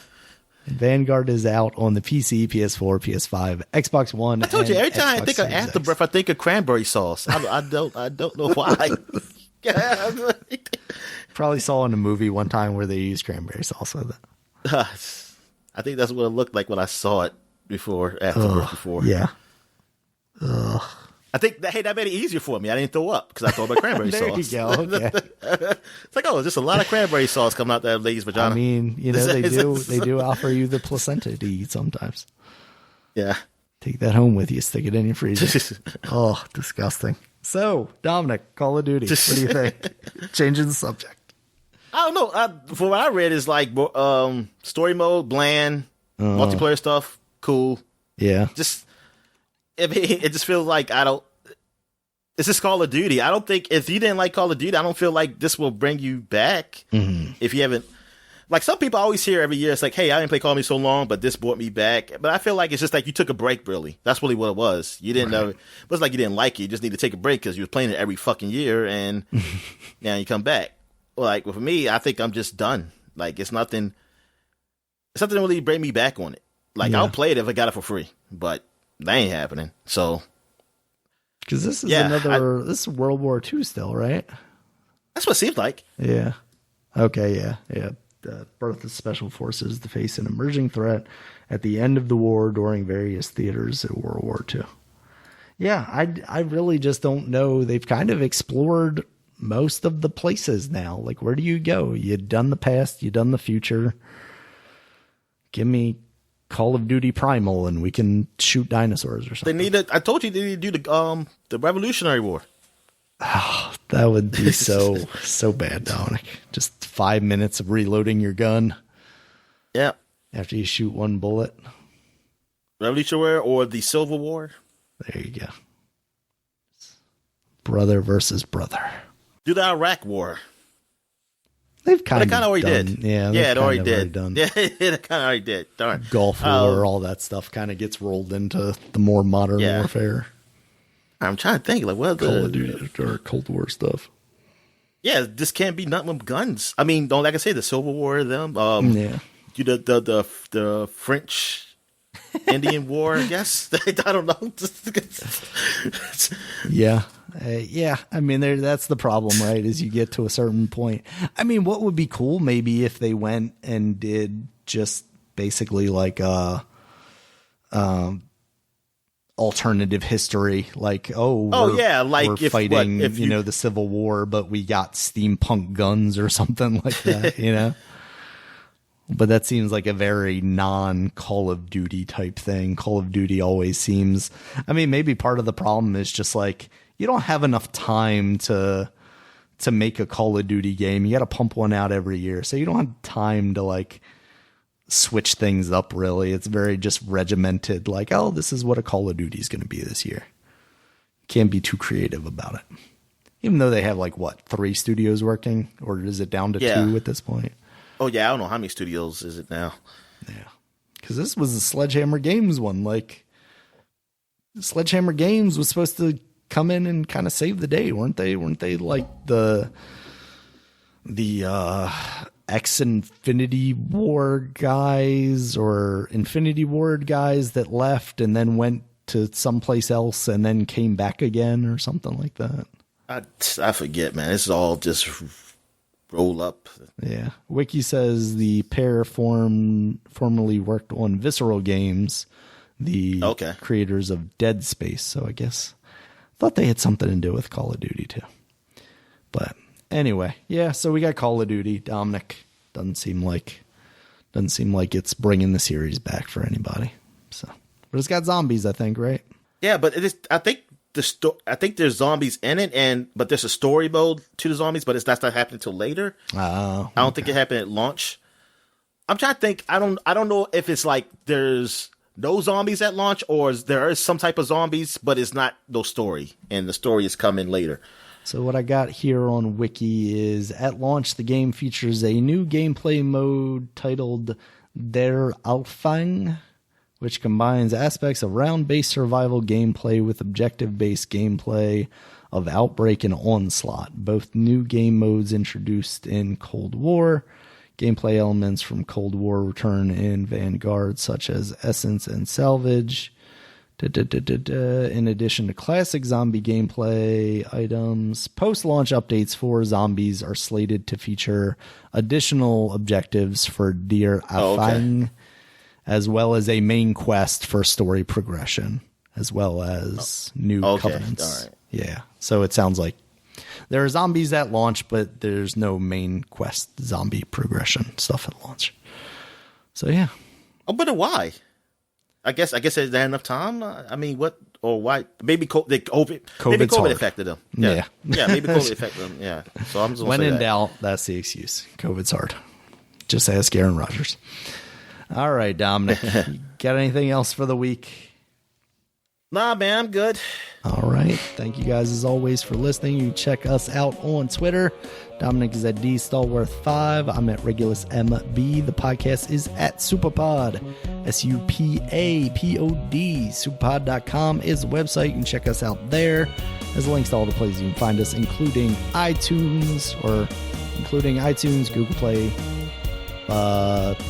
Vanguard is out on the PC, PS4, PS5, Xbox One. I told you, every time I think of Series Afterbirth, I think of cranberry sauce. I don't know why. Probably saw in a movie one time where they used cranberry sauce with it. I think that's what it looked like when I saw it before. Before. Yeah. I think that made it easier for me. I didn't throw up because I thought about cranberry sauce. There you go. Okay. It's like, there's just a lot of cranberry sauce coming out that lady's vagina. I mean, they do offer you the placenta to eat sometimes. Yeah. Take that home with you. Stick it in your freezer. Oh, disgusting. So, Dominic, Call of Duty. What do you think? Changing the subject. I don't know. From what I read, is like story mode, bland, multiplayer stuff, cool. Yeah. It just feels like it's just Call of Duty. I don't think if you didn't like Call of Duty, I don't feel like this will bring you back. Mm-hmm. If you haven't, like some people I always hear every year, it's like, hey, I didn't play Call of Duty so long, but this brought me back. But I feel like it's just like you took a break, really. That's really what it was. You didn't know. It was like you didn't like it. You just need to take a break because you were playing it every fucking year, and now you come back. Like for me, I think I'm just done. Like it's nothing that really bring me back on it. Like I'll play it if I got it for free, but that ain't happening. So because this is this is World War II still, right? That's what it seems like. Yeah. Okay. Yeah. The birth of special forces to face an emerging threat at the end of the war during various theaters of World War II. Yeah, I really just don't know. They've kind of explored most of the places now. Like, where do you go? You've done the past, you've done the future. Give me Call of Duty Primal and we can shoot dinosaurs or something. I told you they need to do the Revolutionary War. Oh, that would be so bad, Dominic. Just 5 minutes of reloading your gun. Yeah. After you shoot one bullet. Revolutionary War or the Civil War. There you go. Brother versus brother. Do the Iraq War. They've kind of already done. did. Yeah, it already did. Done. Yeah, it kind of already did. Darn. Gulf War, all that stuff kind of gets rolled into the more modern warfare. I'm trying to think, like, what Call of Duty or Cold War stuff. Yeah, this can't be nothing with guns. I mean, like I say, the Civil War, them. Do the French Indian War, I guess. I don't know. Yeah. I mean, that's the problem, right? Is you get to a certain point. I mean, what would be cool maybe if they went and did just basically like alternative history, like we're fighting the Civil War, but we got steampunk guns or something like that, But that seems like a very non-Call of Duty type thing. Call of Duty always seems, I mean, maybe part of the problem is just like you don't have enough time to make a Call of Duty game. You got to pump one out every year, so you don't have time to like switch things up. Really, it's very just regimented. Like, oh, this is what a Call of Duty is going to be this year. Can't be too creative about it. Even though they have like 3 studios working, or is it down to 2 at this point? Oh yeah, I don't know how many studios is it now. Yeah, because this was a Sledgehammer Games one. Like, Sledgehammer Games was supposed to come in and kind of save the day, weren't they? Weren't they like the Infinity Ward guys or Infinity Ward guys that left and then went to someplace else and then came back again or something like that? I forget, man. This is all just roll up. Yeah. Wiki says the pair formerly worked on Visceral Games, the creators of Dead Space. So I guess thought they had something to do with Call of Duty too. But anyway, yeah. So we got Call of Duty. Dominic, doesn't seem like it's bringing the series back for anybody. So, but it's got zombies, I think, right? Yeah, but it is. I think there's zombies in it, but there's a story mode to the zombies, but that's not happening until later. I don't think it happened at launch. I'm trying to think. I don't know if it's like there's no zombies at launch, or there is some type of zombies, but it's not no story, and the story is coming later. So what I got here on Wiki is, at launch, the game features a new gameplay mode titled Der Anfang, which combines aspects of round-based survival gameplay with objective-based gameplay of Outbreak and Onslaught, both new game modes introduced in Cold War. Gameplay elements from Cold War return in Vanguard, such as Essence and Salvage. In addition to classic zombie gameplay items, post-launch updates for zombies are slated to feature additional objectives for Der Anfang, as well as a main quest for story progression, as well as new covenants. All right. Yeah, so it sounds like there are zombies at launch, but there's no main quest zombie progression stuff at launch. So yeah. Oh, but why? I guess is there enough time? I mean, what or why? Maybe COVID. Maybe COVID's COVID hard. affected them. Yeah. Yeah. Maybe COVID affected them. Yeah. So I'm just When say in that. doubt, that's the excuse. COVID's hard. Just ask Aaron Rodgers. All right, Dominic. You got anything else for the week? Nah, man, I'm good. All right. Thank you guys as always for listening. You can check us out on Twitter. Dominic is at DStalworth5. I'm at Regulus MB. The podcast is at Superpod. SUPAPOD. Superpod.com is the website. You can check us out there. There's links to all the places you can find us, including iTunes, Google Play,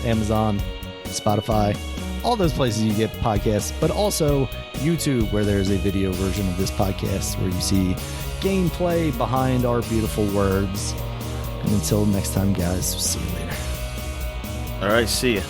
Amazon, Spotify, all those places you get podcasts, but also YouTube, where there's a video version of this podcast where you see gameplay behind our beautiful words. And until next time, guys, see you later. All right, see ya.